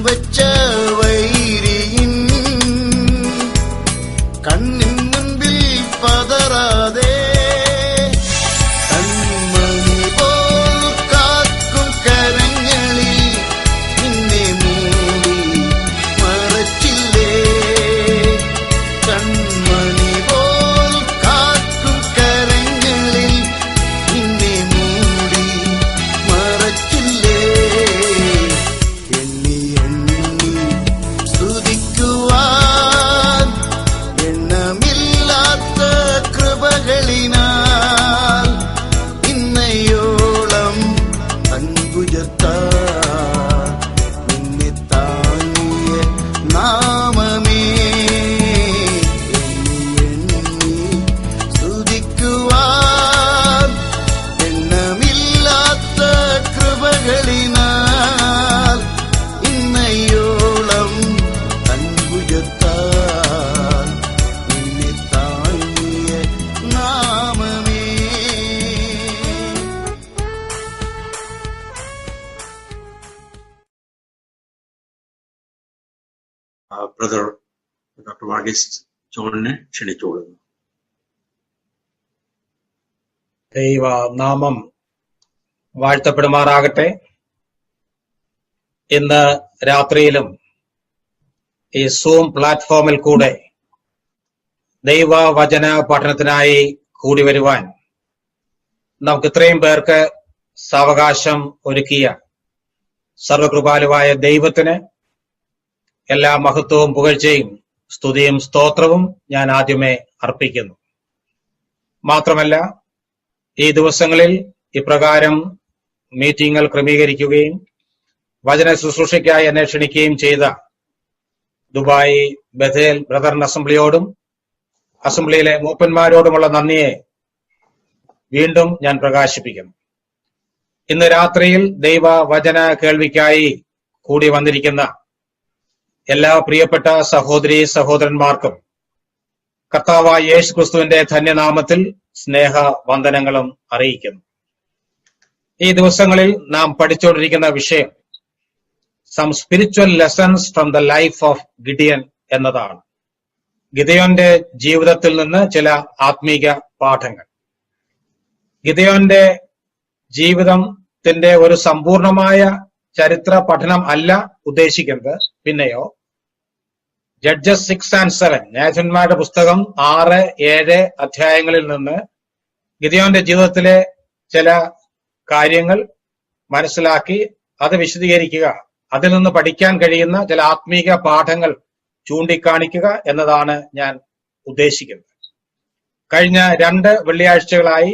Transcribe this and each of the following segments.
വെച്ച വൈരിയിൻ കണ്ണിൻ മുൻപിൽ പതറാതെ കൺമണി പോൽ കാക്കും കരങ്ങളിൽ നിന്നെ മൂടി മറച്ചില്ലേ. കൺമണി പോൽ കാക്കും കരങ്ങളിൽ നിന്നെ മൂടി മറച്ചില്ലേ. എണ്ണി എണ്ണി സ്തുതിക്കുവാൻ എണ്ണമില്ലാത്ത കൃപകളിനാൽ ഇന്നയോളം അൻപുജത്താൽ നിന്നെ താങ്ങിയ നാമമേ. എണ്ണി എണ്ണി സ്തുതിക്കുവാൻ എണ്ണമില്ലാത്ത കൃപകളിനാൽ ഇന്നയോളം അൻപുജത്താൽ നിന്നെ താങ്ങിയ നാമമേ. Brother doctor Varghese ജോണിനെ ക്ഷണിച്ചുകൊള്ളുന്നു. ദൈവ നാമം വാഴ്ത്തപ്പെടുമാറാകട്ടെ. ഇന്ന് രാത്രിയിലും ഈ സൂം പ്ലാറ്റ്ഫോമിൽ കൂടെ ദൈവവചന പഠനത്തിനായി കൂടി വരുവാൻ നമുക്ക് ഇത്രയും പേർക്ക് സാവകാശം ഒരുക്കിയ സർവകൃപാലുവായ ദൈവത്തിന് എല്ലാ മഹത്വവും പുകഴ്ചയും സ്തുതിയും സ്തോത്രവും ഞാൻ ആദ്യമേ അർപ്പിക്കുന്നു. മാത്രമല്ല, ഈ ദിവസങ്ങളിൽ ഇപ്രകാരം മീറ്റിംഗുകൾ ക്രമീകരിക്കുകയും വചന ശുശ്രൂഷയ്ക്കായി എന്നെ ക്ഷണിക്കുകയും ചെയ്ത ദുബായ് ബഥേൽ ബ്രദറൻ അസംബ്ലിയോടും അസംബ്ലിയിലെ മൂപ്പന്മാരോടുമുള്ള നന്ദിയെ വീണ്ടും ഞാൻ പ്രകാശിപ്പിക്കുന്നു. ഇന്ന് രാത്രിയിൽ ദൈവ വചന കേൾവിക്കായി കൂടി വന്നിരിക്കുന്ന എല്ലാ പ്രിയപ്പെട്ട സഹോദരീ സഹോദരന്മാർക്കും കർത്താവായ യേശു ക്രിസ്തുവിന്റെ ധന്യനാമത്തിൽ സ്നേഹ വന്ദനങ്ങളും അറിയിക്കുന്നു. ഈ ദിവസങ്ങളിൽ നാം പഠിച്ചുകൊണ്ടിരിക്കുന്ന വിഷയം some spiritual lessons from the life of Gideon എന്നതാണ്. ഗിദെയോന്റെ ജീവിതത്തിൽ നിന്ന് ചില ആത്മീക പാഠങ്ങൾ. ഗിദെയോന്റെ ജീവിതത്തിന്റെ ഒരു സമ്പൂർണമായ ചരിത്ര പഠനം അല്ല ഉദ്ദേശിക്കുന്നത്. പിന്നെയോ ജഡ്ജസ് 6 and 7 ന്യായാധിപന്മാരുടെ പുസ്തകം 6, 7 അധ്യായങ്ങളിൽ നിന്ന് ഗിദെയോന്റെ ജീവിതത്തിലെ ചില കാര്യങ്ങൾ മനസ്സിലാക്കി അത് വിശദീകരിക്കുക, അതിൽ നിന്ന് പഠിക്കാൻ കഴിയുന്ന ചില ആത്മീക പാഠങ്ങൾ ചൂണ്ടിക്കാണിക്കുക എന്നതാണ് ഞാൻ ഉദ്ദേശിക്കുന്നത്. കഴിഞ്ഞ 2 വെള്ളിയാഴ്ചകളായി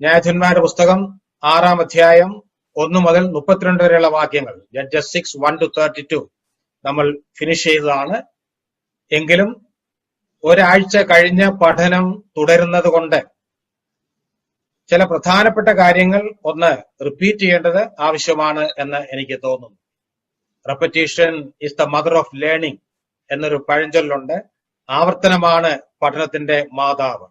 ന്യായാധിപന്മാരുടെ പുസ്തകം 6-ാം അധ്യായം 1 മുതൽ 32 വരെയുള്ള വാക്യങ്ങൾ, ജഡ്ജസ് 6, 1 to 32 നമ്മൾ ഫിനിഷ് ചെയ്തതാണ്. എങ്കിലും ഒരാഴ്ച കഴിഞ്ഞ പഠനം തുടരുന്നത് കൊണ്ട് ചില പ്രധാനപ്പെട്ട കാര്യങ്ങൾ ഒന്ന് റിപ്പീറ്റ് ചെയ്യേണ്ടത് ആവശ്യമാണ് എന്ന് എനിക്ക് തോന്നുന്നു. Repetition is the mother of learning എന്നൊരു പഴഞ്ചൊല്ലുണ്ട്. ആവർത്തനമാണ് പഠനത്തിന്റെ മാതാവ്.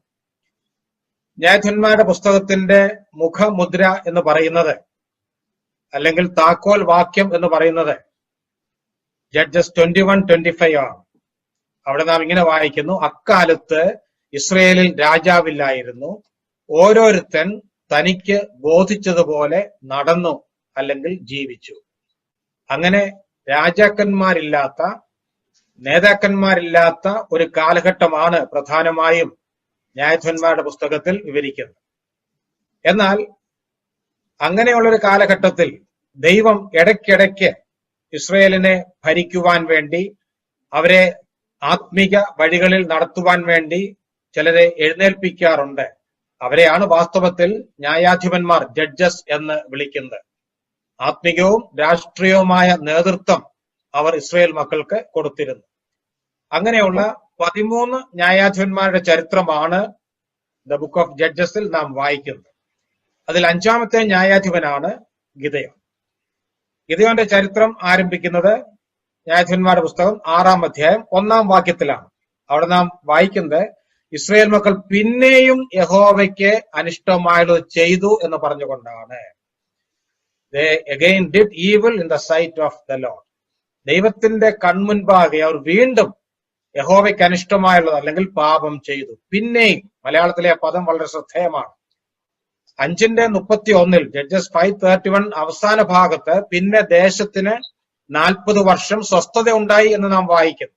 ന്യായാധിപന്മാരുടെ പുസ്തകത്തിന്റെ മുഖമുദ്ര എന്ന് പറയുന്നത്, അല്ലെങ്കിൽ താക്കോൽ വാക്യം എന്ന് പറയുന്നത് ജഡ്ജസ് 21-25 ആണ്. അവിടെ നാം ഇങ്ങനെ വായിക്കുന്നു: അക്കാലത്ത് ഇസ്രയേലിൽ രാജാവില്ലായിരുന്നു, ഓരോരുത്തൻ തനിക്ക് ബോധിച്ചതുപോലെ നടന്നു അല്ലെങ്കിൽ ജീവിച്ചു. അങ്ങനെ രാജാക്കന്മാരില്ലാത്ത, നേതാക്കന്മാരില്ലാത്ത ഒരു കാലഘട്ടമാണ് പ്രധാനമായും ന്യായാധിപന്മാരുടെ പുസ്തകത്തിൽ വിവരിക്കുന്നത്. എന്നാൽ അങ്ങനെയുള്ളൊരു കാലഘട്ടത്തിൽ ദൈവം ഇടയ്ക്കിടയ്ക്ക് ഇസ്രയേലിനെ ഭരിക്കുവാൻ വേണ്ടി, അവരെ ആത്മീക വഴികളിൽ നടത്തുവാൻ വേണ്ടി ചിലരെ എഴുന്നേൽപ്പിക്കാറുണ്ട്. അവരെയാണ് വാസ്തവത്തിൽ ന്യായാധിപന്മാർ, ജഡ്ജസ് എന്ന് വിളിക്കുന്നത്. ആത്മീകവും രാഷ്ട്രീയവുമായ നേതൃത്വം അവർ ഇസ്രയേൽ മക്കൾക്ക് കൊടുത്തിരുന്നു. അങ്ങനെയുള്ള 13 ന്യായാധിപന്മാരുടെ ചരിത്രമാണ് ദ ബുക്ക് ഓഫ് ജഡ്ജസിൽ നാം വായിക്കുന്നത്. അതിൽ 5-ാമത്തെ ന്യായാധിപനാണ് ഗിദെയോൻ. ഗിദെയോന്റെ ചരിത്രം ആരംഭിക്കുന്നത് ന്യായാധിപന്മാരുടെ പുസ്തകം 6-ാം അധ്യായം 1-ാം വാക്യത്തിലാണ്. അവിടെ നാം വായിക്കുന്നത്, ഇസ്രയേൽ മക്കൾ പിന്നെയും യഹോവയ്ക്ക് അനിഷ്ടമായുള്ളത് ചെയ്തു എന്ന് പറഞ്ഞുകൊണ്ടാണ്. they again did evil in the sight of the Lord. ദൈവത്തിന്റെ കൺമുൻപാകെ അവർ വീണ്ടും യഹോവയ്ക്ക് അനിഷ്ടമായുള്ളത് അല്ലെങ്കിൽ പാപം ചെയ്തു. പിന്നെയും, മലയാളത്തിലെ പദം വളരെ ശ്രദ്ധേയമാണ്. 5:31 ജഡ്ജസ് 5:31 അവസാന ഭാഗത്ത് പിന്നെ ദേശത്തിന് 40 വർഷം സ്വസ്ഥത ഉണ്ടായി എന്ന് നാം വായിക്കുന്നു.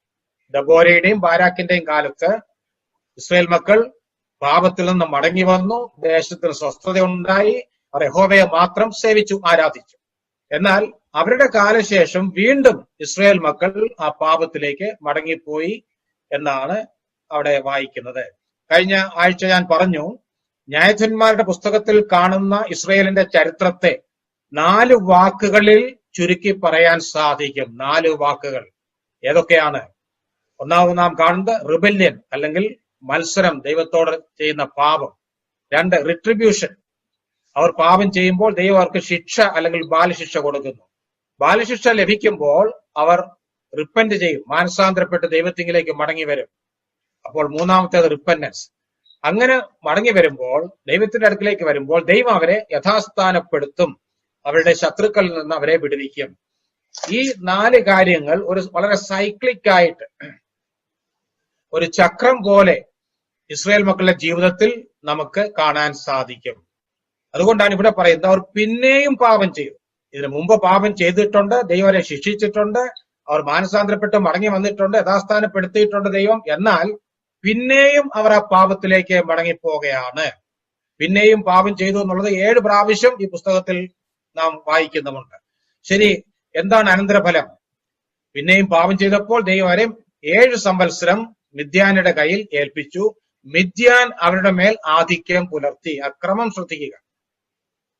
ദബോരയുടെയും ബാരാക്കിന്റെയും കാലത്ത് ഇസ്രായേൽ മക്കൾ പാപത്തിൽ നിന്ന് മടങ്ങി വന്നു, ദേശത്തിന് സ്വസ്ഥത ഉണ്ടായി, അവർ യഹോവയെ മാത്രം സേവിച്ചു, ആരാധിച്ചു. എന്നാൽ അവരുടെ കാലശേഷം വീണ്ടും ഇസ്രായേൽ മക്കൾ ആ പാപത്തിലേക്ക് മടങ്ങിപ്പോയി എന്നാണ് അവിടെ വായിക്കുന്നത്. കഴിഞ്ഞ ആഴ്ച ഞാൻ പറഞ്ഞു, ന്യായാധിപന്മാരുടെ പുസ്തകത്തിൽ കാണുന്ന ഇസ്രായേലിന്റെ ചരിത്രത്തെ 4 വാക്കുകളിൽ ചുരുക്കി പറയാൻ സാധിക്കും. 4 വാക്കുകൾ ഏതൊക്കെയാണ്? ഒന്നാമത് നാം കാണുന്നത് റിബല്യൻ അല്ലെങ്കിൽ മത്സരം, ദൈവത്തോട് ചെയ്യുന്ന പാപം. 2, റിട്രിബ്യൂഷൻ, അവർ പാപം ചെയ്യുമ്പോൾ ദൈവം അവർക്ക് ശിക്ഷ അല്ലെങ്കിൽ ബാലശിക്ഷ കൊടുക്കുന്നു. ബാലശിക്ഷ ലഭിക്കുമ്പോൾ അവർ റിപ്പന്റ് ചെയ്യും, മാനസാന്തരപ്പെട്ട് ദൈവത്തിങ്കിലേക്ക് മടങ്ങി വരും. അപ്പോൾ മൂന്നാമത്തേത് റിപ്പന്റൻസ്. അങ്ങനെ മടങ്ങി വരുമ്പോൾ, ദൈവത്തിന്റെ അടുക്കിലേക്ക് വരുമ്പോൾ ദൈവം അവരെ യഥാസ്ഥാനപ്പെടുത്തും, അവരുടെ ശത്രുക്കളിൽ നിന്ന് അവരെ വിടുവിക്കും. ഈ 4 കാര്യങ്ങൾ ഒരു വളരെ സൈക്ലിക് ആയിട്ട് ഒരു ചക്രം പോലെ ഇസ്രായേൽ മക്കളുടെ ജീവിതത്തിൽ നമുക്ക് കാണാൻ സാധിക്കും. അതുകൊണ്ടാണ് ഇവിടെ പറയുന്നത് അവർ പിന്നെയും പാപം ചെയ്തു. ഇതിനു മുമ്പ് പാപം ചെയ്തിട്ടുണ്ട്, ദൈവം അവരെ ശിക്ഷിച്ചിട്ടുണ്ട്, അവർ മാനസാന്തരപ്പെട്ട് മടങ്ങി വന്നിട്ടുണ്ട്, യഥാസ്ഥാനപ്പെടുത്തിയിട്ടുണ്ട് ദൈവം. എന്നാൽ പിന്നെയും അവർ ആ പാപത്തിലേക്ക് മടങ്ങിപ്പോവുകയാണ്. പിന്നെയും പാപം ചെയ്തു എന്നുള്ളത് 7 പ്രാവശ്യം ഈ പുസ്തകത്തിൽ നാം വായിക്കുന്നുമുണ്ട്. ശരി, എന്താണ് അനന്തരഫലം? പിന്നെയും പാപം ചെയ്തപ്പോൾ ദൈവം അവരെ 7 സംവത്സരം മിദ്യാനയുടെ കയ്യിൽ ഏൽപ്പിച്ചു. മിദ്യാൻ അവരുടെ മേൽ ആധിക്യം പുലർത്തി. ആ ക്രമം ശ്രദ്ധിക്കുക.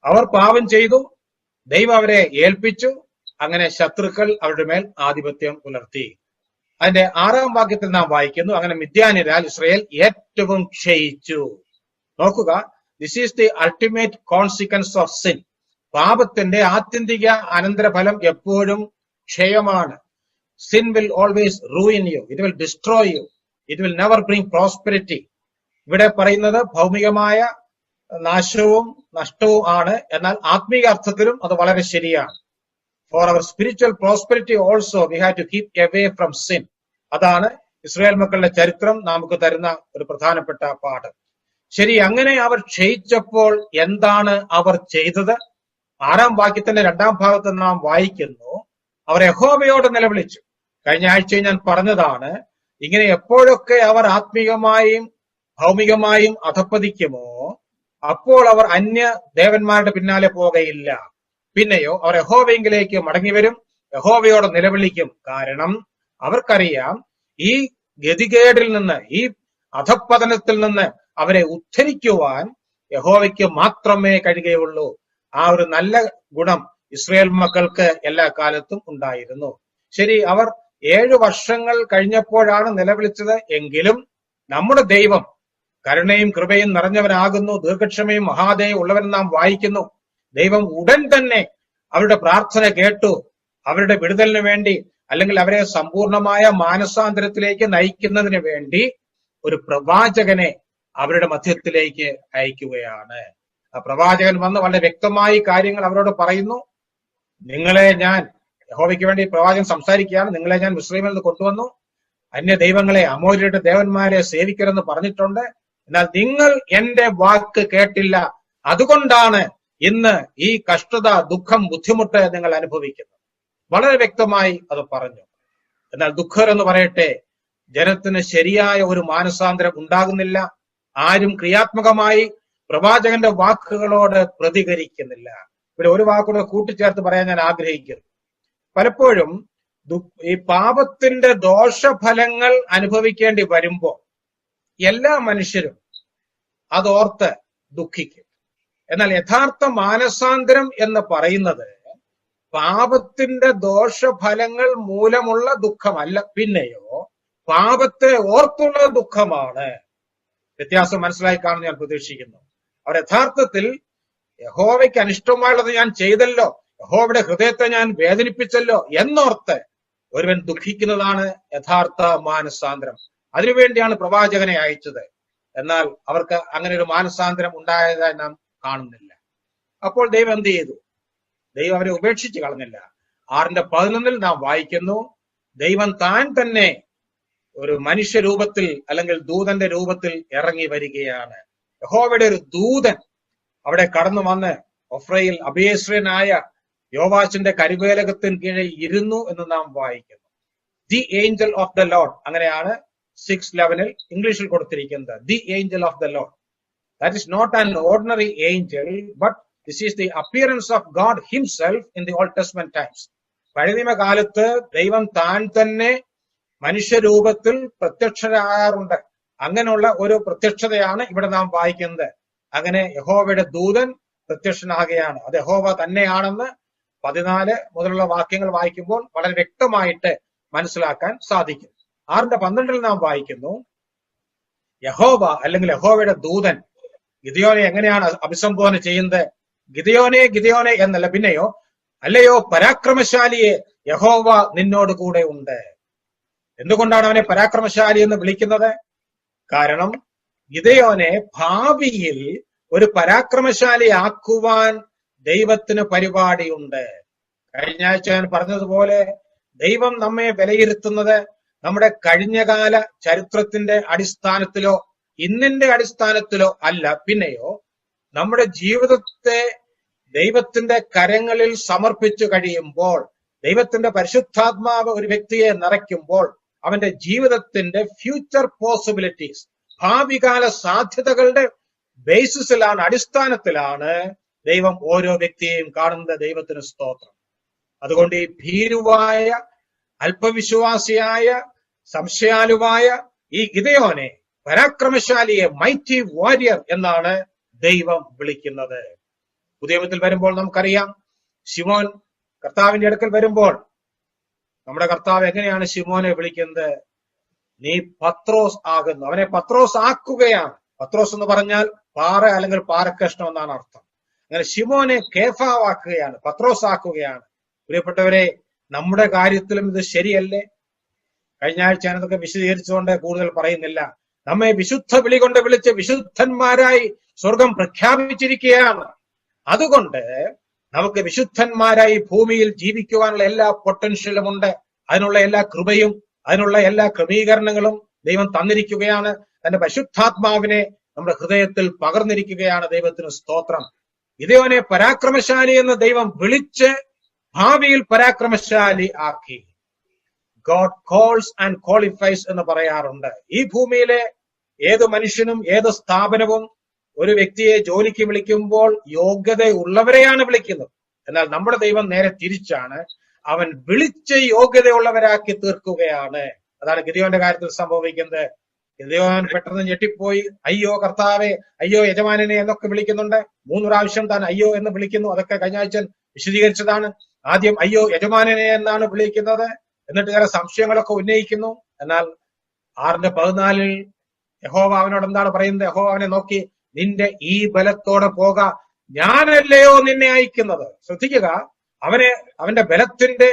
അവർ പാപം ചെയ്തു, ദൈവം അവരെ ഏൽപ്പിച്ചു, അങ്ങനെ ശത്രുക്കൾ അവരുടെ മേൽ ആധിപത്യം പുലർത്തി. അതിന്റെ 6-ാം വാക്യത്തിൽ നാം വായിക്കുന്നു, അങ്ങനെ മിദ്യാന്യരാൽ ഇസ്രായേൽ ഏറ്റവും ക്ഷയിച്ചു. നോക്കുക, this is the ultimate consequence of sin. പാപത്തിന്റെ ആത്യന്തിക അനന്തരഫലം എപ്പോഴും ക്ഷയമാണ്. Sin will always ruin you, it will destroy you, it will never bring prosperity. ഇവിടെ പറയുന്നത് ഭൗമികമായ നാശവും നഷ്ടവും ആണ്, എന്നാൽ ആത്മീയ അർത്ഥത്തിലും അത് വളരെ ശരിയാണ്. For our spiritual prosperity also we have to keep away from sin. അതാണ് ഇസ്രായേൽ മക്കളുടെ ചരിത്രം നമുക്ക് തരുന്ന ഒരു പ്രധാനപ്പെട്ട പാഠം. ശരി, അങ്ങനെ അവർ ക്ഷയിച്ചപ്പോൾ എന്താണ് അവർ ചെയ്തത്? 6-ാം വാക്യത്തിന്റെ 2-ാം ഭാഗത്ത് നാം വായിക്കുന്നു, അവർ യഹോവയോട് നിലവിളിച്ചു. കഴിഞ്ഞ ആഴ്ച ഞാൻ പറഞ്ഞതാണ്, ഇങ്ങനെ എപ്പോഴൊക്കെ അവർ ആത്മീകമായും ഭൗമികമായും അധപ്പതിക്കുമോ അപ്പോൾ അവർ അന്യ ദേവന്മാരുടെ പിന്നാലെ പോകയില്ല. പിന്നെയോ അവർ യഹോവയെങ്കിലേക്ക് മടങ്ങി വരും, യഹോവയോട് നിലവിളിക്കും. കാരണം അവർക്കറിയാം ഈ ഗതികേടിൽ നിന്ന്, ഈ അധപ്പതനത്തിൽ നിന്ന് അവരെ ഉദ്ധരിക്കുവാൻ യഹോവയ്ക്ക് മാത്രമേ കഴിയുകയുള്ളൂ. ആ ഒരു നല്ല ഗുണം ഇസ്രായേൽ മക്കൾക്ക് എല്ലാ കാലത്തും ഉണ്ടായിരുന്നു. ശരി, അവർ 7 വർഷങ്ങൾ കഴിഞ്ഞപ്പോഴാണ് നിലവിളിച്ചത്. എങ്കിലും നമ്മുടെ ദൈവം കരുണയും കൃപയും നിറഞ്ഞവനാകുന്നു, ദീർഘക്ഷമയും മഹാദയും ഉള്ളവൻ നാം വായിക്കുന്നു. ദൈവം ഉടൻ തന്നെ അവരുടെ പ്രാർത്ഥന കേട്ടു. അവരുടെ വിടുതലിന് വേണ്ടി, അല്ലെങ്കിൽ അവരെ സമ്പൂർണമായ മാനസാന്തരത്തിലേക്ക് നയിക്കുന്നതിന് വേണ്ടി ഒരു പ്രവാചകനെ അവരുടെ മധ്യത്തിലേക്ക് അയക്കുകയാണ്. ആ പ്രവാചകൻ വന്ന് വളരെ വ്യക്തമായി കാര്യങ്ങൾ അവരോട് പറയുന്നു. നിങ്ങളെ ഞാൻ, യഹോവയ്ക്ക് വേണ്ടി പ്രവാചകൻ സംസാരിക്കുകയാണ്, നിങ്ങളെ ഞാൻ മിസ്രയീമിൽ നിന്ന് കൊണ്ടുവന്നു, അന്യ ദൈവങ്ങളെ, അമോര്യരുടെ ദേവന്മാരെ സേവിക്കരുതെന്ന് പറഞ്ഞിട്ടുണ്ട്. എന്നാൽ നിങ്ങൾ എന്റെ വാക്ക് കേട്ടില്ല, അതുകൊണ്ടാണ് ഇന്ന് ഈ കഷ്ടത, ദുഃഖം, ബുദ്ധിമുട്ട് നിങ്ങൾ അനുഭവിക്കുന്നത്. വളരെ വ്യക്തമായി അത് പറഞ്ഞു. എന്നാൽ ദുഃഖരെന്ന് പറയട്ടെ, ജനത്തിന് ശരിയായ ഒരു മാനസാന്തരം ഉണ്ടാകുന്നില്ല. ആരും ക്രിയാത്മകമായി പ്രവാചകന്റെ വാക്കുകളോട് പ്രതികരിക്കുന്നില്ല. ഇവിടെ ഒരു വാക്കുകൂടെ കൂട്ടിച്ചേർത്ത് പറയാൻ ഞാൻ ആഗ്രഹിക്കുന്നു. പലപ്പോഴും ഈ പാപത്തിന്റെ ദോഷഫലങ്ങൾ അനുഭവിക്കേണ്ടി വരുമ്പോൾ എല്ലാ മനുഷ്യരും അതോർത്ത് ദുഃഖിക്കും. എന്നാൽ യഥാർത്ഥ മാനസാന്തരം എന്ന് പറയുന്നത് പാപത്തിന്റെ ദോഷഫലങ്ങൾ മൂലമുള്ള ദുഃഖമല്ല, പിന്നെയോ പാപത്തെ ഓർത്തുള്ള ദുഃഖമാണ്. വ്യത്യാസം മനസ്സിലായി കാണുമെന്ന് ഞാൻ പ്രതീക്ഷിക്കുന്നു. അവർ യഥാർത്ഥത്തിൽ യഹോവയ്ക്ക് അനിഷ്ടമായുള്ളത് ഞാൻ ചെയ്തല്ലോ, യഹോവയുടെ ഹൃദയത്തെ ഞാൻ വേദനിപ്പിച്ചല്ലോ എന്നോർത്ത് ഒരുവൻ ദുഃഖിക്കുന്നതാണ് യഥാർത്ഥ മാനസാന്തരം. അതിനുവേണ്ടിയാണ് പ്രവാചകനെ അയച്ചത്. എന്നാൽ അവർക്ക് അങ്ങനെ ഒരു മാനസാന്തരം ഉണ്ടായതായി നാം കാണുന്നില്ല. അപ്പോൾ ദൈവം എന്ത് ചെയ്തു? ദൈവം അവരെ ഉപേക്ഷിച്ച് കളഞ്ഞില്ല. 6:11 നാം വായിക്കുന്നു, ദൈവം താൻ തന്നെ ഒരു മനുഷ്യരൂപത്തിൽ അല്ലെങ്കിൽ ദൂതന്റെ രൂപത്തിൽ ഇറങ്ങി വരികയാണ്. യഹോവയുടെ ഒരു ദൂതൻ അവിടെ കടന്നു വന്ന് ഒഫ്രയിൽ അഭിയേശ്വരനായ യോവാശിന്റെ കരുവേലകത്തിന് കീഴിൽ ഇരുന്നു എന്ന് നാം വായിക്കുന്നു. The Angel of the Lord, അങ്ങനെയാണ് 6:11 ഇംഗ്ലീഷിൽ കൊടുത്തിരിക്കുന്നത്. The Angel of the Lord. That is not an ordinary angel, but this is the appearance of God himself in the Old Testament times. പഴയ നിയമകാലത്ത് ദൈവം താൻ തന്നെ മനുഷ്യരൂപത്തിൽ പ്രത്യക്ഷരാകാറുണ്ട്. അങ്ങനെയുള്ള ഒരു പ്രത്യക്ഷതയാണ് ഇവിടെ നാം വായിക്കുന്നത്. അങ്ങനെ യഹോവയുടെ ദൂതൻ പ്രത്യക്ഷനാകുകയാണ്. അത് യഹോവ തന്നെയാണെന്ന് 14 മുതലുള്ള വാക്യങ്ങൾ വായിക്കുമ്പോൾ വളരെ വ്യക്തമായിട്ട് മനസ്സിലാക്കാൻ സാധിക്കും. 6:12 നാം വായിക്കുന്നു, യഹോവ അല്ലെങ്കിൽ യഹോവയുടെ ദൂതൻ ഗിദെയോനെ എങ്ങനെയാണ് അഭിസംബോധന ചെയ്യുന്നത്? ഗിദെയോനെ ഗിദെയോനെ എന്നല്ല, പിന്നെയോ അല്ലയോ പരാക്രമശാലിയെ, യഹോവ നിന്നോട് കൂടെ ഉണ്ട്. എന്തുകൊണ്ടാണ് അവനെ പരാക്രമശാലി എന്ന് വിളിക്കുന്നത്? കാരണം ഗിദെയോനെ ഭാവിയിൽ ഒരു പരാക്രമശാലിയാക്കുവാൻ ദൈവത്തിന് പരിപാടിയുണ്ട്. കഴിഞ്ഞ ആഴ്ച ഞാൻ പറഞ്ഞതുപോലെ ദൈവം നമ്മെ വിലയിരുത്തുന്നത് നമ്മുടെ കഴിഞ്ഞകാല ചരിത്രത്തിന്റെ അടിസ്ഥാനത്തിലോ ഇന്നിന്റെ അടിസ്ഥാനത്തിലോ അല്ല, പിന്നെയോ നമ്മുടെ ജീവിതത്തെ ദൈവത്തിന്റെ കരങ്ങളിൽ സമർപ്പിച്ചു കഴിയുമ്പോൾ, ദൈവത്തിന്റെ പരിശുദ്ധാത്മാവ് ഒരു വ്യക്തിയെ നിറയ്ക്കുമ്പോൾ അവന്റെ ജീവിതത്തിന്റെ ഫ്യൂച്ചർ പോസിബിലിറ്റീസ്, ഭാവികാല സാധ്യതകളുടെ ബേസിസിലാണ്, അടിസ്ഥാനത്തിലാണ് ദൈവം ഓരോ വ്യക്തിയെയും കാണുന്നത്. ദൈവത്തിന് സ്തോത്രം. അതുകൊണ്ട് ഈ ഭീരുവായ, അല്പവിശ്വാസിയായ, സംശയാലുവായ ഈ ഗിദെയോനെ, പരാക്രമശാലിയെ, മൈറ്റി വാരിയർ എന്നാണ് ദൈവം വിളിക്കുന്നത്. പുതിയ നിയമത്തിൽ വരുമ്പോൾ നമുക്കറിയാം, ശിമോൻ കർത്താവിന്റെ അടുക്കൽ വരുമ്പോൾ നമ്മുടെ കർത്താവ് എങ്ങനെയാണ് ശിമോനെ വിളിക്കുന്നത്? നീ പത്രോസ് ആകുന്നു. അവനെ പത്രോസ് ആക്കുകയാണ്. പത്രോസ് എന്ന് പറഞ്ഞാൽ പാറ അല്ലെങ്കിൽ പാറക്കഷ്ണം എന്നാണ് അർത്ഥം. അങ്ങനെ ശിമോനെ കേഫാവാക്കുകയാണ്, പത്രോസ് ആക്കുകയാണ്. പ്രിയപ്പെട്ടവരെ, നമ്മുടെ കാര്യത്തിലും ഇത് ശരിയല്ലേ? കഴിഞ്ഞ ആഴ്ച ഞാനതൊക്കെ വിശദീകരിച്ചുകൊണ്ട് കൂടുതൽ പറയുന്നില്ല. നമ്മെ വിശുദ്ധ വിളി കൊണ്ട് വിളിച്ച് വിശുദ്ധന്മാരായി സ്വർഗം പ്രഖ്യാപിച്ചിരിക്കുകയാണ്. അതുകൊണ്ട് നമുക്ക് വിശുദ്ധന്മാരായി ഭൂമിയിൽ ജീവിക്കുവാനുള്ള എല്ലാ പൊട്ടൻഷ്യലും ഉണ്ട്. അതിനുള്ള എല്ലാ കൃപയും അതിനുള്ള എല്ലാ ക്രമീകരണങ്ങളും ദൈവം തന്നിരിക്കുകയാണ്. തന്റെ പരിശുദ്ധാത്മാവിനെ നമ്മുടെ ഹൃദയത്തിൽ പകർന്നിരിക്കുകയാണ്. ദൈവത്തിന് സ്തോത്രം. ഗിദെയോനെ പരാക്രമശാലി എന്ന് ദൈവം വിളിച്ച് ഭാവിയിൽ പരാക്രമശാലി ആക്കി. ഗോഡ് കോൾസ് ആൻഡ് ക്വാളിഫൈസ് എന്ന് പറയാറുണ്ട്. ഈ ഭൂമിയിലെ ഏത് മനുഷ്യനും ഏത് സ്ഥാപനവും ഒരു വ്യക്തിയെ ജോലിക്ക് വിളിക്കുമ്പോൾ യോഗ്യതയുള്ളവരെയാണ് വിളിക്കുന്നത്. എന്നാൽ നമ്മുടെ ദൈവം നേരെ തിരിച്ചാണ്. അവൻ വിളിച്ച് യോഗ്യതയുള്ളവരാക്കി തീർക്കുകയാണ്. അതാണ് ഗിദെയോന്റെ കാര്യത്തിൽ സംഭവിക്കുന്നത്. ഗിദെയോൻ പെട്ടെന്ന് ഞെട്ടിപ്പോയി. അയ്യോ കർത്താവെ, അയ്യോ യജമാനനെ എന്നൊക്കെ വിളിക്കുന്നുണ്ട്. 3 പ്രാവശ്യം താൻ അയ്യോ എന്ന് വിളിക്കുന്നു. അതൊക്കെ കഴിഞ്ഞ ആഴ്ച വിശദീകരിച്ചതാണ്. ആദ്യം അയ്യോ യജമാനനെ എന്നാണ് വിളിക്കുന്നത്. എന്നിട്ട് ചില സംശയങ്ങളൊക്കെ ഉന്നയിക്കുന്നു. എന്നാൽ 6:14 യഹോവ അവനോട് എന്താണ് പറയുന്നത്? യഹോവ അവനെ നോക്കി, നിന്റെ ഈ ബലത്തോടെ പോക, ഞാനല്ലയോ നിന്നെ അയക്കുന്നത്. ശ്രദ്ധിക്കുക, അവന്റെ ബലത്തിന്റെ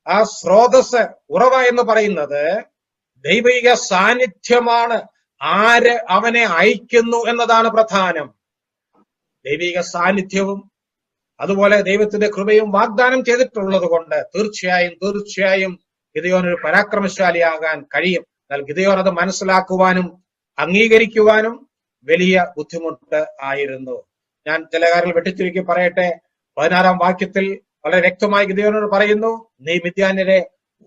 ആ സ്രോതസ്, ഉറവ എന്ന് പറയുന്നത് ദൈവിക സാന്നിധ്യമാണ്. ആര് അവനെ അയക്കുന്നു എന്നതാണ് പ്രധാനം. ദൈവിക സാന്നിധ്യവും അതുപോലെ ദൈവത്തിന്റെ കൃപയും വാഗ്ദാനം ചെയ്തിട്ടുള്ളത് കൊണ്ട് തീർച്ചയായും ഗിദെയോനൊരു പരാക്രമശാലിയാകാൻ കഴിയും. എന്നാൽ ഗിദെയോൻ അത് മനസ്സിലാക്കുവാനും അംഗീകരിക്കുവാനും വലിയ ബുദ്ധിമുട്ട് ആയിരുന്നു. ഞാൻ ചില കാര്യങ്ങൾ വെട്ടിച്ചുരുക്കി പറയട്ടെ. 16-ാം വാക്യത്തിൽ വളരെ വ്യക്തമായി ഗിദെയോനോട് പറയുന്നു, നീ മിദ്യാന്യരെ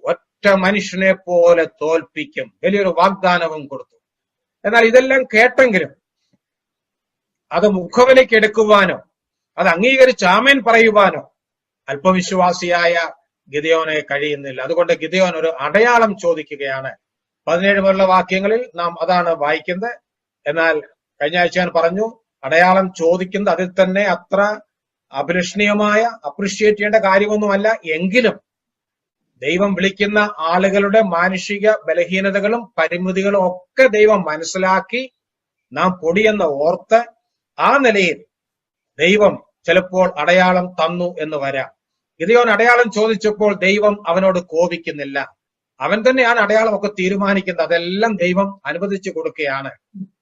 ഒറ്റ മനുഷ്യനെ പോലെ തോൽപ്പിക്കും. വലിയൊരു വാഗ്ദാനവും കൊടുത്തു. എന്നാൽ ഇതെല്ലാം കേട്ടെങ്കിലും അത് മുഖവിലേക്ക് എടുക്കുവാനോ അത് അംഗീകരിച്ച് ആമേൻ പറയുവാനോ അല്പവിശ്വാസിയായ ഗിദെയോനെ കഴിയുന്നില്ല. അതുകൊണ്ട് ഗിദെയോൻ ഒരു അടയാളം ചോദിക്കുകയാണ്. 17 മുതലുള്ള വാക്യങ്ങളിൽ നാം അതാണ് വായിക്കുന്നത്. എന്നാൽ കഴിഞ്ഞ ആഴ്ച ഞാൻ പറഞ്ഞു, അടയാളം ചോദിക്കുന്നത് അതിൽ തന്നെ അത്ര അഭിലഷണീയമായ അപ്രിഷ്യേറ്റ് ചെയ്യേണ്ട കാര്യമൊന്നുമല്ല. എങ്കിലും ദൈവം വിളിക്കുന്ന ആളുകളുടെ മാനുഷിക ബലഹീനതകളും പരിമിതികളും ഒക്കെ ദൈവം മനസ്സിലാക്കി നാം പൊടിയെന്ന് ഓർത്ത് ആ നിലയിൽ ദൈവം ചിലപ്പോൾ അടയാളം തന്നു എന്ന് വരാം. ഗിദെയോൻ അടയാളം ചോദിച്ചപ്പോൾ ദൈവം അവനോട് കോപിക്കുന്നില്ല. അവൻ തന്നെയാണ് അടയാളമൊക്കെ തീരുമാനിക്കുന്നത്. അതെല്ലാം ദൈവം അനുവദിച്ചു കൊടുക്കുകയാണ്.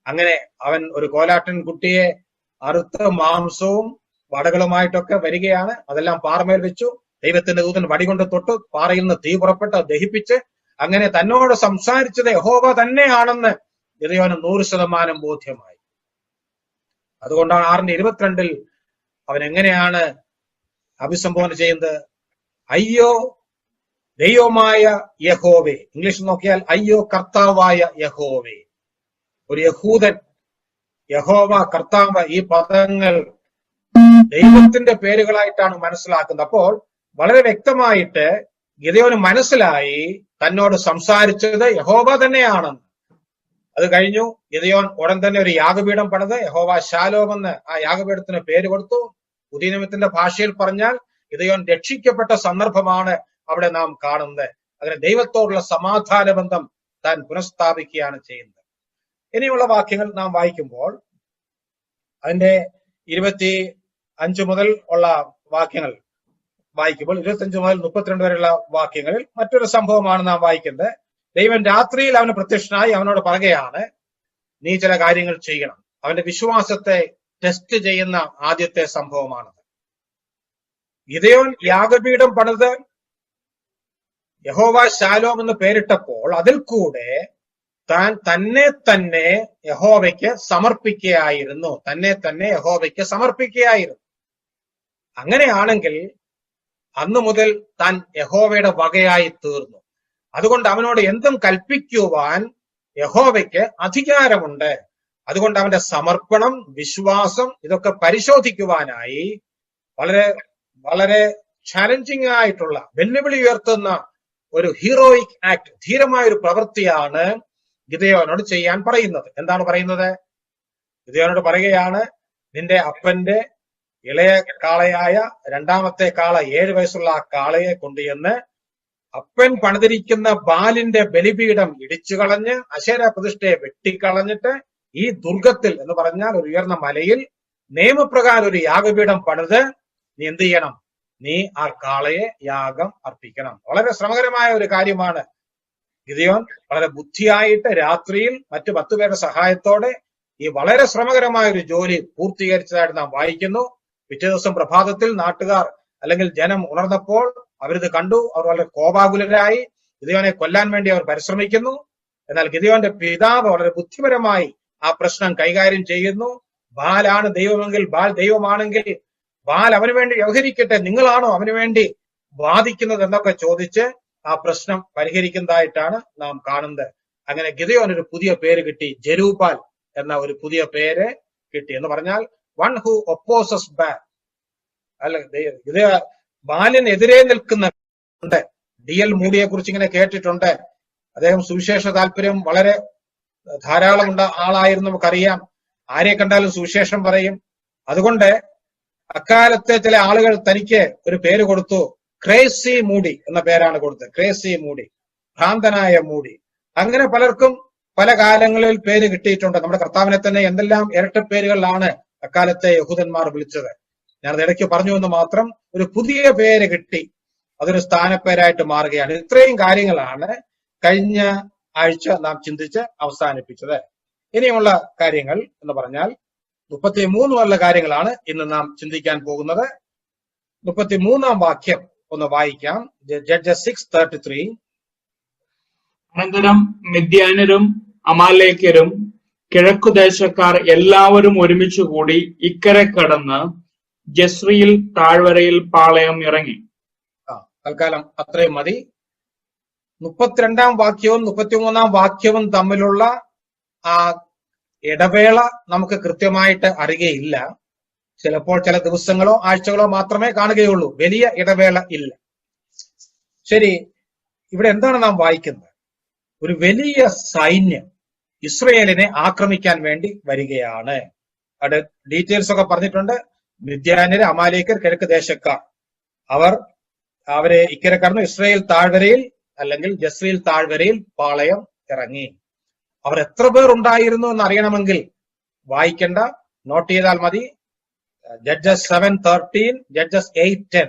അങ്ങനെ അവൻ ഒരു കോലാട്ടൻ കുട്ടിയെ അറുത്ത മാംസവും വടകളുമായിട്ടൊക്കെ വരികയാണ്. അതെല്ലാം പാറമേൽ വെച്ചു. ദൈവത്തിന്റെ ദൂതൻ വടികൊണ്ട് തൊട്ടു, പാറയിൽ നിന്ന് തീ പുറപ്പെട്ട് ദഹിപ്പിച്ച്, അങ്ങനെ തന്നോട് സംസാരിച്ചത് യഹോവ തന്നെയാണെന്ന് ഗിദെയോന് 100% ബോധ്യമായി. അതുകൊണ്ടാണ് 6:22 അവൻ എങ്ങനെയാണ് അഭിസംബോധന ചെയ്യുന്നത്? അയ്യോ ദൈവമായ യഹോവേ. ഇംഗ്ലീഷിൽ നോക്കിയാൽ അയ്യോ കർത്താവായ യഹോവേ. ഒരു യഹൂദൻ യഹോവ, കർത്താവ്, ഈ പദങ്ങൾ ദൈവത്തിന്റെ പേരുകളായിട്ടാണ് മനസ്സിലാക്കുന്നത്. അപ്പോൾ വളരെ വ്യക്തമായിട്ട് ഗിദെയോന് മനസ്സിലായി തന്നോട് സംസാരിച്ചത് യഹോവ തന്നെയാണെന്ന്. അത് കഴിഞ്ഞു. ഗിദെയോൻ ഉടൻ തന്നെ ഒരു യാഗപീഠം പണിത് യഹോവ ശാലോം എന്ന് ആ യാഗപീഠത്തിന് പേര് കൊടുത്തു. പുതിയ നിയമത്തിന്റെ ഭാഷയിൽ പറഞ്ഞാൽ ഗിദെയോൻ രക്ഷിക്കപ്പെട്ട സന്ദർഭമാണ് അവിടെ നാം കാണുന്നത്. അങ്ങനെ ദൈവത്തോടുള്ള സമാധാന ബന്ധം താൻ പുനഃസ്ഥാപിക്കുകയാണ് ചെയ്യുന്നത്. ഇനിയുള്ള വാക്യങ്ങൾ നാം വായിക്കുമ്പോൾ അതിന്റെ 25 മുതൽ ഉള്ള വാക്യങ്ങൾ വായിക്കുമ്പോൾ 25 മുതൽ 32 വരെയുള്ള വാക്യങ്ങളിൽ മറ്റൊരു സംഭവമാണ് നാം വായിക്കുന്നത്. ദൈവം രാത്രിയിൽ അവന് പ്രത്യക്ഷനായി അവനോട് പറയുകയാണ്, നീ ചില കാര്യങ്ങൾ ചെയ്യണം. അവന്റെ വിശ്വാസത്തെ ടെസ്റ്റ് ചെയ്യുന്ന ആദ്യത്തെ സംഭവമാണത്. ഗിദെയോൻ യാഗപീഠം പണിത് യഹോവ ശാലോം എന്ന് പേരിട്ടപ്പോൾ അതിൽ കൂടെ താൻ തന്നെ യഹോവയ്ക്ക് സമർപ്പിക്കുകയായിരുന്നു. യഹോവയ്ക്ക് സമർപ്പിക്കുകയായിരുന്നു. അങ്ങനെയാണെങ്കിൽ അന്നു മുതൽ താൻ യഹോവയുടെ വകയായി തീർന്നു. അതുകൊണ്ട് അവനോട് എന്തും കൽപ്പിക്കുവാൻ യഹോവയ്ക്ക് അധികാരമുണ്ട്. അതുകൊണ്ട് അവന്റെ സമർപ്പണം, വിശ്വാസം ഇതൊക്കെ പരിശോധിക്കുവാനായി വളരെ വളരെ ചാലഞ്ചിങ് ആയിട്ടുള്ള, വെല്ലുവിളി ഉയർത്തുന്ന ഒരു ഹീറോയിക് ആക്ട്, ധീരമായ ഒരു പ്രവൃത്തിയാണ് ഗിദെയോനോട് ചെയ്യാൻ പറയുന്നത്. എന്താണ് പറയുന്നത്? ഗിദെയോനോട് പറയുകയാണ്, നിന്റെ അപ്പന്റെ ഇളയ കാളയായ രണ്ടാമത്തെ കാള, 7 വയസ്സുള്ള ആ കാളയെ കൊണ്ടുചെന്ന് അപ്പൻ പണിതിരിക്കുന്ന ബാലിന്റെ ബലിപീഠം ഇടിച്ചു കളഞ്ഞ് അശേര പ്രതിഷ്ഠയെ വെട്ടിക്കളഞ്ഞിട്ട് ഈ ദുർഗത്തിൽ എന്ന് പറഞ്ഞാൽ ഒരു ഉയർന്ന മലയിൽ നിയമപ്രകാരം ഒരു യാഗപീഠം പണിത് നീ എന്ത് ചെയ്യണം? നീ ആ കാളയെ യാഗം അർപ്പിക്കണം. വളരെ ശ്രമകരമായ ഒരു കാര്യമാണ്. ഗിദെയോൻ വളരെ ബുദ്ധിയായിട്ട് രാത്രിയിൽ മറ്റു 10 പേരുടെ സഹായത്തോടെ ഈ വളരെ ശ്രമകരമായ ഒരു ജോലി പൂർത്തീകരിച്ചതായിട്ട് നാം വായിക്കുന്നു. പിറ്റേ ദിവസം പ്രഭാതത്തിൽ നാട്ടുകാർ അല്ലെങ്കിൽ ജനം ഉണർന്നപ്പോൾ അവരിത് കണ്ടു. അവർ വളരെ കോപാകുലരായി. ഗിദെയോനെ കൊല്ലാൻ വേണ്ടി അവർ പരിശ്രമിക്കുന്നു. എന്നാൽ ഗിദെയോന്റെ പിതാവ് വളരെ ബുദ്ധിപരമായി ആ പ്രശ്നം കൈകാര്യം ചെയ്യുന്നു. ബാലാണ് ദൈവമെങ്കിൽ, ബാൽ ദൈവമാണെങ്കിൽ ബാൽ അവന് വേണ്ടി വ്യവഹരിക്കട്ടെ, നിങ്ങളാണോ അവന് വേണ്ടി വാദിക്കുന്നത് എന്നൊക്കെ ചോദിച്ച് ആ പ്രശ്നം പരിഹരിക്കുന്നതായിട്ടാണ് നാം കാണുന്നത്. അങ്ങനെ ഗിദെയോന് ഒരു പുതിയ പേര് കിട്ടി, ജെരുബാൽ എന്ന ഒരു പുതിയ പേര് കിട്ടി. എന്ന് പറഞ്ഞാൽ വൺ ഹു ഒപ്പോസസ് ബാൽ, അല്ല ബാലിനെതിരെ നിൽക്കുന്നുണ്ട്. DL മൂഡിയെ കുറിച്ച് ഇങ്ങനെ കേട്ടിട്ടുണ്ട്. അദ്ദേഹം സുവിശേഷ താല്പര്യം വളരെ ധാരാളം ആളായിരുന്നു, നമുക്കറിയാം. ആരെ കണ്ടാലും സുവിശേഷം പറയും. അതുകൊണ്ട് അക്കാലത്തെ ചില ആളുകൾ തനിക്ക് ഒരു പേര് കൊടുത്തു, ക്രേസി മൂഡി എന്ന പേരാണ് കൊടുത്തത്. ക്രേസി മൂഡി, ഭ്രാന്തനായ മൂഡി. അങ്ങനെ പലർക്കും പല കാലങ്ങളിൽ പേര് കിട്ടിയിട്ടുണ്ട്. നമ്മുടെ കർത്താവിനെ തന്നെ എന്തെല്ലാം ഇരട്ട പേരുകളിലാണ് അക്കാലത്തെ യഹൂദന്മാർ വിളിച്ചത്. ഞാനത് ഇടയ്ക്ക് പറഞ്ഞു എന്ന് മാത്രം. ഒരു പുതിയ പേര് കിട്ടി, അതൊരു സ്ഥാനപ്പേരായിട്ട് മാറുകയാണ്. ഇത്രയും കാര്യങ്ങളാണ് കഴിഞ്ഞ ആഴ്ച നാം ചിന്തിച്ച് അവസാനിപ്പിച്ചത്. ഇനിയുള്ള കാര്യങ്ങൾ എന്ന് പറഞ്ഞാൽ 33 വരെയുള്ള കാര്യങ്ങളാണ് ഇന്ന് നാം ചിന്തിക്കാൻ പോകുന്നത്. 33-ാം വാക്യം ഒന്ന് വായിക്കാം. ജഡ്ജസ് 6:33. അനന്തരം മിദ്യാന്യരും അമാലേക്യരും കിഴക്കുദേശക്കാർ എല്ലാവരും ഒരുമിച്ച് കൂടി ഇക്കരെ കടന്ന് ജസ്രിയിൽ താഴ്വരയിൽ പാളയം ഇറങ്ങി. തൽക്കാലം അത്രയും മതി. 32-ാം വാക്യവും 33-ാം വാക്യവും തമ്മിലുള്ള ആ ഇടവേള നമുക്ക് കൃത്യമായിട്ട് അറിയുകയില്ല. ചിലപ്പോൾ ചില ദിവസങ്ങളോ ആഴ്ചകളോ മാത്രമേ കാണുകയുള്ളൂ. വലിയ ഇടവേള ഇല്ല. ശരി, ഇവിടെ എന്താണ് നാം വായിക്കുന്നത്? ഒരു വലിയ സൈന്യം ഇസ്രയേലിനെ ആക്രമിക്കാൻ വേണ്ടി വരികയാണ്. അവിടെ ഡീറ്റെയിൽസ് ഒക്കെ പറഞ്ഞിട്ടുണ്ട്. മിദ്യാന്യര്, അമാലേക്കർ, കിഴക്ക് ദേശക്കാർ, അവരെ ഇക്കരെ കടന്നു ഇസ്രയേൽ താഴ്വരയിൽ അല്ലെങ്കിൽ ജസ്രിയിൽ താഴ്വരയിൽ പാളയം ഇറങ്ങി. അവർ എത്ര പേർ ഉണ്ടായിരുന്നു എന്ന് അറിയണമെങ്കിൽ വായിക്കണ്ട, നോട്ട് ചെയ്താൽ മതി. Judges 7:13, judges 8:10.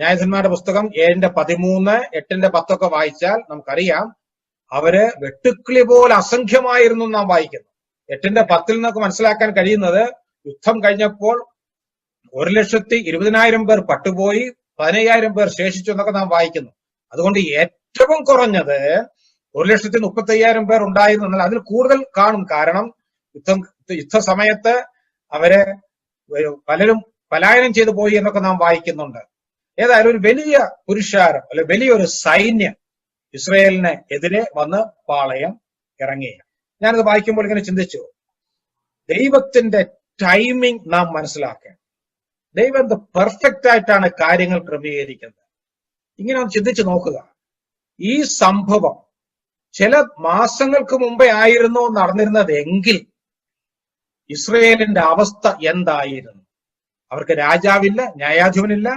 ന്യായാധിപന്മാരുടെ പുസ്തകം 7:13, 8:10 വായിച്ചാൽ നമുക്കറിയാം അവര് വെട്ടുക്കിളി പോലെ അസംഖ്യമായിരുന്നു നാം വായിക്കുന്നു. 8:10 നിന്നൊക്കെ മനസ്സിലാക്കാൻ കഴിയുന്നത് യുദ്ധം കഴിഞ്ഞപ്പോൾ 1,20,000 പേർ പട്ടുപോയി, 15,000 പേർ ശേഷിച്ചു എന്നൊക്കെ നാം വായിക്കുന്നു. അതുകൊണ്ട് ഏറ്റവും കുറഞ്ഞത് 1,35,000 പേർ ഉണ്ടായിരുന്നു എന്നാൽ അതിൽ കൂടുതൽ കാണും. കാരണം യുദ്ധസമയത്ത് അവരെ പലരും പലായനം ചെയ്തു പോയി എന്നൊക്കെ നാം വായിക്കുന്നുണ്ട്. ഏതായാലും ഒരു വലിയ പുരുഷാരം അല്ലെ വലിയൊരു സൈന്യം ഇസ്രയേലിന് എതിരെ വന്ന് പാളയം ഇറങ്ങിയാണ്. ഞാനത് വായിക്കുമ്പോൾ ഇങ്ങനെ ചിന്തിച്ചു, ദൈവത്തിന്റെ ടൈമിംഗ് നാം മനസ്സിലാക്കണം. ദൈവം പെർഫെക്റ്റ് ആയിട്ടാണ് കാര്യങ്ങൾ ക്രമീകരിക്കുന്നത്. ഇങ്ങനെ ഒന്ന് ചിന്തിച്ചു നോക്കുക. ഈ സംഭവം ചില മാസങ്ങൾക്ക് മുമ്പേ ആയിരുന്നു നടന്നിരുന്നത് എങ്കിൽ ഇസ്രയേലിന്റെ അവസ്ഥ എന്തായിരുന്നു? അവർക്ക് രാജാവില്ല, ന്യായാധിപനില്ല,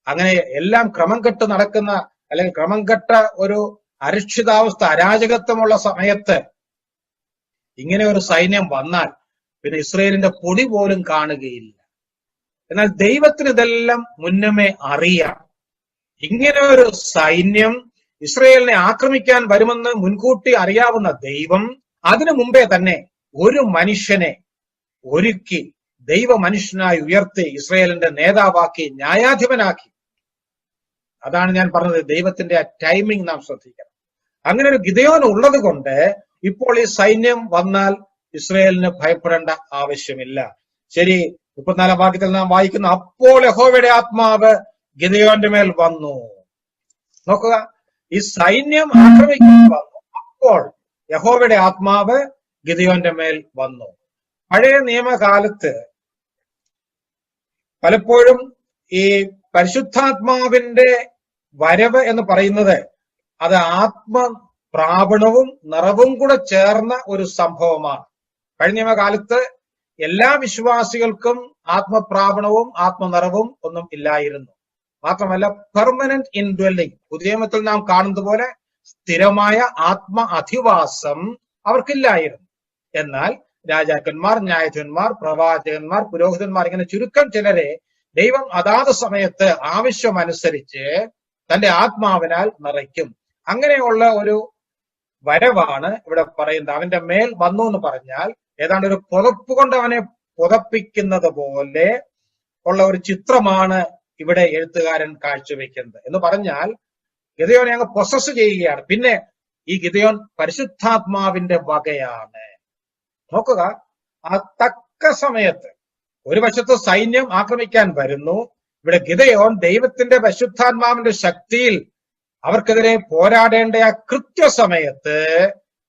അങ്ങനെ എല്ലാം ക്രമം കെട്ട് നടക്കുന്ന അല്ലെങ്കിൽ ക്രമം കെട്ട ഒരു അരക്ഷിതാവസ്ഥ, അരാജകത്വമുള്ള സമയത്ത് ഇങ്ങനെ ഒരു സൈന്യം വന്നാൽ പിന്നെ ഇസ്രയേലിന്റെ പൊടി പോലും കാണുകയില്ല. എന്നാൽ ദൈവത്തിന് ഇതെല്ലാം മുന്നമേ അറിയാം. ഇങ്ങനെ ഒരു സൈന്യം ഇസ്രയേലിനെ ആക്രമിക്കാൻ വരുമെന്ന് മുൻകൂട്ടി അറിയാവുന്ന ദൈവം അതിനു മുമ്പേ തന്നെ ഒരു മനുഷ്യനെ ഒരുക്കി ദൈവ മനുഷ്യനായി ഉയർത്തി ഇസ്രയേലിന്റെ നേതാവാക്കി ന്യായാധിപനാക്കി. അതാണ് ഞാൻ പറഞ്ഞത്, ദൈവത്തിന്റെ ആ ടൈമിംഗ് നാം ശ്രദ്ധിക്കണം. അങ്ങനെ ഒരു ഗിദെയോൻ ഉള്ളത് കൊണ്ട് ഇപ്പോൾ ഈ സൈന്യം വന്നാൽ ഇസ്രയേലിന് ഭയപ്പെടേണ്ട ആവശ്യമില്ല. ശരി, 34 വാക്യത്തിൽ നാം വായിക്കുന്നു, അപ്പോൾ യഹോവയുടെ ആത്മാവ് ഗിദെയോന്റെ മേൽ വന്നു. നോക്കുക, ഈ സൈന്യം ആക്രമിക്കാൻ വന്നു. അപ്പോൾ യഹോവയുടെ ആത്മാവ് ഗിദെയോന്റെ മേൽ വന്നു. പഴയ നിയമകാലത്ത് പലപ്പോഴും ഈ പരിശുദ്ധാത്മാവിന്റെ വരവ് എന്ന് പറയുന്നത് അത് ആത്മപ്രാപണവും നിറവും കൂടെ ചേർന്ന ഒരു സംഭവമാണ്. കഴിഞ്ഞ നിയമകാലത്ത് എല്ലാ വിശ്വാസികൾക്കും ആത്മപ്രാപണവും ആത്മനിറവും ഒന്നും ഇല്ലായിരുന്നു. മാത്രമല്ല പെർമനന്റ് ഇൻഡ്വെല്ലിംഗ്, പുതിയ നിയമത്തിൽ നാം കാണുന്നത് പോലെ സ്ഥിരമായ ആത്മ അധിവാസം അവർക്കില്ലായിരുന്നു. എന്നാൽ രാജാക്കന്മാർ, ന്യായാധിപന്മാർ, പ്രവാചകന്മാർ, പുരോഹിതന്മാർ, ഇങ്ങനെ ചുരുക്കം ചിലരെ ദൈവം അതാത് സമയത്ത് ആവശ്യമനുസരിച്ച് തന്റെ ആത്മാവിനാൽ നിറയ്ക്കും. അങ്ങനെയുള്ള ഒരു വരവാണ് ഇവിടെ പറയുന്നത്. അവന്റെ മേൽ വന്നു എന്ന് പറഞ്ഞാൽ ഏതാണ്ട് ഒരു പുതപ്പ് കൊണ്ട് അവനെ പുതപ്പിക്കുന്നത് പോലെ ഉള്ള ഒരു ചിത്രമാണ് ഇവിടെ എഴുത്തുകാരൻ കാഴ്ചവെക്കുന്നത്. എന്ന് പറഞ്ഞാൽ ഗിദെയോനെ അങ്ങ് പൊസസ് ചെയ്യുകയാണ്. പിന്നെ ഈ ഗിദെയോൻ പരിശുദ്ധാത്മാവിന്റെ വകയാണ്. നോക്കുക, ആ തക്ക സമയത്ത് ഒരു വശത്ത് സൈന്യം ആക്രമിക്കാൻ വരുന്നു. ഇവിടെ ഗിദെയോൻ ദൈവത്തിന്റെ പരിശുദ്ധാത്മാവിന്റെ ശക്തിയിൽ അവർക്കെതിരെ പോരാടേണ്ട ആ കൃത്യസമയത്ത്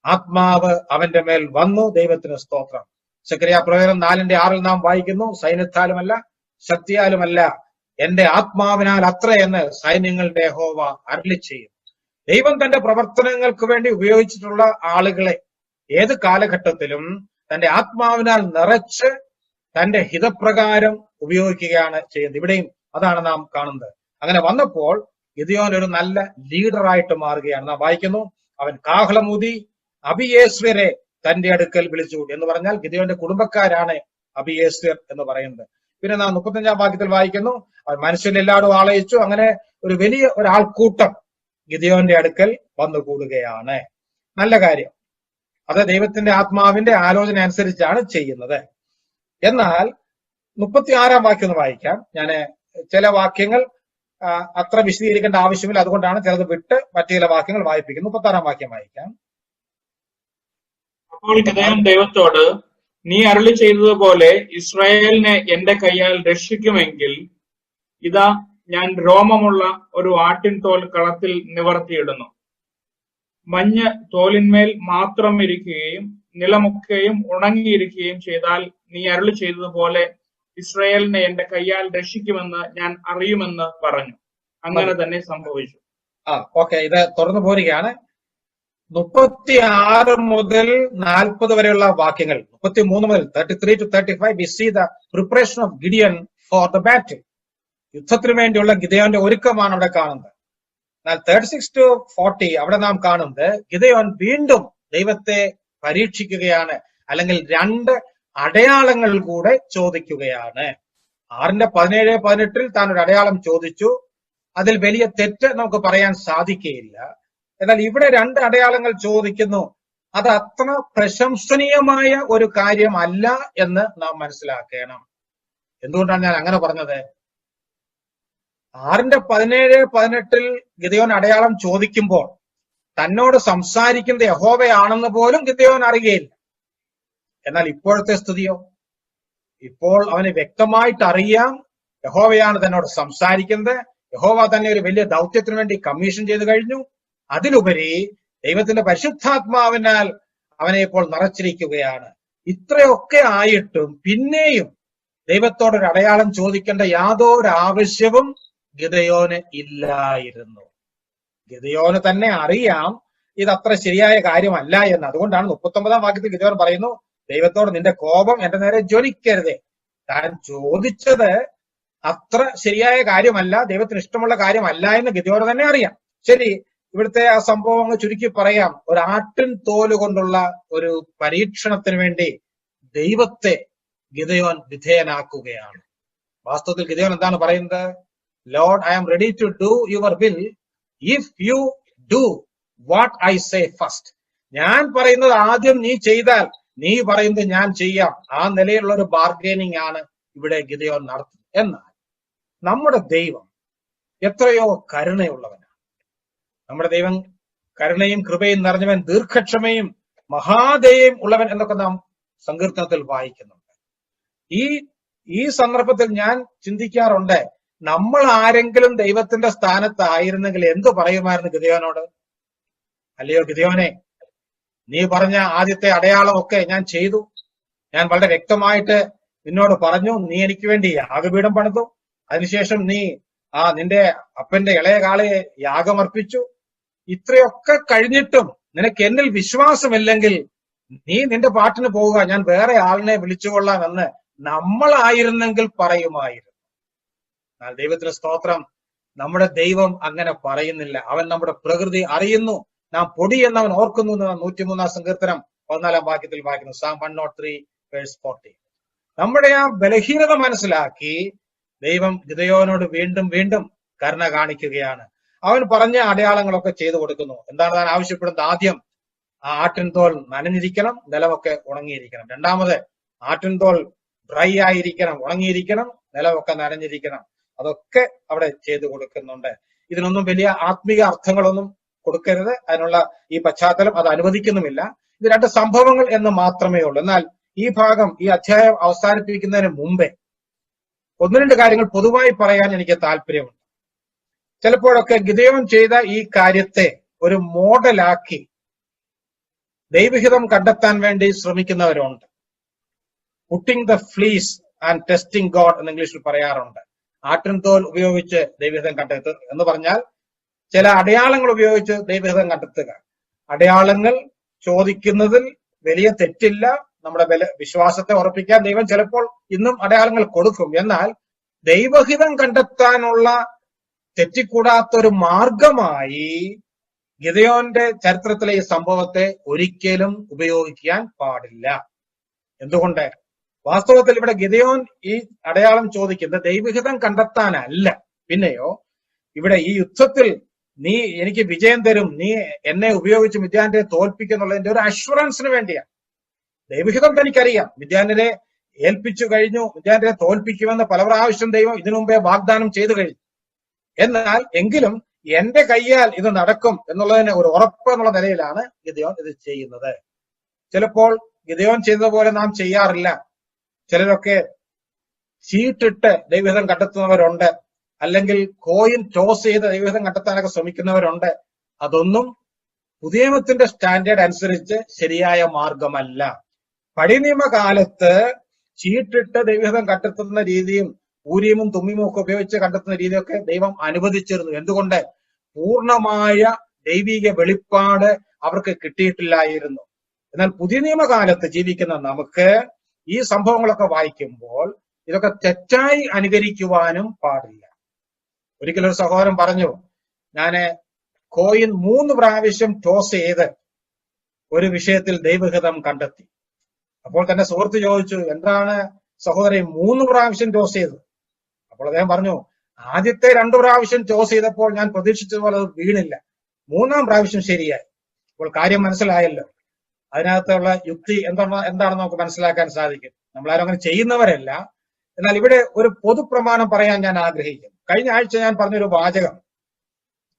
ആത്മാവ് അവന്റെ മേൽ വന്നു. ദൈവത്തിന് സ്തോത്രം. സെഖര്യാ പ്രവചനം 4:6 നാം വായിക്കുന്നു, സൈന്യത്താലുമല്ല ശക്തിയാലുമല്ല എന്റെ ആത്മാവിനാൽ അത്ര എന്ന് സൈന്യങ്ങളുടെ യഹോവ അരുളിച്ചെയ്യും. ദൈവം തന്റെ പ്രവർത്തനങ്ങൾക്ക് വേണ്ടി ഉപയോഗിച്ചിട്ടുള്ള ആളുകളെ ഏത് കാലഘട്ടത്തിലും തന്റെ ആത്മാവിനാൽ നിറച്ച് തന്റെ ഹിതപ്രകാരം ഉപയോഗിക്കുകയാണ് ചെയ്യുന്നത്. ഇവിടെയും അതാണ് നാം കാണുന്നത്. അങ്ങനെ വന്നപ്പോൾ ഗിദെയോൻ ഒരു നല്ല ലീഡറായിട്ട് മാറുകയാണ്. നാം വായിക്കുന്നു, അവൻ കാഹളമൂതി അബിയേസ്വരെ തന്റെ അടുക്കൽ വിളിച്ചുകൂടി. എന്ന് പറഞ്ഞാൽ ഗിദെയോന്റെ കുടുംബക്കാരാണ് അബിയേസ്വർ എന്ന് പറയുന്നത്. പിന്നെ നാം 35 വാക്യത്തിൽ വായിക്കുന്നു, അവൻ മനുഷ്യരെല്ലാവരും ആളയിച്ചു. അങ്ങനെ ഒരു വലിയ ഒരാൾക്കൂട്ടം ഗിദെയോന്റെ അടുക്കൽ വന്നുകൂടുകയാണ്. നല്ല കാര്യം. അത് ദൈവത്തിന്റെ ആത്മാവിന്റെ ആലോചന അനുസരിച്ചാണ് ചെയ്യുന്നത്. എന്നാൽ 36 വാക്യം ഒന്ന് വായിക്കാം. ഞാൻ ചില വാക്യങ്ങൾ അത്ര വിശദീകരിക്കേണ്ട ആവശ്യമില്ല, അതുകൊണ്ടാണ് ചിലത് വിട്ട് മറ്റു ചില വാക്യങ്ങൾ വായിപ്പിക്കുന്നത്. 36 വാക്യം വായിക്കാം. അപ്പോൾ ഗിദെയോൻ ദൈവത്തോട്, നീ അരുളി ചെയ്തതുപോലെ ഇസ്രായേലിനെ എന്റെ കയ്യാൽ രക്ഷിക്കുമെങ്കിൽ ഇതാ ഞാൻ രോമമുള്ള ഒരു ആട്ടിൻ തോൽ കളത്തിൽ നിവർത്തിയിടുന്നു. മഞ്ഞ് തോലിന്മേൽ മാത്രം ഇരിക്കുകയും നിലമൊക്കെയും ഉണങ്ങിയിരിക്കുകയും ചെയ്താൽ നീ അരുളി ചെയ്തതുപോലെ ഇസ്രായേലിനെ എന്റെ കയ്യാൽ രക്ഷിക്കുമെന്ന് ഞാൻ അറിയുമെന്ന് പറഞ്ഞു. അങ്ങനെ തന്നെ സംഭവിച്ചു. ഓക്കെ, ഇത് തുടർന്ന് പോരുകയാണ്. 36 മുതൽ 40 വരെയുള്ള വാക്യങ്ങൾ, 33 മുതൽ 33 to 35 we see the preparation of Gideon for the battle. യുദ്ധത്തിന് വേണ്ടിയുള്ള ഗിദെയോന്റെ ഒരുക്കമാണ് അവിടെ കാണുന്നത്. എന്നാൽ 36 to 40 അവിടെ നാം കാണുന്നത് ഗിദെയോൻ വീണ്ടും ദൈവത്തെ പരീക്ഷിക്കുകയാണ്, അല്ലെങ്കിൽ 2 അടയാളങ്ങൾ കൂടെ ചോദിക്കുകയാണ്. 6:17-18 താൻ ഒരു അടയാളം ചോദിച്ചു. അതിൽ വലിയ തെറ്റ് നമുക്ക് പറയാൻ സാധിക്കുകയില്ല. എന്നാൽ ഇവിടെ 2 അടയാളങ്ങൾ ചോദിക്കുന്നു. അത് അത്ര പ്രശംസനീയമായ ഒരു കാര്യമല്ല എന്ന് നാം മനസ്സിലാക്കണം. എന്തുകൊണ്ടാണ് ഞാൻ അങ്ങനെ പറഞ്ഞത്? 6:17-18 ഗിദെയോൻ അടയാളം ചോദിക്കുമ്പോൾ തന്നോട് സംസാരിക്കുന്നത് യഹോവയാണെന്ന് പോലും ഗിദെയോൻ അറിയുകയില്ല. എന്നാൽ ഇപ്പോഴത്തെ സ്ഥിതിയോ? ഇപ്പോൾ അവന് വ്യക്തമായിട്ട് അറിയാം യഹോവയാണ് തന്നോട് സംസാരിക്കുന്നത്. യഹോവ തന്നെ ഒരു വലിയ ദൗത്യത്തിന് വേണ്ടി കമ്മീഷൻ ചെയ്തു കഴിഞ്ഞു. അതിലുപരി ദൈവത്തിന്റെ പരിശുദ്ധാത്മാവിനാൽ അവനെ ഇപ്പോൾ നിറച്ചിരിക്കുകയാണ്. ഇത്രയൊക്കെ ആയിട്ടും പിന്നെയും ദൈവത്തോടൊരു അടയാളം ചോദിക്കേണ്ട യാതൊരു ആവശ്യവും ഗിദെയോന് ഇല്ലായിരുന്നു. ഗിദെയോന് തന്നെ അറിയാം ഇത് അത്ര ശരിയായ കാര്യമല്ല എന്ന്. അതുകൊണ്ടാണ് 39-ാം വാക്യത്തിൽ ഗിദെയോൻ പറയുന്നു, ദൈവത്തോട് നിന്റെ കോപം എന്റെ നേരെ ജ്വലിക്കരുതേ. താൻ ചോദിച്ചത് അത്ര ശരിയായ കാര്യമല്ല, ദൈവത്തിന് ഇഷ്ടമുള്ള കാര്യമല്ല എന്ന് ഗിദെയോന് തന്നെ അറിയാം. ശരി, ഇവിടുത്തെ ആ സംഭവം അങ്ങ് ചുരുക്കി പറയാം. ഒരു ആട്ടിൻ തോല് കൊണ്ടുള്ള ഒരു പരീക്ഷണത്തിന് വേണ്ടി ദൈവത്തെ ഗിദെയോൻ വിധേയനാക്കുകയാണ്. വാസ്തവത്തിൽ ഗിദെയോൻ എന്താണ് പറയുന്നത്? Lord, I am ready to do your will if you do what I say first. ഞാൻ പറയുന്നത് ആദ്യം നീ ചെയ്താൽ നീ പറയുന്നത് ഞാൻ ചെയ്യാം. ആ നിലയിലുള്ള ഒരു ബാർഗൈനിങ് ആണ് ഇവിടെ ഗിദെയോൻ നടത്തുന്നത്. എന്നാൽ നമ്മുടെ ദൈവം എത്രയോ കരുണയുള്ളവനാണ്. നമ്മുടെ ദൈവം കരുണയും കൃപയും നിറഞ്ഞവൻ, ദീർഘക്ഷമയും മഹാദയയും ഉള്ളവൻ എന്നൊക്കെ നാം സങ്കീർത്തനത്തിൽ വായിക്കുന്നുണ്ട്. ഈ സന്ദർഭത്തിൽ ഞാൻ ചിന്തിക്കാറുണ്ട്, നമ്മൾ ആരെങ്കിലും ദൈവത്തിന്റെ സ്ഥാനത്തായിരുന്നെങ്കിൽ എന്തു പറയുമായിരുന്നു ഗിദെയോനോട്? അല്ലയോ ഗിദെയോനെ, നീ പറഞ്ഞ ആദ്യത്തെ അടയാളമൊക്കെ ഞാൻ ചെയ്തു. ഞാൻ വളരെ വ്യക്തമായിട്ട് നിന്നോട് പറഞ്ഞു, നീ എനിക്ക് വേണ്ടി യാഗപീഠം പണിതു. അതിനുശേഷം നീ നിന്റെ അപ്പന്റെ ഇളയ കാളയെ യാഗമർപ്പിച്ചു. ഇത്രയൊക്കെ കഴിഞ്ഞിട്ടും നിനക്ക് എന്നിൽ വിശ്വാസമില്ലെങ്കിൽ നീ നിന്റെ പാട്ടിന് പോവുക, ഞാൻ വേറെ ആളിനെ വിളിച്ചുകൊള്ളാം എന്ന് നമ്മളായിരുന്നെങ്കിൽ പറയുമായിരുന്നു. എന്നാൽ ദൈവത്തിന് സ്തോത്രം, നമ്മുടെ ദൈവം അങ്ങനെ പറയുന്നില്ല. അവൻ നമ്മുടെ പ്രകൃതി അറിയുന്നു, നാം പൊടി എന്നവൻ ഓർക്കുന്നു എന്ന് 103-ാം സങ്കീർത്തനം 14-ാം വാക്യത്തിൽ വായിക്കുന്നു. Psalm 103:40. നമ്മുടെ ആ ബലഹീനത മനസ്സിലാക്കി ദൈവം ഗിദെയോനോട് വീണ്ടും വീണ്ടും കരുണ കാണിക്കുകയാണ്. അവൻ പറഞ്ഞ അടയാളങ്ങളൊക്കെ ചെയ്തു കൊടുക്കുന്നു. എന്താണ് താൻ ആവശ്യപ്പെടുന്നത്? ആദ്യം ആ ആട്ടിൻതോൽ നനഞ്ഞിരിക്കണം, നിലമൊക്കെ ഉണങ്ങിയിരിക്കണം. രണ്ടാമത് ആട്ടിൻതോൽ ഡ്രൈ ആയിരിക്കണം, ഉണങ്ങിയിരിക്കണം, നിലമൊക്കെ നനഞ്ഞിരിക്കണം. അതൊക്കെ അവിടെ ചെയ്തു കൊടുക്കുന്നുണ്ട്. ഇതിനൊന്നും വലിയ ആത്മീയ അർത്ഥങ്ങളൊന്നും കൊടുക്കരുത്. അതിനുള്ള ഈ പശ്ചാത്തലം അത് അനുവദിക്കുന്നുമില്ല. ഇത് രണ്ട് സംഭവങ്ങൾ എന്ന് മാത്രമേ ഉള്ളൂ. എന്നാൽ ഈ ഭാഗം, ഈ അധ്യായം അവസാനിപ്പിക്കുന്നതിന് മുമ്പേ 1-2 കാര്യങ്ങൾ പൊതുവായി പറയാൻ എനിക്ക് താല്പര്യമുണ്ട്. ചിലപ്പോഴൊക്കെ ഗിദെയോൻ ചെയ്ത ഈ കാര്യത്തെ ഒരു മോഡലാക്കി ദൈവഹിതം കണ്ടെത്താൻ വേണ്ടി ശ്രമിക്കുന്നവരുണ്ട്. Putting the fleece and testing God എന്ന് ഇംഗ്ലീഷിൽ പറയാറുണ്ട്. ആട്ടിൻതോൽ ഉപയോഗിച്ച് ദൈവഹിതം കണ്ടെത്തുക എന്ന് പറഞ്ഞാൽ ചില അടയാളങ്ങൾ ഉപയോഗിച്ച് ദൈവഹിതം കണ്ടെത്തുക. അടയാളങ്ങൾ ചോദിക്കുന്നതിൽ വലിയ തെറ്റില്ല. നമ്മുടെ വിശ്വാസത്തെ ഉറപ്പിക്കാൻ ദൈവം ചിലപ്പോൾ ഇന്നും അടയാളങ്ങൾ കൊടുക്കും. എന്നാൽ ദൈവഹിതം കണ്ടെത്താനുള്ള തെറ്റിക്കൂടാത്തൊരു മാർഗമായി ഗിദെയോന്റെ ചരിത്രത്തിലെ ഈ സംഭവത്തെ ഒരിക്കലും ഉപയോഗിക്കാൻ പാടില്ല. എന്തുകൊണ്ട്? വാസ്തവത്തിൽ ഇവിടെ ഗിദെയോൻ ഈ അടയാളം ചോദിക്കുന്നത് ദൈവഹിതം കണ്ടെത്താനല്ല. പിന്നെയോ ഇവിടെ ഈ യുദ്ധത്തിൽ നീ എനിക്ക് വിജയം തരും, നീ എന്നെ ഉപയോഗിച്ച് മിദ്യാനെ തോൽപ്പിക്കുന്നുള്ളതിന്റെ ഒരു അഷ്വറൻസിന് വേണ്ടിയാണ്. ദൈവഹിതം തനിക്കറിയാം, മിദ്യാനെ ഏൽപ്പിച്ചു കഴിഞ്ഞു, മിദ്യാനെ തോൽപ്പിക്കുമെന്ന് പല പ്രാവശ്യം ദൈവം ഇതിനു മുമ്പേ വാഗ്ദാനം ചെയ്തു കഴിഞ്ഞു. എന്നാൽ എങ്കിലും എന്റെ കയ്യാൽ ഇത് നടക്കും എന്നുള്ളതിന് ഒരു ഉറപ്പ് എന്നുള്ള നിലയിലാണ് ഗിദെയോൻ ഇത് ചെയ്യുന്നത്. ചിലപ്പോൾ ഗിദെയോൻ ചെയ്തതുപോലെ നാം ചെയ്യാറില്ല. ചിലരൊക്കെ ചീട്ടിട്ട് ദൈവഹിതം കണ്ടെത്തുന്നവരുണ്ട്, അല്ലെങ്കിൽ കോയിൻ ടോസ് ചെയ്ത് ദൈവഹിതം കണ്ടെത്താനൊക്കെ ശ്രമിക്കുന്നവരുണ്ട്. അതൊന്നും പുതിയ നിയമത്തിന്റെ സ്റ്റാൻഡേർഡ് അനുസരിച്ച് ശരിയായ മാർഗമല്ല. പഴയ നിയമകാലത്ത് ചീട്ടിട്ട് ദൈവഹിതം കണ്ടെത്തുന്ന രീതിയും ഊരീമും തുമ്മീമും ഒക്കെ ഉപയോഗിച്ച് കണ്ടെത്തുന്ന രീതിയൊക്കെ ദൈവം അനുവദിച്ചിരുന്നു. എന്തുകൊണ്ട്? പൂർണ്ണമായ ദൈവിക വെളിപ്പാട് അവർക്ക് കിട്ടിയിട്ടില്ലായിരുന്നു. എന്നാൽ പുതിയ നിയമകാലത്ത് ജീവിക്കുന്ന നമുക്ക് ഈ സംഭവങ്ങളൊക്കെ വായിക്കുമ്പോൾ ഇതൊക്കെ തെറ്റായി അനുകരിക്കുവാനും പാടില്ല. ഒരിക്കലൊരു സഹോദരൻ പറഞ്ഞു, ഞാന് കോയിൻ 3 പ്രാവശ്യം ടോസ് ചെയ്ത് ഒരു വിഷയത്തിൽ ദൈവഹിതം കണ്ടെത്തി. അപ്പോൾ തന്നെ സുഹൃത്ത് ചോദിച്ചു, എന്താണ് സഹോദരൻ 3 പ്രാവശ്യം ടോസ് ചെയ്തത്? അപ്പോൾ അദ്ദേഹം പറഞ്ഞു, ആദ്യത്തെ 2 പ്രാവശ്യം ടോസ് ചെയ്തപ്പോൾ ഞാൻ പ്രതീക്ഷിച്ചതുപോലെ അത് വീണില്ല, 3-ാം പ്രാവശ്യം ശരിയായി. അപ്പോൾ കാര്യം മനസ്സിലായല്ലോ. അതിനകത്തുള്ള യുക്തി എന്താണെന്ന് നമുക്ക് മനസ്സിലാക്കാൻ സാധിക്കും. നമ്മളാരും അങ്ങനെ ചെയ്യുന്നവരല്ല. എന്നാൽ ഇവിടെ ഒരു പൊതുപ്രമാണം പറയാൻ ഞാൻ ആഗ്രഹിക്കുന്നു. കഴിഞ്ഞ ആഴ്ച ഞാൻ പറഞ്ഞൊരു വാചകം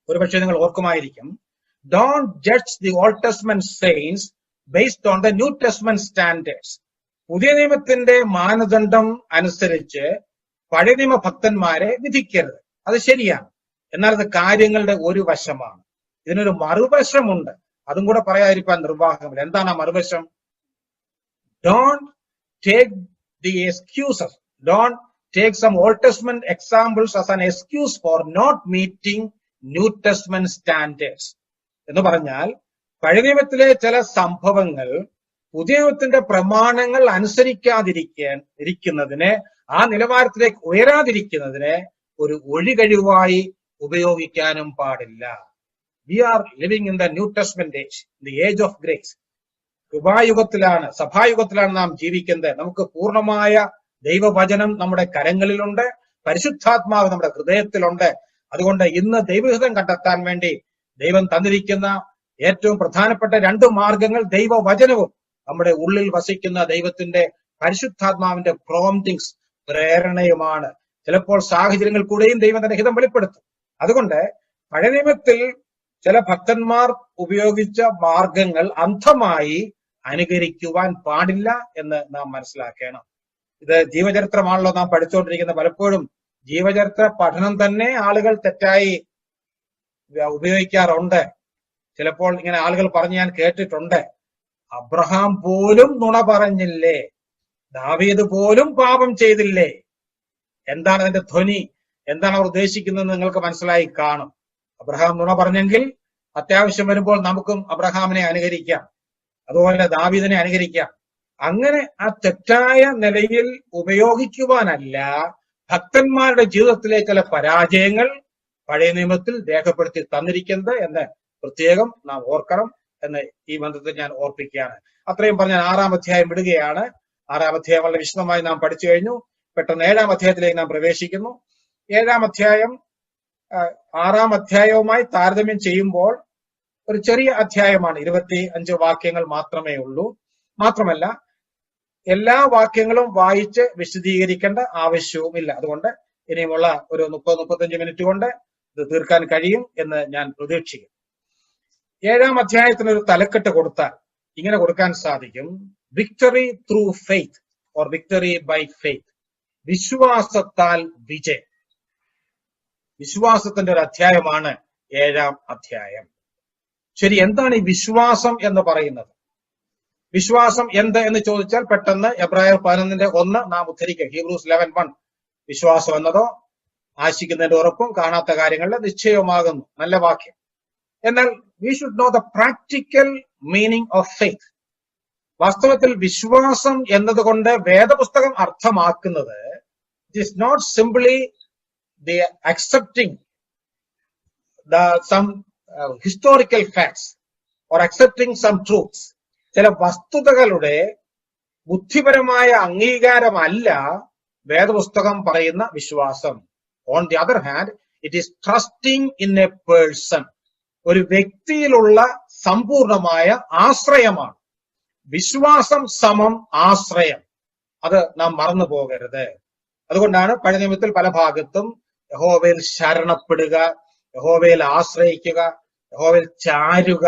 ഒരുപക്ഷെ നിങ്ങൾ ഓർക്കുമായിരിക്കും. Don't judge the Old Testament saints based on the New Testament standards. പുതിയ നിയമത്തിന്റെ മാനദണ്ഡം അനുസരിച്ച് പഴയ നിയമ ഭക്തന്മാരെ വിധിക്കരുത്. അത് ശരിയാണ്. എന്നാൽ അത് കാര്യങ്ങളുടെ ഒരു വശമാണ്. ഇതിനൊരു മറുവശമുണ്ട്. അതും കൂടെ പറയാതിരിക്കാൻ നിർവാഹമില്ല. എന്താണ് ആ മറുവശം? Don't take the excuses, don't take some Old Testament examples as an excuse for not meeting New Testament standards. എന്ന് പറഞ്ഞാൽ പഴയ നിയമത്തിലെ ചില സംഭവങ്ങൾ പുതിയ നിയമത്തിന്റെ പ്രമാണങ്ങൾ അനുസരിക്കാതിരിക്കുന്നതിന്, ആ നിലവാരത്തിലേക്ക് ഉയരാതിരിക്കുന്നതിന് ഒരു ഒഴികഴിവായി ഉപയോഗിക്കാനും പാടില്ല. We are living in the New Testament age, the age of grace. കൃപായുഗത്തിലാണ്, സഭായുഗത്തിലാണ് നാം ജീവിക്കുന്നത്. നമുക്ക് പൂർണ്ണമായ ദൈവവചനം നമ്മുടെ കരങ്ങളിലുണ്ട്, പരിശുദ്ധാത്മാവ് നമ്മുടെ ഹൃദയത്തിലുണ്ട്. അതുകൊണ്ട് ഇന്ന് ദൈവഹിതം കണ്ടെത്താൻ വേണ്ടി ദൈവം തന്നിരിക്കുന്ന ഏറ്റവും പ്രധാനപ്പെട്ട 2 മാർഗങ്ങൾ ദൈവവചനവും നമ്മുടെ ഉള്ളിൽ വസിക്കുന്ന ദൈവത്തിന്റെ പരിശുദ്ധാത്മാവിന്റെ പ്രോംപ്റ്റിങ്സ്, പ്രേരണയുമാണ്. ചിലപ്പോൾ സാഹചര്യങ്ങൾ കൂടെയും ദൈവം തന്റെ ഹിതം വെളിപ്പെടുത്തും. അതുകൊണ്ട് പഴയ നിയമത്തിൽ ചില ഭക്തന്മാർ ഉപയോഗിച്ച മാർഗങ്ങൾ അന്ധമായി അനുകരിക്കുവാൻ പാടില്ല എന്ന് നാം മനസ്സിലാക്കണം. ഇത് ജീവചരിത്രമാണല്ലോ നാം പഠിച്ചുകൊണ്ടിരിക്കുന്നത്. പലപ്പോഴും ജീവചരിത്ര പഠനം തന്നെ ആളുകൾ തെറ്റായി ഉപയോഗിക്കാറുണ്ട്. ചിലപ്പോൾ ഇങ്ങനെ ആളുകൾ പറഞ്ഞ് ഞാൻ കേട്ടിട്ടുണ്ട്, അബ്രഹാം പോലും നുണ പറഞ്ഞില്ലേ, ദാവീദ് പോലും പാപം ചെയ്തില്ലേ. എന്താണ് അതിന്റെ ധ്വനി, എന്താണ് അവർ ഉദ്ദേശിക്കുന്നത് നിങ്ങൾക്ക് മനസ്സിലായി കാണും. അബ്രഹാം നുണ പറഞ്ഞെങ്കിൽ അത്യാവശ്യം വരുമ്പോൾ നമുക്കും അബ്രഹാമിനെ അനുകരിക്കാം, അതുപോലെ ദാവീദിനെ അനുകരിക്കാം. അങ്ങനെ ആ തെറ്റായ നിലയിൽ ഉപയോഗിക്കുവാനല്ല, ഭക്തന്മാരുടെ ജീവിതത്തിലെ ചില പരാജയങ്ങൾ പഴയ നിയമത്തിൽ രേഖപ്പെടുത്തി തന്നിരിക്കുന്നത് എന്ന് പ്രത്യേകം നാം ഓർക്കണം എന്ന് ഈ ബന്ധത്തിൽ ഞാൻ ഓർപ്പിക്കുകയാണ്. അത്രയും പറഞ്ഞ 6-ാം അധ്യായം വിടുകയാണ്. 6-ാം അധ്യായം വളരെ വിശദമായി നാം പഠിച്ചു കഴിഞ്ഞു. പെട്ടെന്ന് 7-ാം അധ്യായത്തിലേക്ക് നാം പ്രവേശിക്കുന്നു. 7-ാം അധ്യായം 6-ാം അധ്യായവുമായി താരതമ്യം ചെയ്യുമ്പോൾ ഒരു ചെറിയ അധ്യായമാണ്. 25 വാക്യങ്ങൾ മാത്രമേ ഉള്ളൂ. മാത്രമല്ല എല്ലാ വാക്യങ്ങളും വായിച്ച് വിശദീകരിക്കേണ്ട ആവശ്യവുമില്ല. അതുകൊണ്ട് ഇനിയുമുള്ള ഒരു 30-35 മിനിറ്റ് കൊണ്ട് ഇത് തീർക്കാൻ കഴിയും എന്ന് ഞാൻ പ്രതീക്ഷിക്കും. 7-ാം അധ്യായത്തിന് ഒരു തലക്കെട്ട് കൊടുത്താൽ ഇങ്ങനെ കൊടുക്കാൻ സാധിക്കും: victory through faith or victory by faith. വിശ്വാസത്താൽ വിജയം. വിശ്വാസത്തിന്റെ ഒരു അധ്യായമാണ് 7-ാം അധ്യായം. ശരി, എന്താണ് ഈ വിശ്വാസം എന്ന് പറയുന്നത്? വിശ്വാസം എന്ത് എന്ന് ചോദിച്ചാൽ പെട്ടെന്ന് എബ്രായർ 11:1 നാം ഉദ്ധരിക്കുക. ഹീബ്രൂസ് 11:1. വിശ്വാസം എന്നതോ ആശിക്കുന്നതിന്റെ ഉറപ്പും കാണാത്ത കാര്യങ്ങളുടെ നിശ്ചയവുമാകുന്നു. നല്ല വാക്യം. എന്നാൽ we should know the practical meaning of faith. വാസ്തവത്തിൽ വിശ്വാസം എന്നതുകൊണ്ട് വേദപുസ്തകം അർത്ഥമാക്കുന്നത് it is not simply the accepting some historical facts or accepting some truths. ചില വസ്തുതകളുടെ ബുദ്ധിപരമായ അംഗീകാരമല്ല വേദപുസ്തകം പറയുന്ന വിശ്വാസം. On the other hand, it is trusting in a person. ഒരു വ്യക്തിയിലുള്ള സമ്പൂർണമായ ആശ്രയമാണ്. വിശ്വാസം സമം ആശ്രയം. അത് നാം മറന്നു പോകരുത്. അതുകൊണ്ടാണ് പഴയ നിയമത്തിൽ പല ഭാഗത്തും യഹോവയിൽ ശരണപ്പെടുക, യഹോവയിൽ ആശ്രയിക്കുക, യഹോവയിൽ ചാരുക,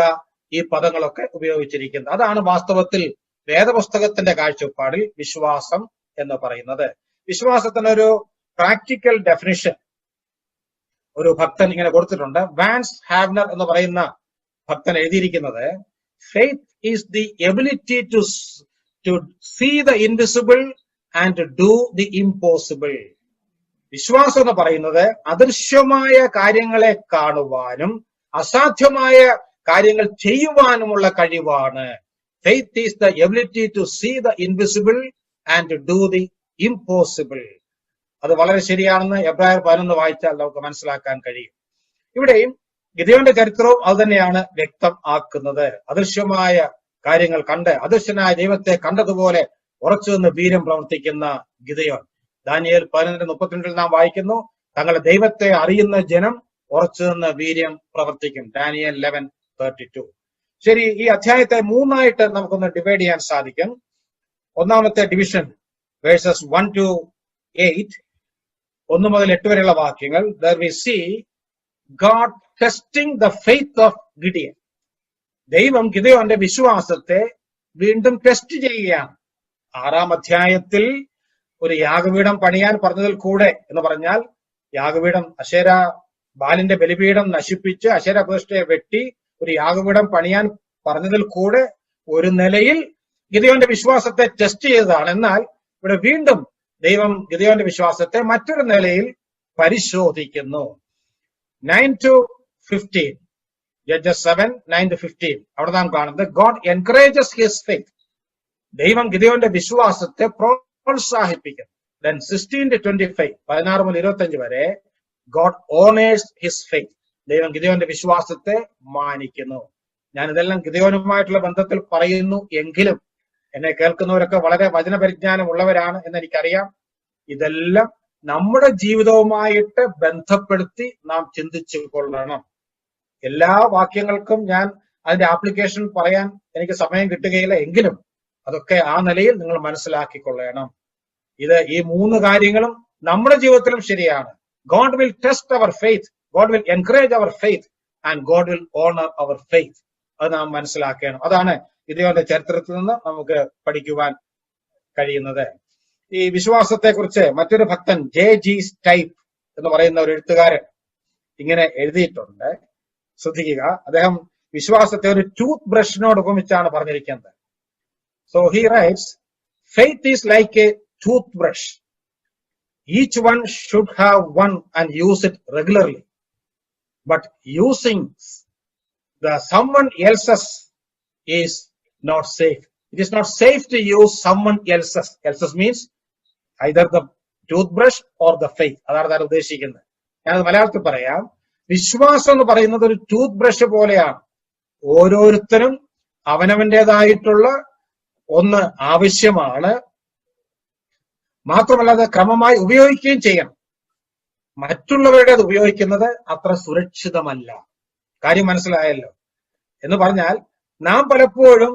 ഈ പദങ്ങളൊക്കെ ഉപയോഗിച്ചിരിക്കുന്നത്. അതാണ് വാസ്തവത്തിൽ വേദപുസ്തകത്തിന്റെ കാഴ്ചപ്പാടിൽ വിശ്വാസം എന്ന് പറയുന്നത്. വിശ്വാസത്തിനൊരു പ്രാക്ടിക്കൽ ഡെഫിനിഷൻ ഒരു ഭക്തൻ ഇങ്ങനെ കൊടുത്തിട്ടുണ്ട്. വാൻസ് ഹാവ്നർ എന്ന് പറയുന്ന ഭക്തൻ എഴുതിയിരിക്കുന്നത്, faith is the ability to see the invisible and do the impossible. വിശ്വാസം എന്ന് പറയുന്നത് അദൃശ്യമായ കാര്യങ്ങളെ കാണുവാനും അസാധ്യമായ കാര്യങ്ങൾ ചെയ്യുവാനുമുള്ള കഴിവാണ്. Faith is the ability to see the invisible and do the impossible. അത് വളരെ ശരിയാണെന്ന് എബ്രായർ 11 വായിച്ചാൽ നമുക്ക് മനസ്സിലാക്കാൻ കഴിയും. ഇവിടെയും ഗിദെയോന്റെ ചരിത്രവും അത് തന്നെയാണ് വ്യക്തം ആക്കുന്നത്. അദൃശ്യമായ കാര്യങ്ങൾ കണ്ട് അദൃശ്യനായ ദൈവത്തെ കണ്ടതുപോലെ ഉറച്ചു നിന്ന് വീര്യം പ്രവർത്തിക്കുന്ന ഗിദെയോൻ. ദാനിയേൽ 11:32 നാം വായിക്കുന്നു, തങ്ങളുടെ ദൈവത്തെ അറിയുന്ന ജനം ഉറച്ചു നിന്ന് വീര്യം പ്രവർത്തിക്കും. ദാനിയേൽ 11:32. ശരി, ഈ അധ്യായത്തെ 3ആയിട്ട് നമുക്കൊന്ന് ഡിവൈഡ് ചെയ്യാൻ സാധിക്കും. ഒന്നാമത്തെ ഡിവിഷൻ വേഴ്സസ് 1 to 8, 1 മുതൽ 8 വരെയുള്ള വാക്യങ്ങൾ, there we see God testing the faith of Gideon. ദൈവം ഗിദെയോന്റെ വിശ്വാസത്തെ വീണ്ടും ടെസ്റ്റ് ചെയ്യുകയാണ്. 6-ാം അധ്യായത്തിൽ ഒരു യാഗപീഠം പണിയാൻ പറഞ്ഞതിൽ കൂടെ എന്ന് പറഞ്ഞാൽ, യാഗപീഠം അശേര ബാലിന്റെ ബലിപീഠം നശിപ്പിച്ച് അശേര പ്രതിഷ്ഠയെ വെട്ടി ഒരു യാഗപീഠം പണിയാൻ പറഞ്ഞതിൽ കൂടെ ഒരു നിലയിൽ ഗിദെയോന്റെ വിശ്വാസത്തെ ടെസ്റ്റ് ചെയ്തതാണ്. എന്നാൽ ഇവിടെ വീണ്ടും ദൈവം ഗിദെയോന്റെ വിശ്വാസത്തെ മറ്റൊരു നിലയിൽ പരിശോധിക്കുന്നു. 9-15, Judges 7:9-15, അവിടെ നാം കാണുന്നത് God encourages his faith. ദൈവം ഗിദെയോന്റെ വിശ്വാസത്തെ പ്രോത്സാഹിപ്പിക്കുന്നു. Then 16-25, 16 മുതൽ 25 വരെ God honors his faith. ദൈവം ഗിദെയോന്റെ വിശ്വാസത്തെ മാനിക്കുന്നു. ഞാൻ ഇതെല്ലാം ഗിദെയോനുമായിട്ടുള്ള ബന്ധത്തിൽ പറയുന്നു എങ്കിലും എന്നെ കേൾക്കുന്നവരൊക്കെ വളരെ വചനപരിജ്ഞാനം ഉള്ളവരാണ് എന്ന് എനിക്കറിയാം. ഇതെല്ലാം നമ്മുടെ ജീവിതവുമായിട്ട് ബന്ധപ്പെടുത്തി നാം ചിന്തിച്ചു കൊള്ളണം. എല്ലാ വാക്യങ്ങൾക്കും ഞാൻ അതിന്റെ ആപ്ലിക്കേഷൻ പറയാൻ എനിക്ക് സമയം കിട്ടുകയില്ല, എങ്കിലും അതൊക്കെ ആ നിലയിൽ നിങ്ങൾ മനസ്സിലാക്കിക്കൊള്ളണം. ഈ 3 കാര്യങ്ങളും നമ്മുടെ ജീവിതത്തിലും ശരിയാണ്. God will test our faith, God will encourage our faith, and God will honor our faith. അത് നാം മനസ്സിലാക്കണം. അതാണ് ഗിദെയോന്റെ ചരിത്രത്തിൽ നിന്ന് നമുക്ക് പഠിക്കുവാൻ കഴിയുന്നത്. ഈ വിശ്വാസത്തെ കുറിച്ച് മറ്റൊരു ഭക്തൻ J.G. Stipe എന്ന് പറയുന്ന ഒരു എഴുത്തുകാരൻ ഇങ്ങനെ എഴുതിയിട്ടുണ്ട്. ശ്രദ്ധിക്കുക, അദ്ദേഹം വിശ്വാസത്തെ ഒരു ടൂത്ത് ബ്രഷിനോട് ഉപമിച്ചാണ് പറഞ്ഞിരിക്കുന്നത്. So he writes, faith is like a toothbrush. Each one should have one and use it regularly. But using someone else's is not safe. It is not safe to use someone else's. Else's means either the toothbrush or the faith. അതാണ് ഉദ്ദേശിക്കുന്നത്. ഞാനത് മലയാളത്തിൽ പറയാം. വിശ്വാസം എന്ന് പറയുന്നത് ഒരു tooth brush പോലെയാണ്. ഓരോരുത്തരും അവനവന്റേതായിട്ടുള്ള ഒന്ന് ആവശ്യമാണ്. മാത്രമല്ല അത് ക്രമമായി ഉപയോഗിക്കുകയും ചെയ്യണം. മറ്റുള്ളവരുടെ അത് ഉപയോഗിക്കുന്നത് അത്ര സുരക്ഷിതമല്ല. കാര്യം മനസ്സിലായല്ലോ എന്ന് പറഞ്ഞാൽ, നാം പലപ്പോഴും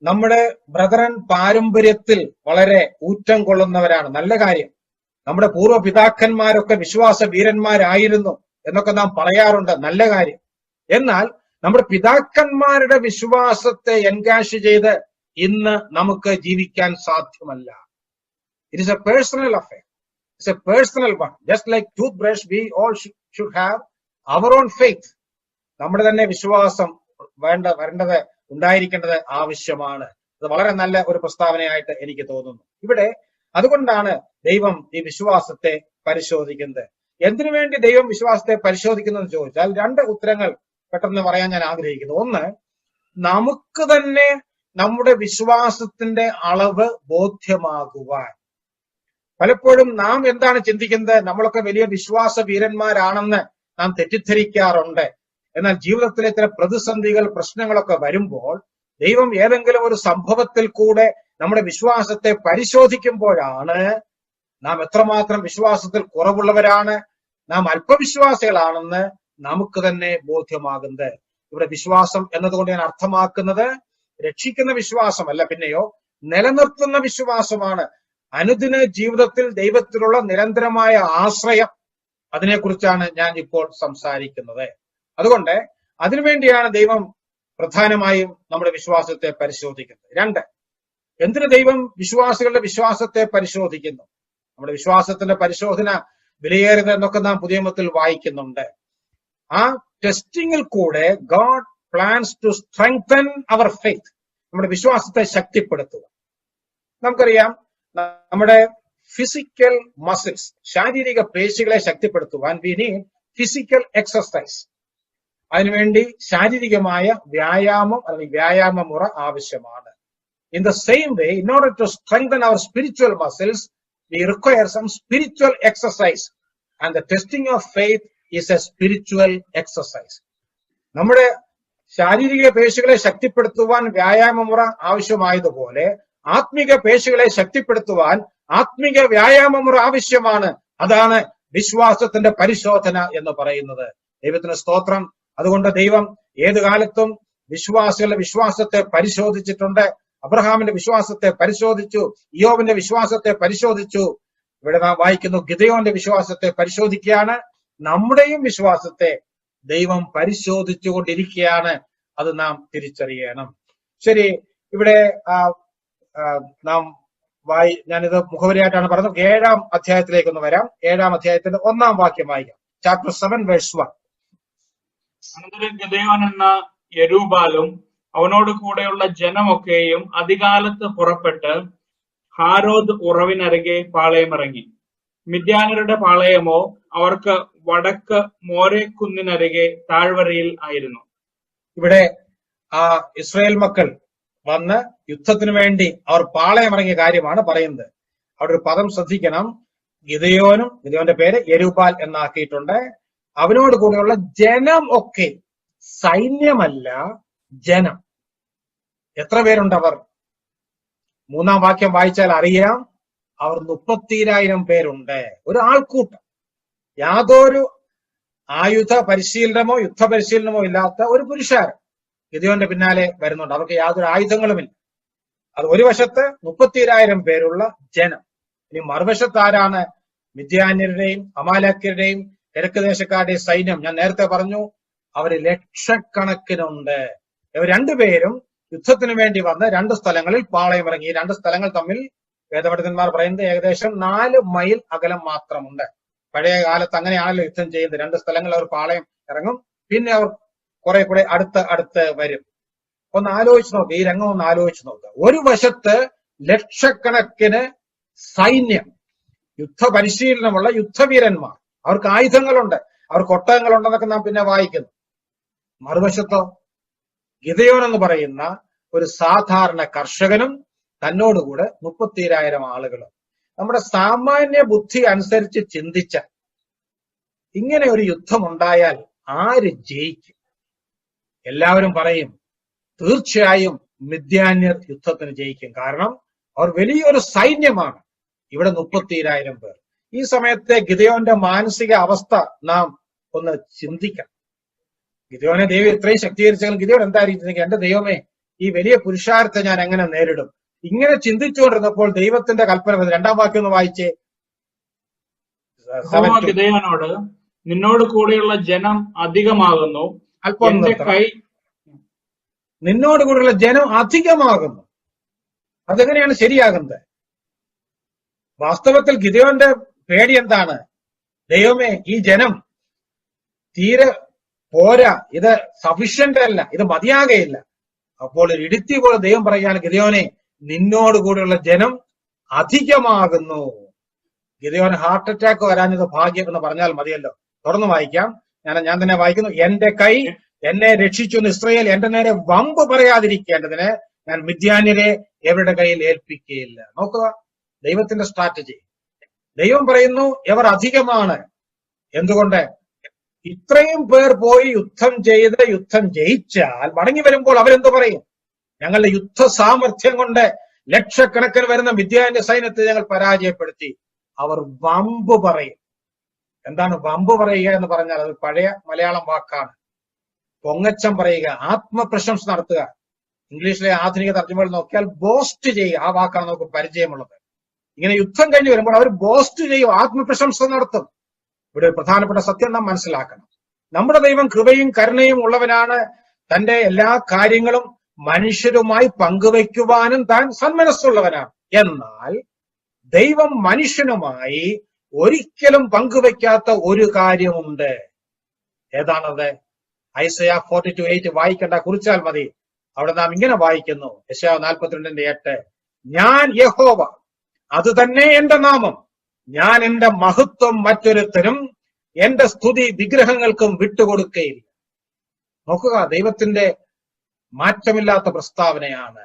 നമ്മുടെ ബ്രദറൻ പാരമ്പര്യത്തിൽ വളരെ ഊറ്റം കൊള്ളുന്നവരാണ്. നല്ല കാര്യം. നമ്മുടെ പൂർവ്വ പിതാക്കന്മാരൊക്കെ വിശ്വാസ വീരന്മാരായിരുന്നു എന്നൊക്കെ നാം പറയാറുണ്ട്. നല്ല കാര്യം. എന്നാൽ നമ്മുടെ പിതാക്കന്മാരുടെ വിശ്വാസത്തെ എൻകാഷ് ചെയ്ത് ഇന്ന് നമുക്ക് ജീവിക്കാൻ സാധ്യമല്ല. It is a personal affair. It's a personal one. Just like toothbrush, we all should have our own faith. നമ്മുടെ തന്നെ വിശ്വാസം വരേണ്ടത് ഉണ്ടായിരിക്കേണ്ടത് ആവശ്യമാണ്. അത് വളരെ നല്ല ഒരു പ്രസ്താവനയായിട്ട് എനിക്ക് തോന്നുന്നു. ഇവിടെ അതുകൊണ്ടാണ് ദൈവം ഈ വിശ്വാസത്തെ പരിശോധിക്കുന്നത്. എന്തിനു വേണ്ടി ദൈവം വിശ്വാസത്തെ പരിശോധിക്കുന്നതെന്ന് ചോദിച്ചാൽ 2 ഉത്തരങ്ങൾ പെട്ടെന്ന് പറയാൻ ഞാൻ ആഗ്രഹിക്കുന്നു. ഒന്ന്, നമുക്ക് തന്നെ നമ്മുടെ വിശ്വാസത്തിന്റെ അളവ് ബോധ്യമാകുവാൻ. പലപ്പോഴും നാം എന്താണ് ചിന്തിക്കുന്നത്? നമ്മളൊക്കെ വലിയ വിശ്വാസ വീരന്മാരാണെന്ന് നാം തെറ്റിദ്ധരിക്കാറുണ്ട്. എന്നാൽ ജീവിതത്തിലെ ചില പ്രതിസന്ധികൾ, പ്രശ്നങ്ങളൊക്കെ വരുമ്പോൾ ദൈവം ഏതെങ്കിലും ഒരു സംഭവത്തിൽ കൂടെ നമ്മുടെ വിശ്വാസത്തെ പരിശോധിക്കുമ്പോഴാണ് നാം എത്രമാത്രം വിശ്വാസത്തിൽ കുറവുള്ളവരാണ്, നാം അല്പവിശ്വാസികളാണെന്ന് നമുക്ക് തന്നെ ബോധ്യമാകുന്നത്. ഇവിടെ വിശ്വാസം എന്നതുകൊണ്ട് ഞാൻ അർത്ഥമാക്കുന്നത് രക്ഷിക്കുന്ന വിശ്വാസമല്ല, പിന്നെയോ നിലനിർത്തുന്ന വിശ്വാസമാണ്. അനുദിന ജീവിതത്തിൽ ദൈവത്തിലുള്ള നിരന്തരമായ ആശ്രയം, അതിനെക്കുറിച്ചാണ് ഞാൻ ഇപ്പോൾ സംസാരിക്കുന്നത്. അതുകൊണ്ട് അതിനുവേണ്ടിയാണ് ദൈവം പ്രധാനമായും നമ്മുടെ വിശ്വാസത്തെ പരിശോധിക്കുന്നത്. 2, എന്തിന് ദൈവം വിശ്വാസികളുടെ വിശ്വാസത്തെ പരിശോധിക്കുന്നു? നമ്മുടെ വിശ്വാസത്തിന്റെ പരിശോധന വിലയേറിയത് എന്നൊക്കെ നാം പുതിയ നിയമത്തിൽ വായിക്കുന്നുണ്ട്. ആ ടെസ്റ്റിംഗിൽ കൂടെ God plans to strengthen our faith, നമ്മുടെ വിശ്വാസത്തെ ശക്തിപ്പെടുത്തുക. നമുക്കറിയാം, നമ്മുടെ ഫിസിക്കൽ മസിൽസ്, ശാരീരിക പേശികളെ ശക്തിപ്പെടുത്തുവാൻ വി നീഡ് ഫിസിക്കൽ എക്സസൈസ്. അതിനുവേണ്ടി ശാരീരികമായ വ്യായാമം അല്ലെങ്കിൽ വ്യായാമ മുറ ആവശ്യമാണ്. In the same way, in order to strengthen our spiritual muscles, we require some spiritual exercise, and the testing of faith is a spiritual exercise. നമ്മുടെ ശാരീരിക പേശികളെ ശക്തിപ്പെടുത്തുവാൻ വ്യായാമമുറ ആവശ്യമായതുപോലെ ആത്മിക പേശികളെ ശക്തിപ്പെടുത്തുവാൻ ആത്മിക വ്യായാമമുറ ആവശ്യമാണ്. അതാണ് വിശ്വാസത്തിന്റെ പരിശോധന എന്ന് പറയുന്നത്. ദൈവത്തിന് സ്തോത്രം. അതുകൊണ്ട് ദൈവം ഏതു കാലത്തും വിശ്വാസികളുടെ വിശ്വാസത്തെ പരിശോധിച്ചിട്ടുണ്ട്. അബ്രഹാമിന്റെ വിശ്വാസത്തെ പരിശോധിച്ചു, ഇയ്യോബിന്റെ വിശ്വാസത്തെ പരിശോധിച്ചു. ഇവിടെ നാം വായിക്കുന്നു, ഗിദെയോന്റെ വിശ്വാസത്തെ പരിശോധിക്കുകയാണ്. നമ്മുടെയും വിശ്വാസത്തെ ദൈവം പരിശോധിച്ചുകൊണ്ടിരിക്കുകയാണ്. അത് നാം തിരിച്ചറിയണം. ശരി, ഇവിടെ നാം ഞാനിത് മുഖവരിയായിട്ടാണ് പറഞ്ഞത്. 7-ാം അധ്യായത്തിലേക്കൊന്ന് വരാം. 7-ാം അധ്യായത്തിന്റെ 1-ാം വാക്യം വായിക്കാം. Chapter 7 verse 1. അനന്തരം ഗിദെയോൻ എന്ന യെരുബ്ബാലും അവനോട് കൂടെയുള്ള ജനമൊക്കെയും അതികാലത്ത് പുറപ്പെട്ട് ഹാരോദ് ഉറവിനരികെ പാളയമിറങ്ങി. മിദ്യാനരുടെ പാളയമോ അവർക്ക് വടക്ക് മോരേക്കുന്നിനരികെ താഴ്വരയിൽ ആയിരുന്നു. ഇവിടെ ഇസ്രായേൽ മക്കൾ വന്ന് യുദ്ധത്തിന് വേണ്ടി അവർ പാളയമിറങ്ങിയ കാര്യമാണ് പറയുന്നത്. അവിടെ ഒരു പദം ശ്രദ്ധിക്കണം. ഗിദെയോന്റെ പേര് യെരുബ്ബാൽ എന്നാക്കിയിട്ടുണ്ട്. അവനോട് കൂടെയുള്ള ജനം ഒക്കെ, സൈന്യമല്ല, ജനം. എത്ര പേരുണ്ട് അവർ? 3-ാം വാക്യം വായിച്ചാൽ അറിയാം, അവർ 30,000 പേരുണ്ട്. ഒരു ആൾക്കൂട്ടം. യാതൊരു ആയുധ പരിശീലനമോ യുദ്ധപരിശീലനമോ ഇല്ലാത്ത ഒരു പുരുഷാരം ഗിദെയോന്റെ പിന്നാലെ വരുന്നുണ്ട്. അവർക്ക് യാതൊരു ആയുധങ്ങളുമില്ല. അത് ഒരു വശത്ത് 30,000 പേരുള്ള ജനം. ഇനി മറുവശത്ത് ആരാണ്? മിദ്യാന്യരുടെയും അമാലേക്യരുടെയും കിഴക്ക് ദേശക്കാരുടെയും സൈന്യം. ഞാൻ നേരത്തെ പറഞ്ഞു, അവര് ലക്ഷക്കണക്കിനുണ്ട്. ഇവർ രണ്ടുപേരും യുദ്ധത്തിന് വേണ്ടി വന്ന് 2 സ്ഥലങ്ങളിൽ പാളയമിറങ്ങി. ഈ 2 സ്ഥലങ്ങൾ തമ്മിൽ വേദപണ്ഡിതന്മാർ പറയുന്നത് ഏകദേശം 4 മൈൽ അകലം മാത്രമുണ്ട്. പഴയ കാലത്ത് അങ്ങനെയാണല്ലോ യുദ്ധം ചെയ്യുന്നത്. 2 സ്ഥലങ്ങളിൽ അവർ പാളയം ഇറങ്ങും, പിന്നെ അവർ കുറെ കൂടെ അടുത്ത് വരും. ഒന്ന് ആലോചിച്ച് നോക്കുക, ഈ രംഗം ഒന്ന് ആലോചിച്ച് നോക്കുക. ഒരു വശത്ത് ലക്ഷക്കണക്കിന് സൈന്യം, യുദ്ധപരിശീലനമുള്ള യുദ്ധവീരന്മാർ, അവർക്ക് ആയുധങ്ങളുണ്ട്, അവർക്ക് ഒട്ടകങ്ങളുണ്ടെന്നൊക്കെ നാം പിന്നെ വായിക്കുന്നു. മറുവശത്തോ ഗിദെയോൻ എന്ന് പറയുന്ന ഒരു സാധാരണ കർഷകനും തന്നോടുകൂടെ 30,000 ആളുകളും. നമ്മുടെ സാമാന്യ ബുദ്ധി അനുസരിച്ച് ചിന്തിച്ച ഇങ്ങനെ ഒരു യുദ്ധമുണ്ടായാൽ ആര് ജയിക്കും? എല്ലാവരും പറയും തീർച്ചയായും മിദ്യാന്യർ യുദ്ധത്തിന് ജയിക്കും. കാരണം അവർ വലിയൊരു സൈന്യമാണ്. ഇവിടെ 30,000 പേർ. ഈ സമയത്തെ ഗിദെയോന്റെ മാനസിക അവസ്ഥ നാം ഒന്ന് ചിന്തിക്കണം. ഗിദെയോനെ ദൈവം ഇത്രയും ശക്തീകരിച്ചെങ്കിലും ഗിദെയോൻ എന്തായിരിക്കും? എന്റെ ദൈവമേ, ഈ വലിയ പുരുഷാരത്തെ ഞാൻ എങ്ങനെ നേരിടും? ഇങ്ങനെ ചിന്തിച്ചുകൊണ്ടിരുന്നപ്പോൾ ദൈവത്തിന്റെ കൽപ്പന. 2-ാം വാക്യം ഒന്ന് വായിച്ചേ. ഗിദെയോനോട്, നിന്നോട് കൂടെയുള്ള ജനം അധികമാകുന്നു. അല്പം നിന്നോട് കൂടെയുള്ള ജനം അധികമാകുന്നു. അതെങ്ങനെയാണ് ശരിയാകുന്നത്? വാസ്തവത്തിൽ ഗിദെയോന്റെ പേടി എന്താണ്? ദൈവമേ, ഈ ജനം തീരെ പോരാ, ഇത് സഫിഷ്യന്റ് അല്ല, ഇത് മതിയാകയില്ല. അപ്പോൾ ഒരു ഇടുത്തി പോലെ ദൈവം പറയുകയാണ്, ഗിദെയോനെ, നിന്നോട് കൂടെയുള്ള ജനം അധികമാകുന്നു. ഗിദെയോന് ഹാർട്ട് അറ്റാക്ക് വരാഞ്ഞത് ഭാഗ്യം എന്ന് പറഞ്ഞാൽ മതിയല്ലോ. തുറന്നു വായിക്കാം. ഞാൻ തന്നെ വായിക്കുന്നു. എന്റെ കൈ എന്നെ രക്ഷിച്ചു എന്ന് ഇസ്രായേൽ എന്റെ നേരെ വമ്പ് പറയാതിരിക്കേണ്ടതിന് ഞാൻ മിദ്യാന്യരെ എവരുടെ കയ്യിൽ ഏൽപ്പിക്കുകയില്ല. നോക്കുക ദൈവത്തിന്റെ സ്ട്രാറ്റജി. ദൈവം പറയുന്നു ഇവർ അധികമാണ്. എന്തുകൊണ്ട്? ഇത്രയും പേർ പോയി യുദ്ധം ജയിച്ചാൽ മടങ്ങി വരുമ്പോൾ അവരെന്ത് പറയും? ഞങ്ങളുടെ യുദ്ധ സാമർഥ്യം കൊണ്ട് ലക്ഷക്കണക്കിന് വരുന്ന മിദ്യാന്യ സൈന്യത്തെ ഞങ്ങൾ പരാജയപ്പെടുത്തി. അവർ വമ്പ് പറയും. എന്താണ് വമ്പ് പറയുക എന്ന് പറഞ്ഞാൽ? അത് പഴയ മലയാളം വാക്കാണ്. പൊങ്ങച്ചം പറയുക, ആത്മപ്രശംസ നടത്തുക. ഇംഗ്ലീഷിലെ ആധുനിക തർജ്ജമകൾ നോക്കിയാൽ ബോസ്റ്റ് ചെയ്യുക. ആ വാക്കാണ് നമുക്ക് പരിചയമുള്ളത്. ഇങ്ങനെ യുദ്ധം കഴിഞ്ഞ് വരുമ്പോൾ അവർ ബോസ്റ്റ് ചെയ്യും, ആത്മപ്രശംസ നടത്തും. ഇവിടെ ഒരു പ്രധാനപ്പെട്ട സത്യം നാം മനസ്സിലാക്കണം. നമ്മുടെ ദൈവം കൃപയും കരുണയും ഉള്ളവനാണ്. തന്റെ എല്ലാ കാര്യങ്ങളും മനുഷ്യരുമായി പങ്കുവയ്ക്കുവാനും താൻ സന്മനസ്സുള്ളവനാണ്. എന്നാൽ ദൈവം മനുഷ്യനുമായി ഒരിക്കലും പങ്കുവയ്ക്കാത്ത ഒരു കാര്യമുണ്ട്. ഏതാണത്? ഐസയ 42:8 വായിക്കേണ്ട, കുറിച്ചാൽ മതി. അവിടെ നാം ഇങ്ങനെ വായിക്കുന്നു, യെശയ്യാ 42:8, ഞാൻ യഹോവ, അത് തന്നെ എന്റെ നാമം, ഞാൻ എന്റെ മഹത്വം മറ്റൊരുത്തരും എന്റെ സ്തുതി വിഗ്രഹങ്ങൾക്കും വിട്ടുകൊടുക്കുകയില്ല. നോക്കുക, ദൈവത്തിന്റെ മാറ്റമില്ലാത്ത പ്രസ്താവനയാണ്.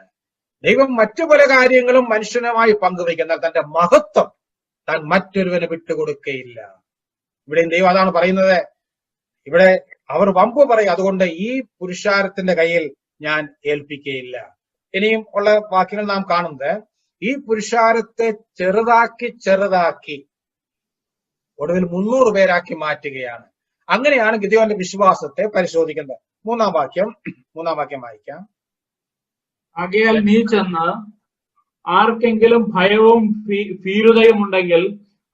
ദൈവം മറ്റു പല കാര്യങ്ങളും മനുഷ്യനുമായി പങ്കുവയ്ക്കുന്ന തന്റെ മഹത്വം താൻ മറ്റൊരുവന് വിട്ടുകൊടുക്കുകയില്ല. ഇവിടെയും ദൈവം അതാണ് പറയുന്നത്. ഇവിടെ അവർ വമ്പ് പറയും, അതുകൊണ്ട് ഈ പുരുഷാരത്തിന്റെ കയ്യിൽ ഞാൻ ഏൽപ്പിക്കുകയില്ല. ഇനിയും ഉള്ള വാക്യങ്ങൾ നാം കാണുന്നത്, ഈ പുരുഷാരത്തെ ചെറുതാക്കി ഒടുവിൽ 300 പേരാക്കി മാറ്റുകയാണ്. അങ്ങനെയാണ് ഗിദെയോന്റെ വിശ്വാസത്തെ പരിശോധിക്കുന്നത്. 3-ാം വാക്യം വായിക്കാം. ആകയാൽ നീ ചെന്ന് ആർക്കെങ്കിലും ഭയവും ഭീരുതയും ഉണ്ടെങ്കിൽ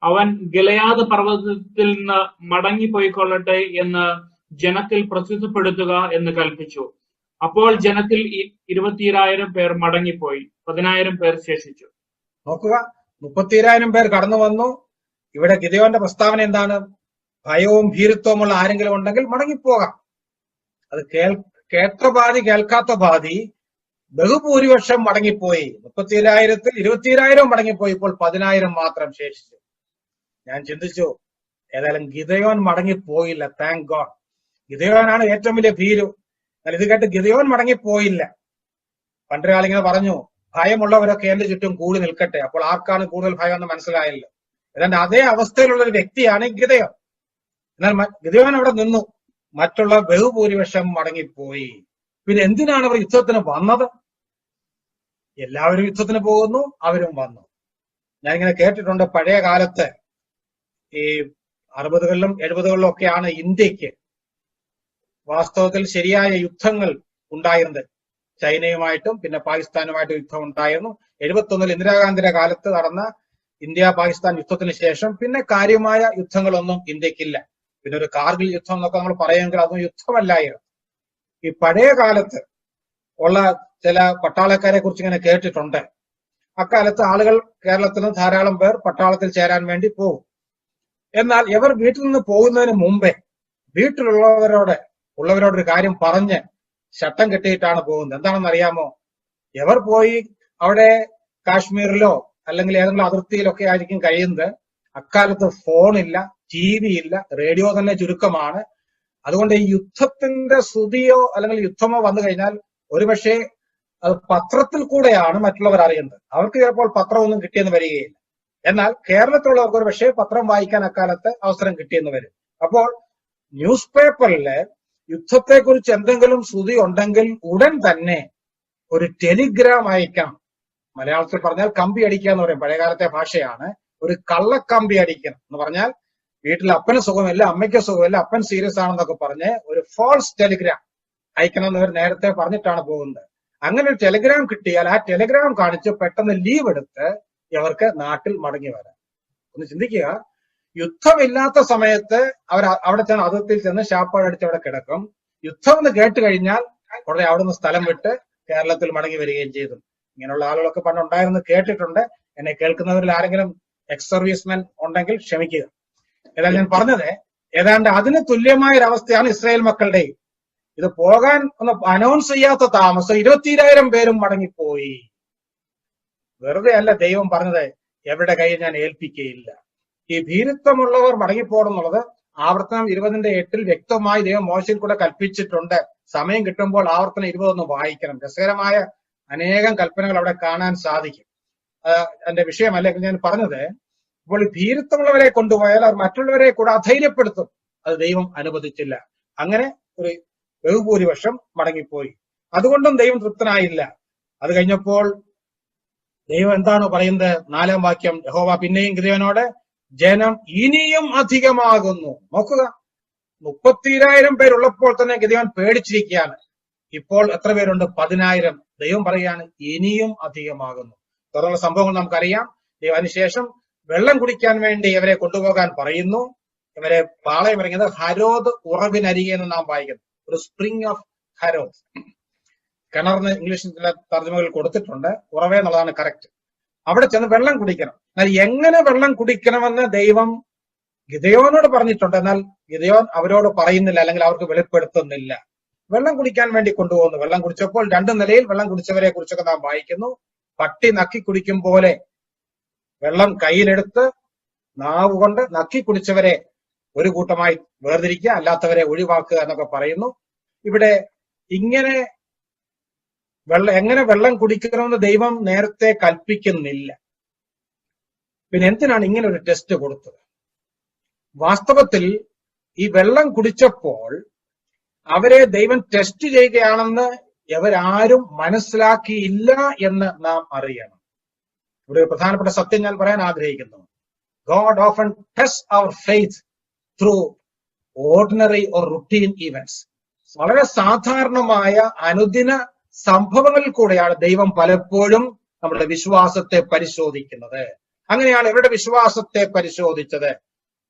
അവൻ ഗിലെയാദ് പർവ്വതത്തിൽ നിന്ന് മടങ്ങിപ്പോയിക്കൊള്ളട്ടെ എന്ന് ജനത്തിൽ പ്രസിദ്ധപ്പെടുത്തുക എന്ന് കൽപ്പിച്ചു. അപ്പോൾ ജനത്തിൽ 20,000 പേർ മടങ്ങിപ്പോയി, 10,000 പേർ ശേഷിച്ചു. നോക്കുക, 30,000 പേർ കടന്നു വന്നു. ഇവിടെ ഗിദെയോന്റെ പ്രസ്താവന എന്താണ്? ഭയവും ഭീരുത്വമുള്ള ആരെങ്കിലും ഉണ്ടെങ്കിൽ മടങ്ങിപ്പോകാം. അത് കേട്ട പാതി കേൾക്കാത്ത പാതി ബഹുഭൂരിപക്ഷം മടങ്ങിപ്പോയി. 30,000-ൽ 20,000 മടങ്ങിപ്പോയി. ഇപ്പോൾ 10,000 മാത്രം ശേഷിച്ചു. ഞാൻ ചിന്തിച്ചു, ഏതായാലും ഗിദെയോൻ മടങ്ങിപ്പോയില്ല. Thank God. ഗിദെയോനാണ് ഏറ്റവും വലിയ ഭീരു. എന്നാൽ ഇത് കേട്ട് ഗിദെയോൻ മടങ്ങിപ്പോയില്ല. പണ്ടൊരാളിങ്ങനെ പറഞ്ഞു, ഭയമുള്ളവരൊക്കെ എന്റെ ചുറ്റും കൂടി നിൽക്കട്ടെ. അപ്പോൾ ആർക്കാണ് കൂടുതൽ ഭയം എന്ന് മനസ്സിലായല്ലോ. ഏതാണ്ട് അതേ അവസ്ഥയിലുള്ള ഒരു വ്യക്തിയാണ് ഗിദെയോൻ. എന്നാൽ ഗിദെയോൻ അവിടെ നിന്നു. മറ്റുള്ള ബഹുഭൂരിപക്ഷം മടങ്ങിപ്പോയി. പിന്നെ എന്തിനാണ് അവർ യുദ്ധത്തിന് വന്നത്? എല്ലാവരും യുദ്ധത്തിന് പോകുന്നു, അവരും വന്നു. ഞാനിങ്ങനെ കേട്ടിട്ടുണ്ട്, പഴയ കാലത്ത് ഈ 60കളിലും 70കളിലും ഒക്കെയാണ് ഇന്ത്യക്ക് വാസ്തവത്തിൽ ശരിയായ യുദ്ധങ്ങൾ ഉണ്ടായിരുന്നത്. ചൈനയുമായിട്ടും പിന്നെ പാകിസ്ഥാനുമായിട്ടും യുദ്ധം ഉണ്ടായിരുന്നു. 71-ൽ ഇന്ദിരാഗാന്ധിയുടെ കാലത്ത് നടന്ന ഇന്ത്യ പാകിസ്ഥാൻ യുദ്ധത്തിന് ശേഷം പിന്നെ കാര്യമായ യുദ്ധങ്ങളൊന്നും ഇന്ത്യക്കില്ല. പിന്നെ ഒരു കാർഗിൽ യുദ്ധം എന്നൊക്കെ നമ്മൾ പറയുമെങ്കിൽ അതൊന്നും യുദ്ധമല്ലായിരുന്നു. ഈ പഴയ കാലത്ത് ഉള്ള ചില പട്ടാളക്കാരെ കുറിച്ച് ഇങ്ങനെ കേട്ടിട്ടുണ്ട്. അക്കാലത്ത് ആളുകൾ കേരളത്തിൽ നിന്ന് ധാരാളം പേർ പട്ടാളത്തിൽ ചേരാൻ വേണ്ടി പോകും. എന്നാൽ ഇവർ വീട്ടിൽ നിന്ന് പോകുന്നതിന് മുമ്പേ വീട്ടിലുള്ളവരോടൊരു കാര്യം പറഞ്ഞ് ചട്ടം കെട്ടിയിട്ടാണ് പോകുന്നത്. എന്താണെന്ന് അറിയാമോ? ഇവർ പോയി അവിടെ കാശ്മീരിലോ അല്ലെങ്കിൽ ഏതെങ്കിലും അതിർത്തിയിലൊക്കെ ആയിരിക്കും കഴിയുന്നത്. അക്കാലത്ത് ഫോണില്ല, TV ഇല്ല, റേഡിയോ തന്നെ ചുരുക്കമാണ്. അതുകൊണ്ട് ഈ യുദ്ധത്തിന്റെ ശ്രുതിയോ അല്ലെങ്കിൽ യുദ്ധമോ വന്നു കഴിഞ്ഞാൽ ഒരുപക്ഷെ അത് പത്രത്തിൽ കൂടെയാണ് മറ്റുള്ളവർ അറിയുന്നത്. അവർക്ക് ചിലപ്പോൾ പത്രമൊന്നും കിട്ടിയെന്ന് വരികയില്ല. എന്നാൽ കേരളത്തിലുള്ളവർക്ക് ഒരു പക്ഷേ പത്രം വായിക്കാൻ അക്കാലത്ത് അവസരം കിട്ടിയെന്ന് വരും. അപ്പോൾ ന്യൂസ് പേപ്പറില് യുദ്ധത്തെക്കുറിച്ച് എന്തെങ്കിലും ശ്രുതി ഉണ്ടെങ്കിൽ ഉടൻ തന്നെ ഒരു ടെലിഗ്രാം അയക്കണം. മലയാളത്തിൽ പറഞ്ഞാൽ കമ്പി അടിക്കുക എന്ന് പറയും, പഴയകാലത്തെ ഭാഷയാണ്. ഒരു കള്ളക്കമ്പി അടിക്കണം എന്ന് പറഞ്ഞാൽ വീട്ടിൽ അപ്പന് സുഖമില്ല, അമ്മയ്ക്ക് സുഖമില്ല, അപ്പൻ സീരിയസ് ആണെന്നൊക്കെ പറഞ്ഞ് ഒരു ഫോൾസ് ടെലിഗ്രാം അയക്കണമെന്ന് ഇവർ നേരത്തെ പറഞ്ഞിട്ടാണ് പോകുന്നത്. അങ്ങനെ ഒരു ടെലിഗ്രാം കിട്ടിയാൽ ആ ടെലിഗ്രാം കാണിച്ച് പെട്ടെന്ന് ലീവ് എടുത്ത് ഇവർക്ക് നാട്ടിൽ മടങ്ങി വരാം. ഒന്ന് ചിന്തിക്കുക, യുദ്ധമില്ലാത്ത സമയത്ത് അവർ അവിടെ ചെന്ന് അതിർത്തിയിൽ ചെന്ന് ശാപ്പാടടിച്ച് അവിടെ കിടക്കും. യുദ്ധം എന്ന് കേട്ട് കഴിഞ്ഞാൽ ഉടനെ അവിടെ നിന്ന് സ്ഥലം വിട്ട് കേരളത്തിൽ മടങ്ങി വരികയും ചെയ്തു. ഇങ്ങനെയുള്ള ആളുകളൊക്കെ പണ്ടുണ്ടായിരുന്നു കേട്ടിട്ടുണ്ട്. എന്നെ കേൾക്കുന്നവരിൽ ആരെങ്കിലും എക്സ് സർവീസ്മെൻ ഉണ്ടെങ്കിൽ ക്ഷമിക്കുക. ഏതായാലും ഞാൻ പറഞ്ഞത് ഏതാണ്ട് അതിന് തുല്യമായ ഒരവസ്ഥയാണ് ഇസ്രായേൽ മക്കളുടെ. ഇത് പോകാൻ ഒന്ന് അനൗൺസ് ചെയ്യാത്ത താമസം 20,000 പേരും മടങ്ങിപ്പോയി. വെറുതെ അല്ല ദൈവം പറഞ്ഞത്, എവിടെ കൈ ഞാൻ ഏൽപ്പിക്കുകയില്ല. ഈ ഭീരുത്വമുള്ളവർ മടങ്ങിപ്പോകണം എന്നുള്ളത് ആവർത്തനം 20:8 വ്യക്തമായി ദൈവം മോശയിൽ കൂടെ കൽപ്പിച്ചിട്ടുണ്ട്. സമയം കിട്ടുമ്പോൾ ആവർത്തനം 20 വായിക്കണം. രസകരമായ അനേകം കൽപ്പനകൾ അവിടെ കാണാൻ സാധിക്കും. എന്റെ വിഷയമല്ല ഞാൻ പറഞ്ഞത്. ഇപ്പോൾ ഈ ഭീരുത്വമുള്ളവരെ കൊണ്ടുപോയാൽ അവർ മറ്റുള്ളവരെ കൂടെ അധൈര്യപ്പെടുത്തും. അത് ദൈവം അനുവദിച്ചില്ല. അങ്ങനെ ഒരു ബഹുഭൂരിപക്ഷം മടങ്ങിപ്പോയി. അതുകൊണ്ടും ദൈവം തൃപ്തനായില്ല. അത് കഴിഞ്ഞപ്പോൾ ദൈവം എന്താണ് പറയുന്നത്? 4-ാം വാക്യം, യഹോവ പിന്നെയും ഗിദെയോനോട്, ജനം ഇനിയും അധികമാകുന്നു. നോക്കുക, 30,000 പേരുള്ളപ്പോൾ തന്നെ ഗിദെയോൻ പേടിച്ചിരിക്കുകയാണ്. ഇപ്പോൾ എത്ര പേരുണ്ട്? 10,000. ദൈവം പറയുകയാണ് ഇനിയും അധികമാകുന്നു. തുടർന്നുള്ള സംഭവങ്ങൾ നമുക്കറിയാം. ദൈവം അതിനുശേഷം വെള്ളം കുടിക്കാൻ വേണ്ടി ഇവരെ കൊണ്ടുപോകാൻ പറയുന്നു. ഇവരെ പാളയം ഇറങ്ങിയത് ഹരോദ് ഉറവിനരികെ എന്ന് നാം വായിക്കുന്നു. ഒരു സ്പ്രിംഗ് ഓഫ് ഹരോദ്. കിണറിന് ഇംഗ്ലീഷിൽ ചില തർജ്ജമകൾ കൊടുത്തിട്ടുണ്ട്. ഉറവേ എന്നുള്ളതാണ് കറക്റ്റ്. അവിടെ ചെന്ന് വെള്ളം കുടിക്കണം. എന്നാൽ എങ്ങനെ വെള്ളം കുടിക്കണമെന്ന് ദൈവം ഗിദെയോനോട് പറഞ്ഞിട്ടുണ്ട്. എന്നാൽ ഗിദെയോൻ അവരോട് പറയുന്നില്ല, അല്ലെങ്കിൽ അവർക്ക് വെളിപ്പെടുത്തുന്നില്ല. വെള്ളം കുടിക്കാൻ വേണ്ടി കൊണ്ടുപോകുന്നു. വെള്ളം കുടിച്ചപ്പോൾ 2 നിലയിൽ വെള്ളം കുടിച്ചവരെ കുറിച്ചൊക്കെ നാം വായിക്കുന്നു. പട്ടി നക്കി കുടിക്കും പോലെ വെള്ളം കയ്യിലെടുത്ത് നാവ് കൊണ്ട് നക്കി കുടിച്ചവരെ ഒരു കൂട്ടമായി വേർതിരിക്കുക, അല്ലാത്തവരെ ഒഴിവാക്കുക എന്നൊക്കെ പറയുന്നു. ഇവിടെ ഇങ്ങനെ എങ്ങനെ വെള്ളം കുടിക്കണമെന്ന് ദൈവം നേരത്തെ കൽപ്പിക്കുന്നില്ല. പിന്നെ എന്തിനാണ് ഇങ്ങനെ ഒരു ടെസ്റ്റ് കൊടുത്തത്? വാസ്തവത്തിൽ ഈ വെള്ളം കുടിച്ചപ്പോൾ അവരെ ദൈവം ടെസ്റ്റ് ചെയ്യുകയാണെന്ന് ഇവരാരും മനസ്സിലാക്കിയില്ല എന്ന് നാം അറിയണം. ഇവിടെ ഒരു പ്രധാനപ്പെട്ട സത്യം ഞാൻ പറയാൻ ആഗ്രഹിക്കുന്നു. God often tests our faith through ordinary or routine events. വളരെ സാധാരണമായ അനുദിന സംഭവങ്ങളിൽ കൂടെയാണ് ദൈവം പലപ്പോഴും നമ്മുടെ വിശ്വാസത്തെ പരിശോധിക്കുന്നത്. അങ്ങനെയാണ് ഇവരുടെ വിശ്വാസത്തെ പരിശോധിച്ചത്.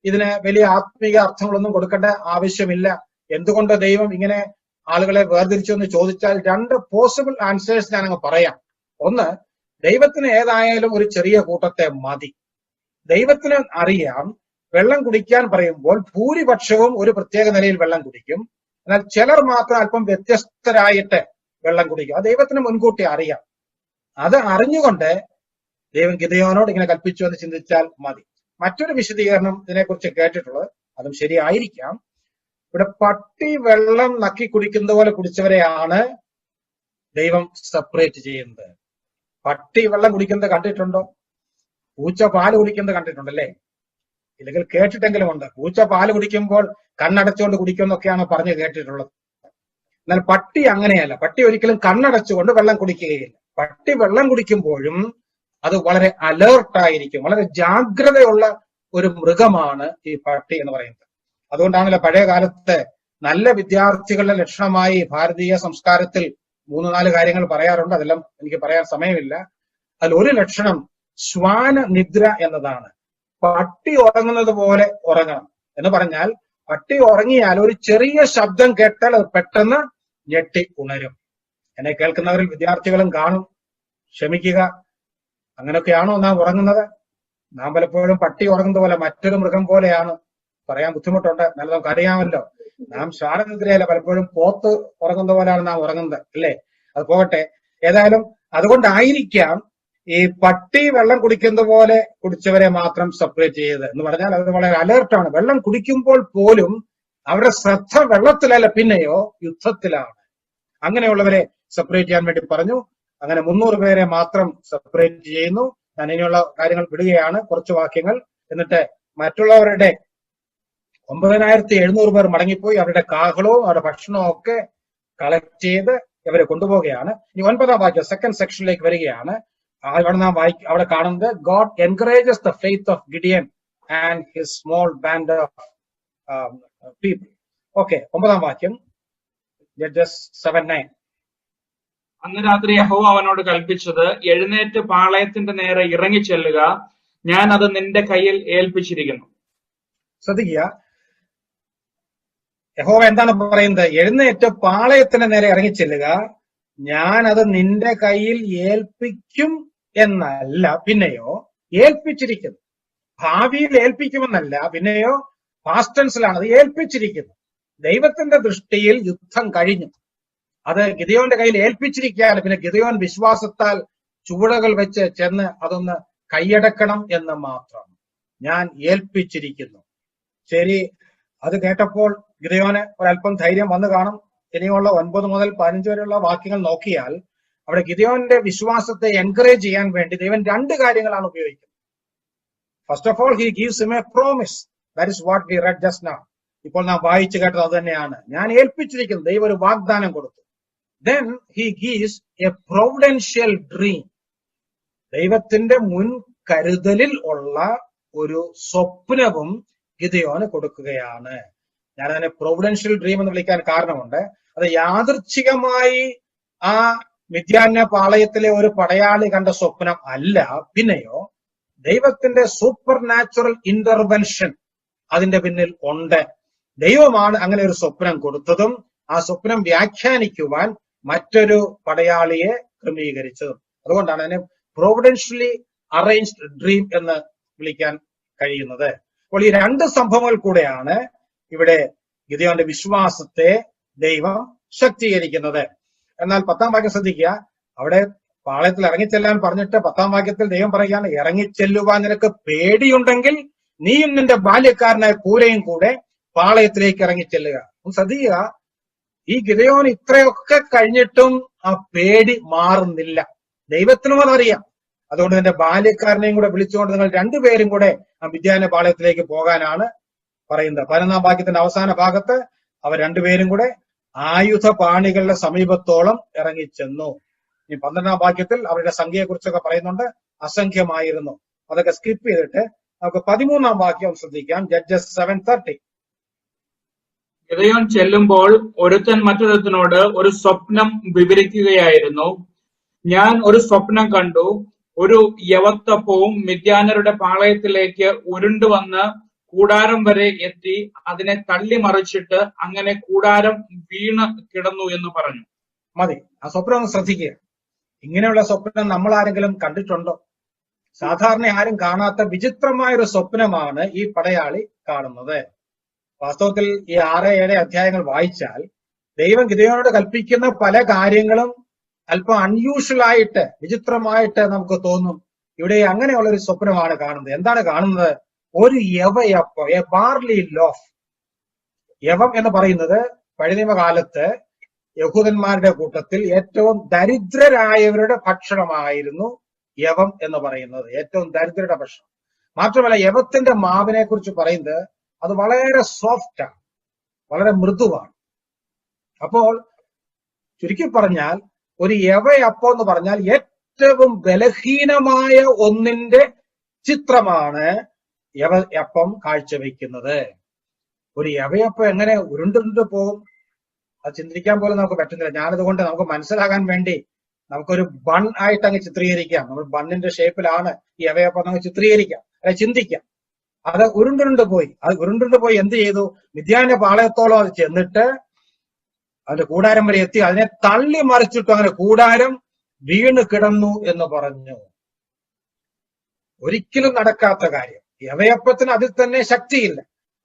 ഇതിന് വലിയ ആത്മീയ അർത്ഥങ്ങളൊന്നും കൊടുക്കേണ്ട ആവശ്യമില്ല. എന്തുകൊണ്ട് ദൈവം ഇങ്ങനെ ആളുകളെ വേർതിരിച്ചു എന്ന് ചോദിച്ചാൽ 2 പോസിബിൾ ആൻസേഴ്സ് ഞാനങ്ങ് പറയാം. ഒന്ന്, ദൈവത്തിന് ഏതായാലും ഒരു ചെറിയ കൂട്ടത്തെ മതി. ദൈവത്തിന് അറിയാം വെള്ളം കുടിക്കാൻ പറയുമ്പോൾ ഭൂരിപക്ഷവും ഒരു പ്രത്യേക നിലയിൽ വെള്ളം കുടിക്കും, എന്നാൽ ചിലർ മാത്രം അല്പം വ്യത്യസ്തരായിട്ട് വെള്ളം കുടിക്കും. അത് ദൈവത്തിന് മുൻകൂട്ടി അറിയാം. അത് അറിഞ്ഞുകൊണ്ട് ദൈവം ഗിദെയോനോട് ഇങ്ങനെ കൽപ്പിച്ചു എന്ന് ചിന്തിച്ചാൽ മതി. മറ്റൊരു വിശദീകരണം ഇതിനെക്കുറിച്ച് കേട്ടിട്ടുള്ളത്, അതും ശരിയായിരിക്കാം. ഇവിടെ പട്ടി വെള്ളം നക്കി കുടിക്കുന്ന പോലെ കുടിച്ചവരെയാണ് ദൈവം സെപ്പറേറ്റ് ചെയ്യുന്നത്. പട്ടി വെള്ളം കുടിക്കുന്നത് കണ്ടിട്ടുണ്ടോ? പൂച്ച പാല് കുടിക്കുന്നത് കണ്ടിട്ടുണ്ടല്ലേ? ഇല്ലെങ്കിൽ കേട്ടിട്ടെങ്കിലും ഉണ്ട്. പൂച്ച പാല് കുടിക്കുമ്പോൾ കണ്ണടച്ചുകൊണ്ട് കുടിക്കുമെന്നൊക്കെയാണ് പറഞ്ഞ് കേട്ടിട്ടുള്ളത്. എന്നാൽ പട്ടി അങ്ങനെയല്ല. പട്ടി ഒരിക്കലും കണ്ണടച്ചുകൊണ്ട് വെള്ളം കുടിക്കുകയില്ല. പട്ടി വെള്ളം കുടിക്കുമ്പോഴും അത് വളരെ അലേർട്ടായിരിക്കും. വളരെ ജാഗ്രതയുള്ള ഒരു മൃഗമാണ് ഈ പട്ടി എന്ന് പറയുന്നത്. അതുകൊണ്ടാണല്ലോ പഴയ കാലത്ത് നല്ല വിദ്യാർത്ഥികളുടെ ലക്ഷണമായി ഭാരതീയ സംസ്കാരത്തിൽ 3-4 കാര്യങ്ങൾ പറയാറുണ്ട്. അതെല്ലാം എനിക്ക് പറയാൻ സമയമില്ല. അതിൽ ഒരു ലക്ഷണം ശ്വാന നിദ്ര എന്നതാണ്. പട്ടി ഉറങ്ങുന്നത് പോലെ ഉറങ്ങണം എന്ന് പറഞ്ഞാൽ, പട്ടി ഉറങ്ങിയാൽ ഒരു ചെറിയ ശബ്ദം കേട്ടാൽ അത് പെട്ടെന്ന് ഞെട്ടി ഉണരും. എന്നെ കേൾക്കുന്നവരിൽ വിദ്യാർത്ഥികളും കാണും, ക്ഷമിക്കുക. അങ്ങനെയൊക്കെയാണോ നാം ഉറങ്ങുന്നത്? നാം പലപ്പോഴും പട്ടി ഉറങ്ങുന്നത് പോലെ മറ്റൊരു മൃഗം പോലെയാണ്. പറയാൻ ബുദ്ധിമുട്ടുണ്ട്, എന്നാലും നമുക്ക് അറിയാമല്ലോ. നാം ശ്വാനനിദ്രയല്ല, പലപ്പോഴും പോത്ത് ഉറങ്ങുന്ന പോലെയാണ് നാം ഉറങ്ങുന്നത്, അല്ലേ? അത് പോകട്ടെ. ഏതായാലും അതുകൊണ്ടായിരിക്കാം ഈ പട്ടി വെള്ളം കുടിക്കുന്ന പോലെ കുടിച്ചവരെ മാത്രം സെപ്പറേറ്റ് ചെയ്തത് എന്ന് പറഞ്ഞാൽ അവർ വളരെ അലേർട്ടാണ്. വെള്ളം കുടിക്കുമ്പോൾ പോലും അവരുടെ ശ്രദ്ധ വെള്ളത്തിലല്ല, പിന്നെയോ യുദ്ധത്തിലാണ്. അങ്ങനെയുള്ളവരെ സെപ്പറേറ്റ് ചെയ്യാൻ വേണ്ടി പറഞ്ഞു. അങ്ങനെ 300 പേരെ മാത്രം സെപ്പറേറ്റ് ചെയ്യുന്നു. ഞാൻ ഇനിയുള്ള കാര്യങ്ങൾ വിടുകയാണ്, കുറച്ച് വാക്യങ്ങൾ. എന്നിട്ട് മറ്റുള്ളവരുടെ 9700 പേർ മടങ്ങിപ്പോയി. അവരുടെ കാഹളവും അവരുടെ ഭക്ഷണവും ഒക്കെ കളക്ട് ചെയ്ത് ഇവരെ കൊണ്ടുപോവുകയാണ്. ഇനി 9ാം വാക്യം, സെക്കൻഡ് സെക്ഷനിലേക്ക് വരികയാണ്. അവിടെ നാം അവിടെ കാണുന്നത് God encourages the faith of Gideon and his small band of people. Okay, 9ാം വാക്യം, ജഡ്ജസ് 7:9. അന്ന് രാത്രി യഹോവ അവനോട് കൽപ്പിച്ചത്, എഴുന്നേറ്റ് പാളയത്തിന്റെ നേരെ ഇറങ്ങിച്ചെല്ലുക, ഞാൻ അത് നിന്റെ കയ്യിൽ ഏൽപ്പിച്ചിരിക്കുന്നു. ശ്രദ്ധിക്കുക, യഹോവ എന്താണ് പറയുന്നത്? എഴുന്നേറ്റ് പാളയത്തിന്റെ നേരെ ഇറങ്ങിച്ചെല്ലുക, ഞാൻ അത് നിന്റെ കയ്യിൽ ഏൽപ്പിക്കും എന്നല്ല, പിന്നെയോ ഏൽപ്പിച്ചിരിക്കുന്നു. ഭാവിയിൽ ഏൽപ്പിക്കുമെന്നല്ല, പിന്നെയോ പാസ്റ്റ് ടെൻസിലാണ് അത് ഏൽപ്പിച്ചിരിക്കുന്നു. ദൈവത്തിന്റെ ദൃഷ്ടിയിൽ യുദ്ധം കഴിഞ്ഞു. അത് ഗിദെയോന്റെ കയ്യിൽ ഏൽപ്പിച്ചിരിക്കുകയാണ്. പിന്നെ ഗിദെയോൻ വിശ്വാസത്താൽ ചുവടുകൾ വെച്ച് ചെന്ന് അതൊന്ന് കൈയടക്കണം എന്ന് മാത്രം. ഞാൻ ഏൽപ്പിച്ചിരിക്കുന്നു. ശരി, അത് കേട്ടപ്പോൾ ഗിദെയോന് ഒരല്പം ധൈര്യം വന്നു കാണും. ഇനിയുള്ള 9 മുതൽ 15 വരെയുള്ള വാക്യങ്ങൾ നോക്കിയാൽ അവിടെ ഗിദെയോന്റെ വിശ്വാസത്തെ എൻകറേജ് ചെയ്യാൻ വേണ്ടി ദൈവൻ 2 കാര്യങ്ങളാണ് ഉപയോഗിക്കുന്നത്. First of all, he gives him A promise. That is what we red just now. ഇപ്പോൾ നാം വായിച്ചു കേട്ടത് അത് തന്നെയാണ്. ഞാൻ ഏൽപ്പിച്ചിരിക്കുന്നു. ദൈവം ഒരു വാഗ്ദാനം കൊടുത്തു. Then he gives a providential dream. ദൈവത്തിന്റെ മുൻ കരുതലിൽ ഉള്ള ഒരു സ്വപ്നവും ഗിദെയോന് കൊടുക്കുകയാണ്. ഞാൻ അതിനെ പ്രൊവിഡൻഷ്യൽ ഡ്രീം എന്ന് വിളിക്കാൻ കാരണമുണ്ട്. അത് യാദൃച്ഛികമായി ആ മിദ്യാന്യ പാളയത്തിലെ ഒരു പടയാളി കണ്ട സ്വപ്നം അല്ല, പിന്നെയോ ദൈവത്തിന്റെ സൂപ്പർ നാച്ചുറൽ ഇന്റർവെൻഷൻ അതിന്റെ പിന്നിൽ ഉണ്ട്. ദൈവമാണ് അങ്ങനെ ഒരു സ്വപ്നം കൊടുത്തതും ആ സ്വപ്നം വ്യാഖ്യാനിക്കുവാൻ മറ്റൊരു പടയാളിയെ ക്രമീകരിച്ചതും. അതുകൊണ്ടാണ് അതിനെ പ്രൊവിഡൻഷ്യലി അറേഞ്ച്ഡ് ഡ്രീം എന്ന് വിളിക്കാൻ കഴിയുന്നത്. അപ്പോൾ ഈ 2 സംഭവങ്ങൾ കൂടെയാണ് ഇവിടെ ഗിദെയോന്റെ വിശ്വാസത്തെ ദൈവം ശക്തീകരിക്കുന്നത്. എന്നാൽ 10ാം വാക്യം ശ്രദ്ധിക്കുക. അവിടെ പാളയത്തിൽ ഇറങ്ങിച്ചെല്ലാൻ പറഞ്ഞിട്ട് 10ാം വാക്യത്തിൽ ദൈവം പറയുകയാണ്, ഇറങ്ങിച്ചെല്ലുവാൻ നിനക്ക് പേടിയുണ്ടെങ്കിൽ നീയും നിന്റെ ബാല്യക്കാരനായ പൂരയും കൂടെ പാളയത്തിലേക്ക് ഇറങ്ങിച്ചെല്ലുക. ശ്രദ്ധിക്കുക, ഈ ഗിദെയോൻ ഇത്രയൊക്കെ കഴിഞ്ഞിട്ടും ആ പേടി മാറുന്നില്ല. ദൈവത്തിനും അതറിയാം. അതുകൊണ്ട് എന്റെ ബാല്യക്കാരനെയും കൂടെ വിളിച്ചുകൊണ്ട് നിങ്ങൾ 2 പേരും കൂടെ ആ മിദ്യാന്യ പാളയത്തിലേക്ക് പോകാനാണ് പറയുന്നത്. 11ാം വാക്യത്തിന്റെ അവസാന ഭാഗത്ത് അവർ 2 പേരും കൂടെ ആയുധ പാണികളുടെ സമീപത്തോളം ഇറങ്ങിച്ചെന്നു. ഇനി 12ാം വാക്യത്തിൽ അവരുടെ സംഖ്യയെ കുറിച്ചൊക്കെ പറയുന്നുണ്ട്. അസംഖ്യമായിരുന്നു. അതൊക്കെ സ്കിപ്പ് ചെയ്തിട്ട് നമുക്ക് 13ാം വാക്യം ശ്രദ്ധിക്കാം. ജഡ്ജസ് 7:30. ഗിദെയോൻ ചെല്ലുമ്പോൾ ഒരുത്തൻ മറ്റൊരുത്തനോട് ഒരു സ്വപ്നം വിവരിക്കുകയായിരുന്നു. ഞാൻ ഒരു സ്വപ്നം കണ്ടു. ഒരു യവത്തപ്പവും മിദ്യാനരുടെ പാളയത്തിലേക്ക് ഉരുണ്ടുവന്ന് കൂടാരം വരെ എത്തി അതിനെ തള്ളിമറിച്ചിട്ട് അങ്ങനെ കൂടാരം വീണ് കിടന്നു എന്ന് പറഞ്ഞു. മതി, ആ സ്വപ്നം ഒന്ന് ശ്രദ്ധിക്കുക. ഇങ്ങനെയുള്ള സ്വപ്നം നമ്മൾ ആരെങ്കിലും കണ്ടിട്ടുണ്ടോ? സാധാരണ ആരും കാണാത്ത വിചിത്രമായൊരു സ്വപ്നമാണ് ഈ പടയാളി കാണുന്നത്. വാസ്തവത്തിൽ ഈ 6-7 അധ്യായങ്ങൾ വായിച്ചാൽ ദൈവം ഗിദെയോനോട് കൽപ്പിക്കുന്ന പല കാര്യങ്ങളും അല്പം അൺയൂഷ്വൽ ആയിട്ട്, വിചിത്രമായിട്ട് നമുക്ക് തോന്നും. ഇവിടെ അങ്ങനെയുള്ള ഒരു സ്വപ്നമാണ് കാണുന്നത്. എന്താണ് കാണുന്നത്? ഒരു യവയപ്പം, എ ബാർലി ലോഫ്. യവം എന്ന് പറയുന്നത് പഴയ നിയമകാലത്ത് യഹൂദന്മാരുടെ കൂട്ടത്തിൽ ഏറ്റവും ദരിദ്രരായവരുടെ ഭക്ഷണമായിരുന്നു യവം എന്ന് പറയുന്നത്. ഏറ്റവും ദരിദ്രരുടെ ഭക്ഷണം. മാത്രമല്ല, യവത്തിന്റെ മാവിനെ കുറിച്ച് പറയുന്നത് അത് വളരെ സോഫ്റ്റാണ്, വളരെ മൃദുവാണ്. അപ്പോൾ ചുരുക്കി പറഞ്ഞാൽ ഒരു യവയപ്പം എന്ന് പറഞ്ഞാൽ ഏറ്റവും ബലഹീനമായ ഒന്നിന്റെ ചിത്രമാണ് യവയപ്പം കാഴ്ചവെക്കുന്നത്. ഒരു യവയപ്പം എങ്ങനെ ഉരുണ്ടുരുണ്ട് പോകും? അത് ചിന്തിക്കാൻ പോലും നമുക്ക് പറ്റുന്നില്ല. ഞാനതുകൊണ്ട് നമുക്ക് മനസ്സിലാകാൻ വേണ്ടി നമുക്കൊരു ബൺ ആയിട്ട് അങ്ങ് ചിത്രീകരിക്കാം. നമ്മൾ ബണ്ണിന്റെ ഷേപ്പിലാണ് ഈ യവയപ്പം നമുക്ക് ചിത്രീകരിക്കാം, അല്ലെ ചിന്തിക്കാം. അത് ഉരുണ്ടുരുണ്ട് പോയി എന്ത് ചെയ്തു? മിദ്യാന്റെ പാളയത്തോളം അത് ചെന്നിട്ട് അതിന്റെ കൂടാരം വരെ എത്തി. അതിനെ തള്ളി മറിച്ചിട്ടു അങ്ങനെ കൂടാരം വീണ് കിടന്നു എന്ന് പറഞ്ഞു. ഒരിക്കലും നടക്കാത്ത കാര്യം. യവയപ്പത്തിന് അതിൽ തന്നെ ശക്തിയില്ല,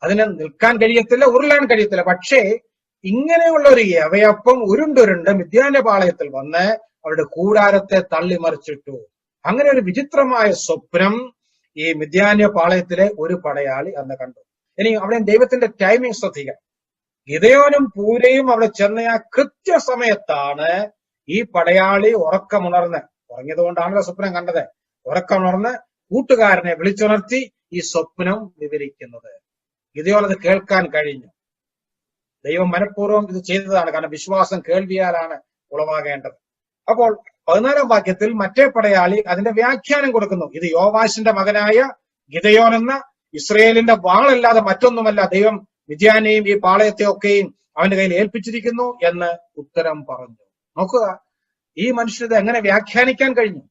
അതിന് നിൽക്കാൻ കഴിയത്തില്ല, ഉരുളാൻ കഴിയത്തില്ല. പക്ഷേ ഇങ്ങനെയുള്ള ഒരു യവയപ്പം ഉരുണ്ടുരുണ്ട് മിദ്യാന്റെ പാളയത്തിൽ വന്ന് അവരുടെ കൂടാരത്തെ തള്ളിമറിച്ചിട്ടു. അങ്ങനെ ഒരു വിചിത്രമായ സ്വപ്നം ഈ മിദ്യാന്യ പാളയത്തിലെ ഒരു പടയാളി അന്ന് കണ്ടു. ഇനി അവിടെ ദൈവത്തിന്റെ ടൈമിംഗ് ശ്രദ്ധിക്കണം. ഗിദെയോനും പൂരയും അവിടെ ചെന്ന ആ കൃത്യസമയത്താണ് ഈ പടയാളി ഉറങ്ങിയത് കൊണ്ടാണല്ലോ സ്വപ്നം കണ്ടത്. ഉറക്കമുണർന്ന് കൂട്ടുകാരനെ വിളിച്ചുണർത്തി ഈ സ്വപ്നം വിവരിക്കുന്നത്. ഗിദെയോൻ അത് കേൾക്കാൻ കഴിഞ്ഞു. ദൈവം മനഃപൂർവ്വം ഇത് ചെയ്തതാണ്. കാരണം വിശ്വാസം കേൾവിയാലാണ് ഉളവാകേണ്ടത്. അപ്പോൾ 14-ാം വാക്യത്തിൽ മറ്റേ പടയാളി അതിന്റെ വ്യാഖ്യാനം കൊടുക്കുന്നു. ഇത് യോവാശിന്റെ മകനായ ഗിദെയോൻ എന്ന ഇസ്രയേലിന്റെ വാളല്ലാതെ മറ്റൊന്നുമല്ല. ദൈവം മിദ്യാനെയും ഈ പാളയത്തെയൊക്കെയും അവന്റെ കയ്യിൽ ഏൽപ്പിച്ചിരിക്കുന്നു എന്ന് ഉത്തരം പറഞ്ഞു. നോക്കുക, ഈ മനുഷ്യത് എങ്ങനെ വ്യാഖ്യാനിക്കാൻ കഴിഞ്ഞു?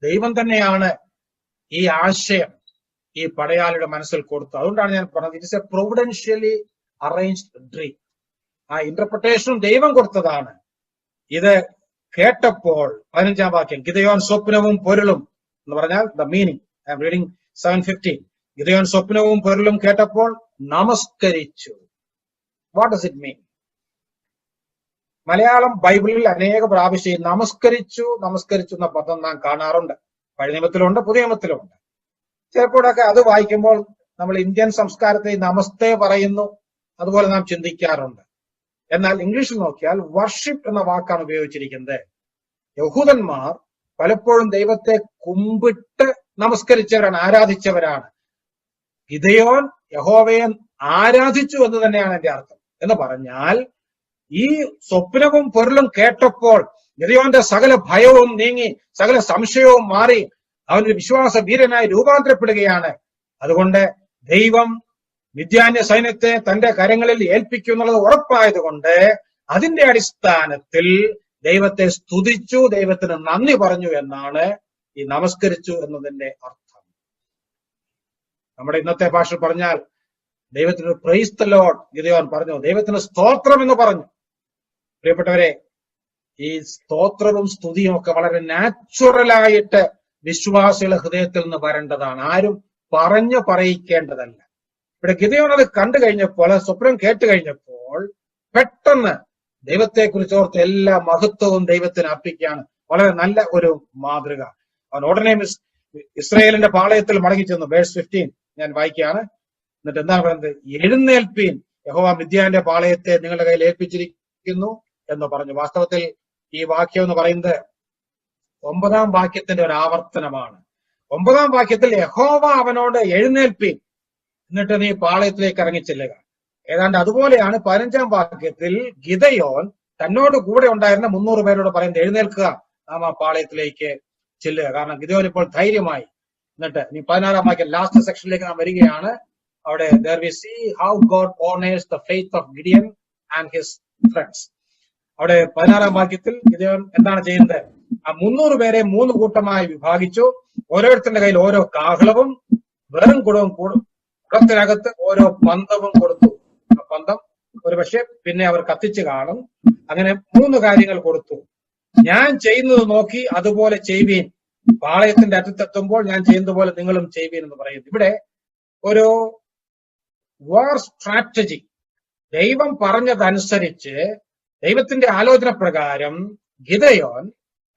ദൈവം തന്നെയാണ് ഈ ആശയം ഈ പടയാളിയുടെ മനസ്സിൽ കൊടുത്തത്. അതുകൊണ്ടാണ് ഞാൻ പറഞ്ഞത്, it is a providentially arranged dream. ആ ഇന്റർപ്രിട്ടേഷനും ദൈവം കൊടുത്തതാണ്. ഇത് കേട്ടപ്പോൾ 15-ാം വാക്യം, ഗിദെയോൻ സ്വപ്നവും പൊരുളും എന്ന് പറഞ്ഞാൽ the meaning. I am reading 7:15. Gideon സ്വപ്നവും പൊരുളും കേട്ടപ്പോൾ നമസ്കരിച്ചു. What does it mean? Malayalam ബൈബിളിൽ അനേക പ്രാവശ്യം നമസ്കരിച്ചു എന്ന പദം നാം കാണാറുണ്ട്. പഴയ നിയമത്തിലുണ്ട്, പുതിയ നിയമത്തിലുണ്ട്. ചിലപ്പോഴൊക്കെ അത് വായിക്കുമ്പോൾ നമ്മൾ ഇന്ത്യൻ സംസ്കാരത്തെ നമസ്തേ പറയുന്നു, അതുപോലെ നാം ചിന്തിക്കാറുണ്ട്. എന്നാൽ ഇംഗ്ലീഷിൽ നോക്കിയാൽ വർഷിപ്പ് എന്ന വാക്കാണ് ഉപയോഗിച്ചിരിക്കുന്നത്. യഹൂദന്മാർ പലപ്പോഴും ദൈവത്തെ കുമ്പിട്ട് നമസ്കരിച്ചവരാണ്, ആരാധിച്ചവരാണ്. ഗിദെയോൻ യഹോവയെ ആരാധിച്ചു എന്ന് തന്നെയാണ് എന്റെ അർത്ഥം. എന്ന് പറഞ്ഞാൽ ഈ സ്വപ്നവും പൊരുളും കേട്ടപ്പോൾ ഗിദെയോന്റെ സകല ഭയവും നീങ്ങി, സകല സംശയവും മാറി, അവനൊരു വിശ്വാസ വീരനായി രൂപാന്തരപ്പെടുകയാണ്. അതുകൊണ്ട് ദൈവം മിദ്യാന്യ സൈന്യത്തെ തന്റെ കരങ്ങളിൽ ഏൽപ്പിക്കും എന്നുള്ളത് ഉറപ്പായതുകൊണ്ട് അതിന്റെ അടിസ്ഥാനത്തിൽ ദൈവത്തെ സ്തുതിച്ചു, ദൈവത്തിന് നന്ദി പറഞ്ഞു എന്നാണ് ഈ നമസ്കരിച്ചു എന്നതിന്റെ അർത്ഥം. നമ്മുടെ ഇന്നത്തെ ഭാഷയിൽ പറഞ്ഞാൽ ദൈവത്തിന് പ്രൈസ് ദി ലോർഡ് ഗിദെയോൻ പറഞ്ഞു, ദൈവത്തിന് സ്തോത്രം എന്ന് പറഞ്ഞു. പ്രിയപ്പെട്ടവരെ, ഈ സ്തോത്രവും സ്തുതിയും ഒക്കെ വളരെ നാച്ചുറലായിട്ട് വിശ്വാസികളുടെ ഹൃദയത്തിൽ നിന്ന് വരേണ്ടതാണ്. ആരും പറഞ്ഞു പറയിക്കേണ്ടതല്ല. ഇവിടെ ഗിദെയോൻ അത് കണ്ടു കഴിഞ്ഞപ്പോൾ, സ്വപ്നം കേട്ട് കഴിഞ്ഞപ്പോൾ പെട്ടെന്ന് ദൈവത്തെക്കുറിച്ച് ഓർത്ത് എല്ലാ മഹത്വവും ദൈവത്തിന് അർപ്പിക്കുകയാണ്. വളരെ നല്ല ഒരു മാതൃക. അവൻ ഉടനെ ഇസ്രായേലിന്റെ പാളയത്തിൽ മടങ്ങി ചെന്നു. വേഴ്സ് 15 ഞാൻ വായിക്കുകയാണ്. എന്നിട്ട് എന്താണ് പറയുന്നത്? എഴുന്നേൽപ്പീൻ, യഹോവ മിദ്യാന്റെ പാളയത്തെ നിങ്ങളുടെ കയ്യിൽ ഏൽപ്പിച്ചിരിക്കുന്നു എന്ന് പറഞ്ഞു. വാസ്തവത്തിൽ ഈ വാക്യം എന്ന് പറയുന്നത് 9-ാം വാക്യത്തിന്റെ ഒരു ആവർത്തനമാണ്. 9-ാം വാക്യത്തിൽ യഹോവ അവനോട് എഴുന്നേൽപ്പീൻ, എന്നിട്ട് നീ പാളയത്തിലേക്ക് ഇറങ്ങിച്ചെല്ലുക. ഏതാണ്ട് അതുപോലെയാണ് 15-ാം വാക്യത്തിൽ ഗിദെയോൻ തന്നോട് കൂടെ ഉണ്ടായിരുന്ന 300 പേരോട് പറയുന്നത്, എഴുന്നേൽക്കുക, നാം ആ പാളയത്തിലേക്ക് ചെല്ലുക. കാരണം ഗിദെയോൻ ഇപ്പോൾ ധൈര്യമായി. എന്നിട്ട് ഇനി 16-ാം വാക്യം ലാസ്റ്റ് സെക്ഷനിലേക്ക് നാം വരികയാണ്. അവിടെ there we see how God honors the faith of Gideon and his friends. അവിടെ 16-ാം വാക്യത്തിൽ ഗിദെയോൻ എന്താണ് ചെയ്യുന്നത്? ആ 300 പേരെ 3 കൂട്ടമായി വിഭാഗിച്ചു. ഓരോരുത്തരുടെ കയ്യിൽ ഓരോ കാഹളവും വെറും കുടവും കുടത്തിനകത്ത് ഓരോ പന്തവും കൊടുത്തു. ആ പന്തം ഒരുപക്ഷെ പിന്നെ അവർ കത്തിച്ചു കാണും. അങ്ങനെ 3 കാര്യങ്ങൾ കൊടുത്തു. ഞാൻ ചെയ്യുന്നത് നോക്കി അതുപോലെ ചെയ്യുവീൻ, പാളയത്തിന്റെ അറ്റത്തെത്തുമ്പോൾ ഞാൻ ചെയ്യുന്നത് പോലെ നിങ്ങളും ചെയ്യുവീൻ എന്ന് പറയുന്നു. ഇവിടെ ഒരു വാർ സ്ട്രാറ്റജി, ദൈവം പറഞ്ഞതനുസരിച്ച് ദൈവത്തിന്റെ ആലോചന പ്രകാരം ഗിദെയോൻ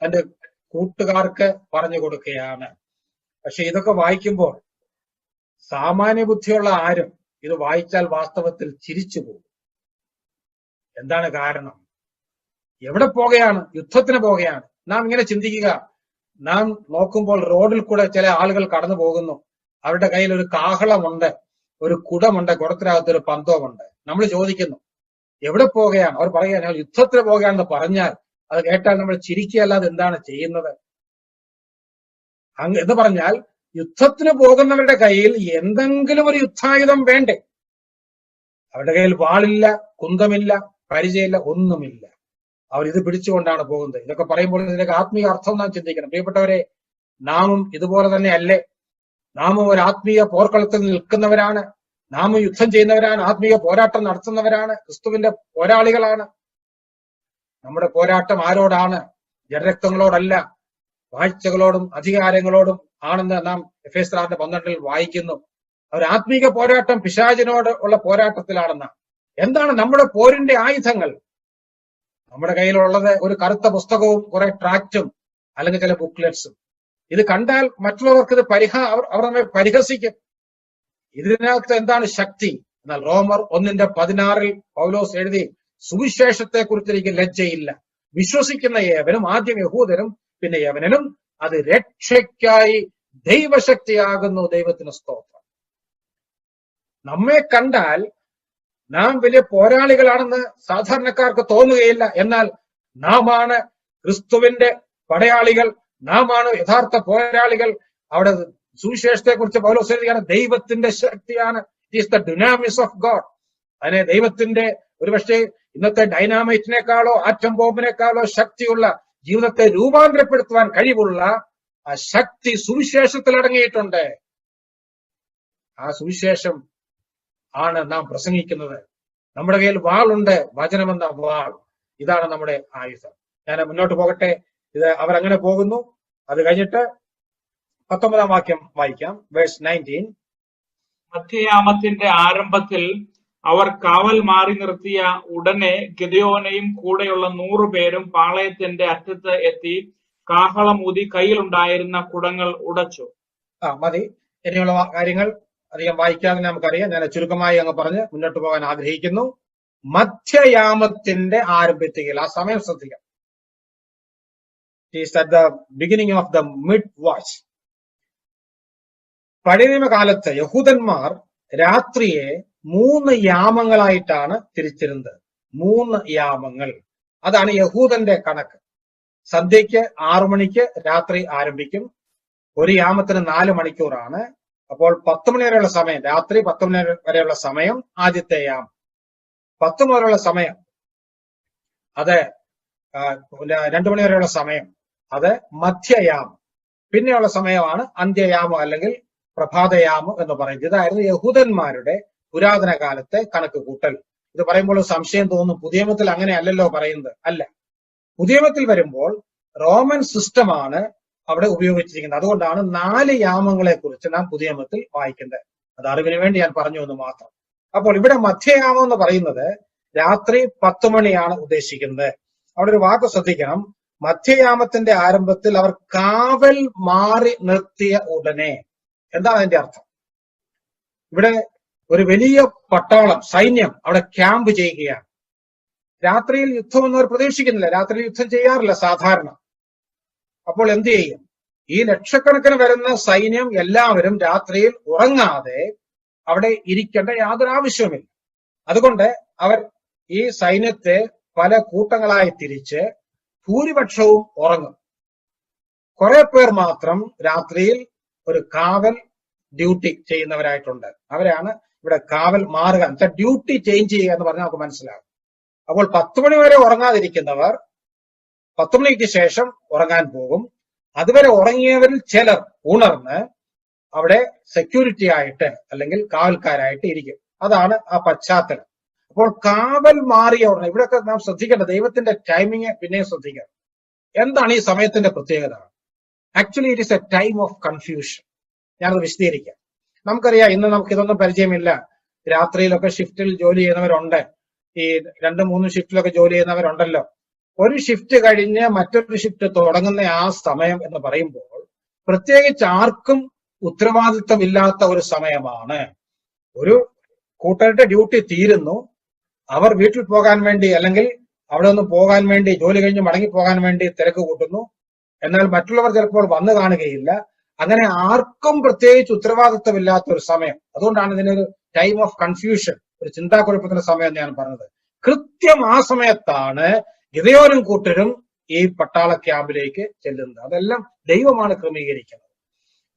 തന്റെ കൂട്ടുകാർക്ക് പറഞ്ഞു കൊടുക്കുകയാണ്. പക്ഷെ ഇതൊക്കെ വായിക്കുമ്പോൾ സാമാന്യ ബുദ്ധിയുള്ള ആരും ഇത് വായിച്ചാൽ വാസ്തവത്തിൽ ചിരിച്ചു പോകും. എന്താണ് കാരണം? എവിടെ പോകുകയാണ്? യുദ്ധത്തിന് പോകുകയാണ്. നാം ഇങ്ങനെ ചിന്തിക്കുക, നാം നോക്കുമ്പോൾ റോഡിൽ കൂടെ ചില ആളുകൾ കടന്നു പോകുന്നു, അവരുടെ കയ്യിൽ ഒരു കാഹളമുണ്ട്, ഒരു കുടമുണ്ട്, കുടത്തിനകത്തൊരു പന്തവുമുണ്ട്. നമ്മൾ ചോദിക്കുന്നു എവിടെ പോകുകയാണ്? അവർ പറയുക ഞങ്ങൾ യുദ്ധത്തിന് പോകുകയാണെന്ന് പറഞ്ഞാൽ അത് കേട്ടാൽ നമ്മൾ ചിരിക്കുകയല്ലാതെ എന്താണ് ചെയ്യുന്നത്? എന്ന് പറഞ്ഞാൽ യുദ്ധത്തിന് പോകുന്നവരുടെ കയ്യിൽ എന്തെങ്കിലും ഒരു യുദ്ധായുധം വേണ്ടേ? അവരുടെ കയ്യിൽ വാളില്ല, കുന്തമില്ല, പരിചയമില്ല, ഒന്നുമില്ല. അവർ ഇത് പിടിച്ചുകൊണ്ടാണ് പോകുന്നത്. ഇതൊക്കെ പറയുമ്പോൾ ഇതിന്റെ ആത്മീയ അർത്ഥം നാം ചിന്തിക്കണം. പ്രിയപ്പെട്ടവരെ, നാമും ഇതുപോലെ തന്നെ അല്ലേ? നാമും ഒരു ആത്മീയ പോർക്കളത്തിൽ നിൽക്കുന്നവരാണ്. നാമും യുദ്ധം ചെയ്യുന്നവരാണ്, ആത്മീയ പോരാട്ടം നടത്തുന്നവരാണ്, ക്രിസ്തുവിന്റെ പോരാളികളാണ്. നമ്മുടെ പോരാട്ടം ആരോടാണ്? ജനരക്തങ്ങളോടല്ല, വാഴ്ചകളോടും അധികാരങ്ങളോടും ആണെന്ന് നാം എഫേസ്യർ 6:12 വായിക്കുന്നു. ഒരു ആത്മീക പോരാട്ടം പിശാചിനോട് ഉള്ള പോരാട്ടത്തിലാണെന്ന്. എന്താണ് നമ്മുടെ പോരിന്റെ ആയുധങ്ങൾ? നമ്മുടെ കയ്യിലുള്ളത് ഒരു കറുത്ത പുസ്തകവും കുറെ ട്രാക്റ്റും അല്ലെങ്കിൽ ചില ബുക്ക്ലെറ്റ്സും. ഇത് കണ്ടാൽ മറ്റുള്ളവർക്ക് ഇത് അവർ നമ്മെ പരിഹസിക്കും. ഇതിനകത്ത് എന്താണ് ശക്തി? എന്നാൽ റോമർ 1:16 പൗലോസ് എഴുതി, സുവിശേഷത്തെ കുറിച്ച് എനിക്ക് ലജ്ജയില്ല. വിശ്വസിക്കുന്ന ഏവനും, ആദ്യം യഹൂദനും പിന്നെ യവനനും, അത് രക്ഷയ്ക്കായി ദൈവശക്തിയാകുന്നു. ദൈവത്തിന് സ്തോത്രം. നമ്മെ കണ്ടാൽ നാം വലിയ പോരാളികളാണെന്ന് സാധാരണക്കാർക്ക് തോന്നുകയില്ല. എന്നാൽ നാമാണ് ക്രിസ്തുവിന്റെ പടയാളികൾ, നാമാണ് യഥാർത്ഥ പോരാളികൾ. അവിടെ സുവിശേഷത്തെ കുറിച്ച് പൗലോസ് എഴുതുകയാണ്, ദൈവത്തിന്റെ ശക്തിയാണ്. It is the dunamis of God. അതിനെ ദൈവത്തിന്റെ, ഒരുപക്ഷെ ഇന്നത്തെ ഡൈനാമൈറ്റിനേക്കാളോ ആറ്റം ബോംബിനേക്കാളോ ശക്തിയുള്ള, ജീവിതത്തെ രൂപാന്തരപ്പെടുത്തുവാൻ കഴിവുള്ള ആ ശക്തി സുവിശേഷത്തിൽ അടങ്ങിയിട്ടുണ്ട്. ആ സുവിശേഷം ആണ് നാം പ്രസംഗിക്കുന്നത്. നമ്മുടെ കയ്യിൽ വാളുണ്ട്, വചനമെന്ന വാൾ. ഇതാണ് നമ്മുടെ ആയുധം. ഞാൻ മുന്നോട്ട് പോകട്ടെ. ഇത് അവരങ്ങനെ പോകുന്നു. അത് കഴിഞ്ഞിട്ട് 19-ാം വാക്യം വായിക്കാം, വേഴ്സ് 19. മധ്യയാമത്തിന്റെ ആരംഭത്തിൽ അവർ കാവൽ മാറി നിർത്തിയ ഉടനെ ഗിദെയോനെയും കൂടെയുള്ള 100 പേരും പാളയത്തിന്റെ അറ്റത്ത് എത്തി കാഹളം ഊതി കയ്യിലുണ്ടായിരുന്ന കുടങ്ങൾ ഉടച്ചു. മതി. ഇനിയുള്ള കാര്യങ്ങൾ അധികം വായിക്കാതെ നമുക്കറിയാം. ഞാൻ ചുരുക്കമായി അങ്ങ് പറഞ്ഞ് മുന്നോട്ട് പോകാൻ ആഗ്രഹിക്കുന്നു. മധ്യയാമത്തിന്റെ ആരംഭത്തിൽ, ആ സമയം ശ്രദ്ധിക്കാം. It is at the beginning of the mid-watch. പഴയ നിയമകാലത്ത് യഹൂദന്മാർ രാത്രിയെ 3 യാമങ്ങളായിട്ടാണ് തിരിച്ചിരുന്നത്. 3 യാമങ്ങൾ. അതാണ് യഹൂദന്റെ കണക്ക്. സന്ധ്യയ്ക്ക് 6 മണിക്ക് രാത്രി ആരംഭിക്കും. ഒരു യാമത്തിന് 4 മണിക്കൂറാണ്. അപ്പോൾ 10 മണി വരെയുള്ള സമയം, രാത്രി 10 മണി വരെയുള്ള സമയം ആദ്യത്തെ യാമം. 10 മുതലുള്ള സമയം അത് 2 മണി വരെയുള്ള സമയം അത് മധ്യയാമം. പിന്നെയുള്ള സമയമാണ് അന്ത്യയാമം അല്ലെങ്കിൽ പ്രഭാതയാമം എന്ന് പറയുന്നത്. ഇതായിരുന്നു യഹൂദന്മാരുടെ പുരാതന കാലത്തെ കണക്ക് കൂട്ടൽ. ഇത് പറയുമ്പോൾ സംശയം തോന്നും, പുതിയമത്തിൽ അങ്ങനെ അല്ലല്ലോ പറയുന്നത്. അല്ല, പുതിയമത്തിൽ വരുമ്പോൾ റോമൻ സിസ്റ്റമാണ് അവിടെ ഉപയോഗിച്ചിരിക്കുന്നത്. അതുകൊണ്ടാണ് 4 യാമങ്ങളെ കുറിച്ച് നാം പുതിയമത്തിൽ വായിക്കുന്നത്. അത് അറിവിന് വേണ്ടി ഞാൻ പറഞ്ഞു എന്ന് മാത്രം. അപ്പോൾ ഇവിടെ മധ്യയാമം എന്ന് പറയുന്നത് രാത്രി 10 മണിയാണ് ഉദ്ദേശിക്കുന്നത്. അവിടെ ഒരു വാക്ക് ശ്രദ്ധിക്കണം. മധ്യയാമത്തിന്റെ ആരംഭത്തിൽ അവർ കാവൽ മാറി നിർത്തിയ ഉടനെ. എന്താണ് അതിന്റെ അർത്ഥം? ഇവിടെ ഒരു വലിയ പട്ടാളം, സൈന്യം അവിടെ ക്യാമ്പ് ചെയ്യുകയാണ്. രാത്രിയിൽ യുദ്ധമൊന്നും അവർ പ്രതീക്ഷിക്കുന്നില്ല. രാത്രിയിൽ യുദ്ധം ചെയ്യാറില്ല സാധാരണ. അപ്പോൾ എന്ത് ചെയ്യും? ഈ ലക്ഷക്കണക്കിന് വരുന്ന സൈന്യം എല്ലാവരും രാത്രിയിൽ ഉറങ്ങാതെ അവിടെ ഇരിക്കേണ്ട യാതൊരു ആവശ്യവുമില്ല. അതുകൊണ്ട് അവർ ഈ സൈന്യത്തെ പല കൂട്ടങ്ങളായി തിരിച്ച് ഭൂരിപക്ഷവും ഉറങ്ങും. കുറെ പേർ മാത്രം രാത്രിയിൽ ഒരു കാവൽ ഡ്യൂട്ടി ചെയ്യുന്നവരായിട്ടുണ്ട്. അവരാണ് ഇവിടെ കാവൽ മാറുക, ഡ്യൂട്ടി ചേഞ്ച് ചെയ്യുക എന്ന് പറഞ്ഞാൽ നമുക്ക് മനസ്സിലാകും. അപ്പോൾ 10 മണി വരെ ഉറങ്ങാതിരിക്കുന്നവർ 10 മണിക്ക് ശേഷം ഉറങ്ങാൻ പോകും. അതുവരെ ഉറങ്ങിയവരിൽ ചിലർ ഉണർന്ന് അവിടെ സെക്യൂരിറ്റി ആയിട്ട് അല്ലെങ്കിൽ കാവൽക്കാരായിട്ട് ഇരിക്കും. അതാണ് ആ പശ്ചാത്തലം. അപ്പോൾ കാവൽ മാറിയ ഉടനെ ഇവിടെയൊക്കെ നാം ശ്രദ്ധിക്കേണ്ടത് ദൈവത്തിന്റെ ടൈമിങ് പിന്നെയും ശ്രദ്ധിക്കണം. എന്താണ് ഈ സമയത്തിന്റെ പ്രത്യേകത? Actually it is A time of confusion. ഞാനത് വിശദീകരിക്കാം. നമുക്കറിയാം, ഇന്ന് നമുക്ക് ഇതൊന്നും പരിചയമില്ല. രാത്രിയിലൊക്കെ ഷിഫ്റ്റിൽ ജോലി ചെയ്യുന്നവരുണ്ട്, ഈ 2-3 ഷിഫ്റ്റിലൊക്കെ ജോലി ചെയ്യുന്നവരുണ്ടല്ലോ. ഒരു ഷിഫ്റ്റ് കഴിഞ്ഞ് മറ്റൊരു ഷിഫ്റ്റ് തുടങ്ങുന്ന ആ സമയം എന്ന് പറയുമ്പോൾ പ്രത്യേകിച്ച് ആർക്കും ഉത്തരവാദിത്വം ഇല്ലാത്ത ഒരു സമയമാണ്. ഒരു കൂട്ടരുടെ ഡ്യൂട്ടി തീരുന്നു, അവർ വീട്ടിൽ പോകാൻ വേണ്ടി അല്ലെങ്കിൽ അവിടെ നിന്ന് പോകാൻ വേണ്ടി, ജോലി കഴിഞ്ഞ് മടങ്ങി പോകാൻ വേണ്ടി തിരക്ക് കൂട്ടുന്നു. എന്നാൽ മറ്റുള്ളവർ ചിലപ്പോൾ വന്നു കാണുകയില്ല. അങ്ങനെ ആർക്കും പ്രത്യേകിച്ച് ഉത്തരവാദിത്വമില്ലാത്ത ഒരു സമയം. അതുകൊണ്ടാണ് ഇതിനൊരു ടൈം ഓഫ് കൺഫ്യൂഷൻ, ഒരു ചിന്താക്കുഴപ്പത്തിന്റെ സമയം ഞാൻ പറഞ്ഞത്. കൃത്യം ആ സമയത്താണ് ഗിദെയോനും കൂട്ടരും ഈ പട്ടാള ക്യാമ്പിലേക്ക് ചെല്ലുന്നത്. അതെല്ലാം ദൈവമാണ് ക്രമീകരിക്കുന്നത്.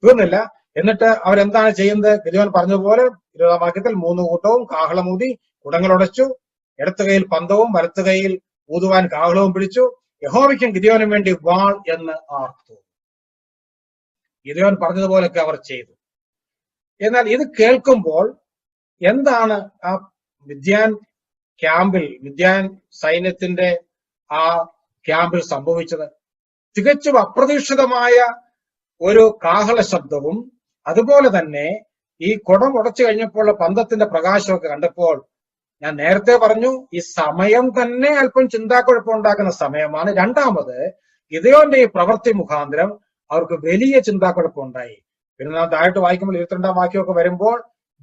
തീർന്നില്ല. എന്നിട്ട് അവരെന്താണ് ചെയ്യുന്നത്? ഗിദെയോൻ പറഞ്ഞതുപോലെ 20-ാം വാക്യത്തിൽ 3 കൂട്ടവും കാഹളമൂതി കുടങ്ങളുടച്ചു, ഇടത്ത് കൈയിൽ പന്തവും വലത്ത് കൈയിൽ ഊതുവാൻ കാഹളവും പിടിച്ചു, യഹോവയ്ക്കും ഗിദെയോനും വേണ്ടി വാൾ എന്ന് ആർത്തു. ഗിദെയോൻ പറഞ്ഞതുപോലൊക്കെ അവർ ചെയ്തു. എന്നാൽ ഇത് കേൾക്കുമ്പോൾ എന്താണ് ആ മിദ്യാൻ ക്യാമ്പിൽ, മിദ്യാൻ സൈന്യത്തിന്റെ ആ ക്യാമ്പിൽ സംഭവിച്ചത്? തികച്ചും അപ്രതീക്ഷിതമായ ഒരു കാഹള ശബ്ദവും അതുപോലെ തന്നെ ഈ കുടം ഉടച്ചു കഴിഞ്ഞപ്പോൾ പന്തത്തിന്റെ പ്രകാശമൊക്കെ കണ്ടപ്പോൾ, ഞാൻ നേരത്തെ പറഞ്ഞു ഈ സമയം തന്നെ അല്പം ചിന്താക്കുഴപ്പം ഉണ്ടാക്കുന്ന സമയമാണ്. രണ്ടാമത് ഗിദെയോന്റെ ഈ പ്രവൃത്തി മുഖാന്തരം അവർക്ക് വലിയ ചിന്താക്കുഴപ്പം ഉണ്ടായി. പിന്നെ നാം താഴോട്ട് വായിക്കുമ്പോൾ 22-ാം വാക്യമൊക്കെ വരുമ്പോൾ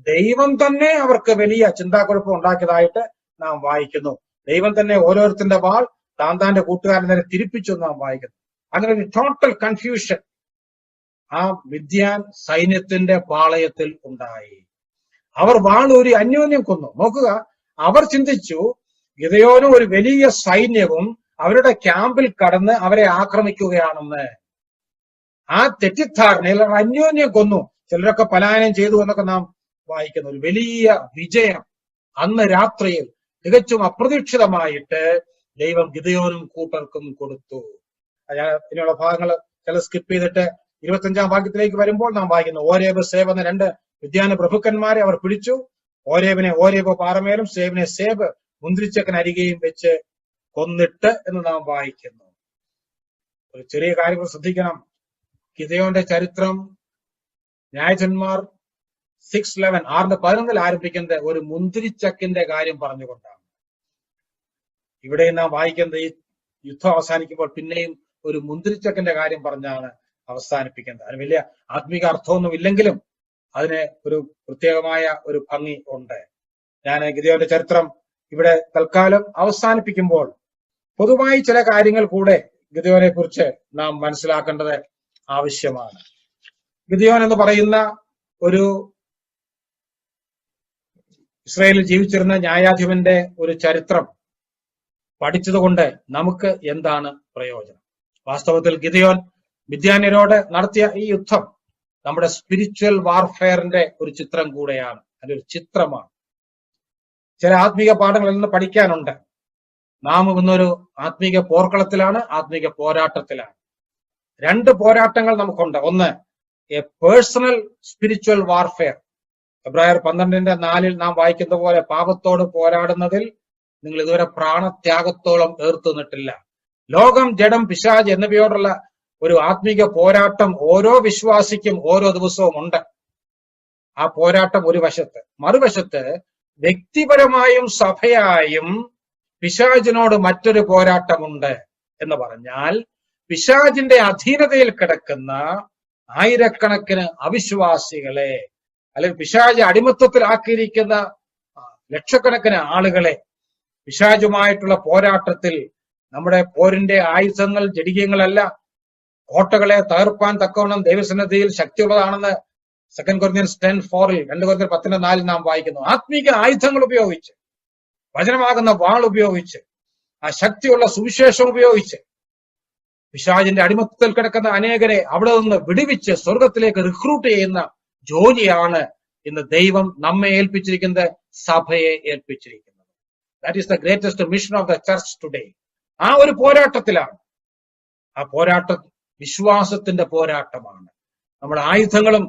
ദൈവം തന്നെ അവർക്ക് വലിയ ചിന്താക്കുഴപ്പം ഉണ്ടാക്കിയതായിട്ട് നാം വായിക്കുന്നു. ദൈവം തന്നെ ഓരോരുത്തരുടെ വാൾ താന്താന്റെ കൂട്ടുകാരൻ നേരെ തിരിപ്പിച്ചു നാം വായിക്കുന്നു. അങ്ങനെ ഒരു ടോട്ടൽ കൺഫ്യൂഷൻ ആ മിദ്യാൻ സൈന്യത്തിന്റെ പാളയത്തിൽ ഉണ്ടായി. അവർ വാളൂരി അന്യോന്യം കൊന്നു. നോക്കുക, അവർ ചിന്തിച്ചു ഗിദെയോനും ഒരു വലിയ സൈന്യവും അവരുടെ ക്യാമ്പിൽ കടന്ന് അവരെ ആക്രമിക്കുകയാണെന്ന്. ആ തെറ്റിദ്ധാരണയിൽ അവർ അന്യോന്യം കൊന്നു. ചിലരൊക്കെ പലായനം ചെയ്തു എന്നൊക്കെ നാം വായിക്കുന്നു. ഒരു വലിയ വിജയം അന്ന് രാത്രിയിൽ തികച്ചും അപ്രതീക്ഷിതമായിട്ട് ദൈവം ഗിദെയോനും കൂട്ടർക്കും കൊടുത്തു. ഇനിയുള്ള ഭാഗങ്ങൾ ചില സ്കിപ്പ് ചെയ്തിട്ട് 25-ാം വാക്യത്തിലേക്ക് വരുമ്പോൾ നാം വായിക്കുന്നു, ഓരേബ് സേബ് എന്ന 2 മിദ്യാന പ്രഭുക്കന്മാരെ അവർ പിടിച്ചു. ഓരേബിനെ ഓരേബ് പാറമേലും സേബിനെ സേബ് മുന്തിരിച്ചക്കനരികെയും വെച്ച് കൊന്നിട്ട് എന്ന് നാം വായിക്കുന്നു. ഒരു ചെറിയ കാര്യം ശ്രദ്ധിക്കണം. ഗിദെയോന്റെ ചരിത്രം ന്യായാധിപന്മാർ 6:11 ആരംഭിക്കുന്നത് ഒരു മുന്തിരിച്ചക്കിന്റെ കാര്യം പറഞ്ഞുകൊണ്ടാണ്. ഇവിടെ നാം വായിക്കുന്നത് ഈ യുദ്ധം അവസാനിക്കുമ്പോൾ പിന്നെയും ഒരു മുന്തിരിച്ചക്കിന്റെ കാര്യം പറഞ്ഞാണ് അവസാനിപ്പിക്കുന്നത്. അതിന് വലിയ ആത്മീക അർത്ഥമൊന്നും ഇല്ലെങ്കിലും അതിന് ഒരു പ്രത്യേകമായ ഒരു ഭംഗി ഉണ്ട്. ഞാൻ ഗിദെയോന്റെ ചരിത്രം ഇവിടെ തൽക്കാലം അവസാനിപ്പിക്കുമ്പോൾ പൊതുവായി ചില കാര്യങ്ങൾ കൂടെ ഗിദെയോനെ കുറിച്ച് നാം മനസ്സിലാക്കേണ്ടത് ആവശ്യമാണ്. ഗിദെയോൻ എന്ന് പറയുന്ന ഒരു ഇസ്രായേലിൽ ജീവിച്ചിരുന്ന ന്യായാധിപന്റെ ഒരു ചരിത്രം പഠിച്ചതുകൊണ്ട് നമുക്ക് എന്താണ് പ്രയോജനം? വാസ്തവത്തിൽ ഗിദെയോൻ മിദ്യാന്യരോട് നടത്തിയ ഈ യുദ്ധം നമ്മുടെ സ്പിരിച്വൽ വാർഫെയറിന്റെ ഒരു ചിത്രം കൂടെയാണ്. അതൊരു ചിത്രമാണ്. ചില ആത്മീക പാഠങ്ങളിൽ നിന്ന് പഠിക്കാനുണ്ട്. നാം ഇന്നൊരു ആത്മീക പോർക്കളത്തിലാണ്, ആത്മീക പോരാട്ടത്തിലാണ്. 2 പോരാട്ടങ്ങൾ നമുക്കുണ്ട്. ഒന്ന്, എ പേഴ്സണൽ സ്പിരിച്വൽ വാർഫെയർ. എബ്രായർ 12:4 നാം വായിക്കുന്ന പോലെ, പാപത്തോട് പോരാടുന്നതിൽ നിങ്ങൾ ഇതുവരെ പ്രാണത്യാഗത്തോളം ഏർത്തുനിന്നിട്ടില്ല. ലോകം, ജഡം, പിശാച് എന്നിവയോടുള്ള ഒരു ആത്മീക പോരാട്ടം ഓരോ വിശ്വാസിക്കും ഓരോ ദിവസവും ഉണ്ട്. ആ പോരാട്ടം ഒരു വശത്ത്. മറുവശത്ത് വ്യക്തിപരമായും സഭയായും പിശാചിനോട് മറ്റൊരു പോരാട്ടമുണ്ട്. എന്ന് പറഞ്ഞാൽ പിശാചിന്റെ അധീനതയിൽ കിടക്കുന്ന ആയിരക്കണക്കിന് അവിശ്വാസികളെ, അല്ലെങ്കിൽ പിശാച് അടിമത്വത്തിലാക്കിയിരിക്കുന്ന ലക്ഷക്കണക്കിന് ആളുകളെ പിശാചുമായിട്ടുള്ള പോരാട്ടത്തിൽ നമ്മുടെ പോരിന്റെ ആയുധങ്ങൾ ജഡികങ്ങളല്ല, കോട്ടകളെ തകർപ്പാൻ തക്കവണ്ണം ദൈവസന്നിധിയിൽ ശക്തിയുള്ളതാണെന്ന് 2 Corinthians 10:4 2 Corinthians 10:4 നാം വായിക്കുന്നു. ആത്മീക ആയുധങ്ങൾ ഉപയോഗിച്ച്, വചനമാകുന്ന വാൾ ഉപയോഗിച്ച്, ആ ശക്തിയുള്ള സുവിശേഷം ഉപയോഗിച്ച് പിശാചിന്റെ അടിമത്തത്തിൽ കിടക്കുന്ന അനേകരെ അവിടെ നിന്ന് വിടുവിച്ച് സ്വർഗത്തിലേക്ക് റിക്രൂട്ട് ചെയ്യുന്ന ജോലിയാണ് ഇന്ന് ദൈവം നമ്മെ ഏൽപ്പിച്ചിരിക്കുന്നത്, സഭയെ ഏൽപ്പിച്ചിരിക്കുന്നത്. That is the greatest mission of the church today. ആ ഒരു പോരാട്ടത്തിലാണ് ആ പോരാട്ടം വിശ്വാസത്തിന്റെ പോരാട്ടമാണ്. നമ്മുടെ ആയുധങ്ങളും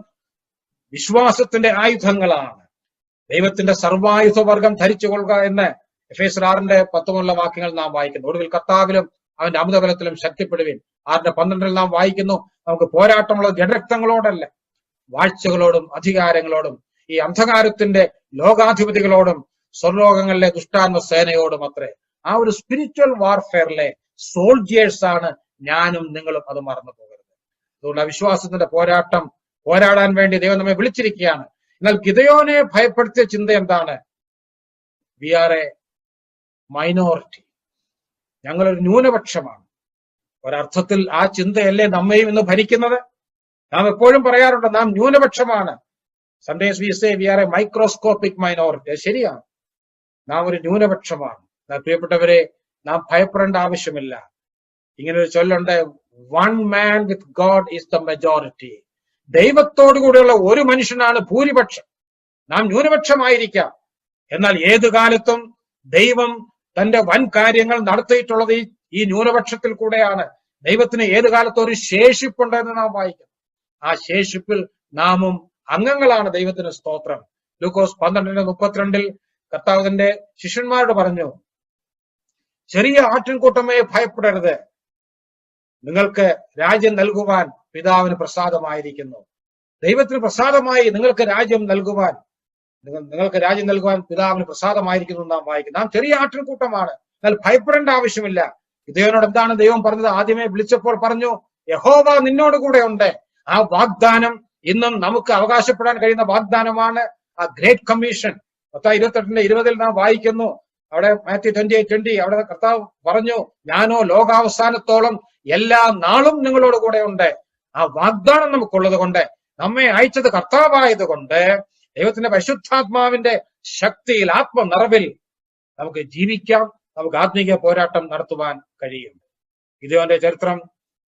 വിശ്വാസത്തിന്റെ ആയുധങ്ങളാണ്. ദൈവത്തിന്റെ സർവായുധവർഗം ധരിച്ചുകൊള്ളുക എന്ന് എഫേസ്യർ 6:10 വാക്യങ്ങൾ നാം വായിക്കുന്നു. ഒടുവിൽ കർത്താവിലും അവന്റെ അമൃതബലത്തിലും ശക്തിപ്പെടുവിൻ. 6:12 നാം വായിക്കുന്നു, നമുക്ക് പോരാട്ടമുള്ളത് ജഡരക്തങ്ങളോടല്ല, വാഴ്ചകളോടും അധികാരങ്ങളോടും ഈ അന്ധകാരത്തിന്റെ ലോകാധിപതികളോടും സ്വർലോകങ്ങളിലെ ദുഷ്ടാത്മ സേനയോടും അത്രേ. ആ ഒരു സ്പിരിച്വൽ വാർഫെയറിലെ സോൾജിയേഴ്സ് ആണ് ഞാനും നിങ്ങളും. അത് മറന്നു പോകരുത്. അതുകൊണ്ട് ആ വിശ്വാസത്തിന്റെ പോരാട്ടം പോരാടാൻ വേണ്ടി ദൈവം നമ്മെ വിളിച്ചിരിക്കുകയാണ്. എന്നാൽ ഗിദെയോനെ ഭയപ്പെടുത്തിയ ചിന്ത എന്താണ്? വി ആർ എ മൈനോറിറ്റി, ഞങ്ങളൊരു ന്യൂനപക്ഷമാണ്. ഒരർത്ഥത്തിൽ ആ ചിന്തയല്ലേ നമ്മയും ഇന്ന് ഭരിക്കുന്നത്. നാം എപ്പോഴും പറയാറുണ്ട്, നാം ന്യൂനപക്ഷമാണ്. Sometimes we say we are a microscopic minority. ശരിയാണ്, നാം ഒരു ന്യൂനപക്ഷമാണ്. പ്രിയപ്പെട്ടവരെ, നാം ഭയപ്പെടേണ്ട ആവശ്യമില്ല. ഇങ്ങനെ ഒരു ചൊല്ലുണ്ട്, one man with God is the majority. ദൈവത്തോടു കൂടെയുള്ള ഒരു മനുഷ്യനാണ് ഭൂരിപക്ഷം. നാം ന്യൂനപക്ഷമായിരിക്കാം, എന്നാൽ ഏതു കാലത്തും ദൈവം തന്റെ വൻ കാര്യങ്ങൾ നടത്തിയിട്ടുള്ളത് ഈ ന്യൂനപക്ഷത്തിൽ കൂടെയാണ്. ദൈവത്തിന് ഏതു കാലത്തും ഒരു ശേഷിപ്പുണ്ടെന്ന് നാം വായിക്കും. ആ ശേഷിപ്പിൽ നാമും അംഗങ്ങളാണ്. ദൈവത്തിന് സ്തോത്രം. ലൂക്കോസ് 12:32 കർത്താവിന്റെ ശിഷ്യന്മാരോട് പറഞ്ഞു, ചെറിയ ആട്ടിൻകൂട്ടമേ ഭയപ്പെടരുത്, നിങ്ങൾക്ക് രാജ്യം നൽകുവാൻ പിതാവിന് പ്രസാദമായിരിക്കുന്നു. ദൈവത്തിന് പ്രസാദമായി നിങ്ങൾക്ക് രാജ്യം നൽകുവാൻ പിതാവിന് പ്രസാദമായിരിക്കുന്നു നാം വായിക്കും. നാം ചെറിയ ആട്ടിൻകൂട്ടമാണ്, എന്നാൽ ഭയപ്പെടേണ്ട ആവശ്യമില്ല. ഗിദെയോനോട് എന്താണ് ദൈവം പറഞ്ഞത്? ആദ്യമേ വിളിച്ചപ്പോൾ പറഞ്ഞു, യഹോവ നിന്നോട് കൂടെ ഉണ്ട്. ആ വാഗ്ദാനം ഇന്നും നമുക്ക് അവകാശപ്പെടാൻ കഴിയുന്ന വാഗ്ദാനമാണ്. ആ ഗ്രേറ്റ് കമ്മീഷൻ മത്തായി 28:20 നാം വായിക്കുന്നു. അവിടെ മാത്യു 28:20 അവിടെ കർത്താവ് പറഞ്ഞു, ഞാനോ ലോകാവസാനത്തോളം എല്ലാ നാളും നിങ്ങളോട് കൂടെ ഉണ്ട്. ആ വാഗ്ദാനം നമുക്കുള്ളത് കൊണ്ട്, നമ്മെ അയച്ചത് കർത്താവായത് കൊണ്ട്, ദൈവത്തിന്റെ പരിശുദ്ധാത്മാവിന്റെ ശക്തിയിൽ ആത്മനിറവിൽ നമുക്ക് ജീവിക്കാം. നമുക്ക് ആത്മീയ പോരാട്ടം നടത്തുവാൻ കഴിയും. ഗിദെയോന്റെ ചരിത്രം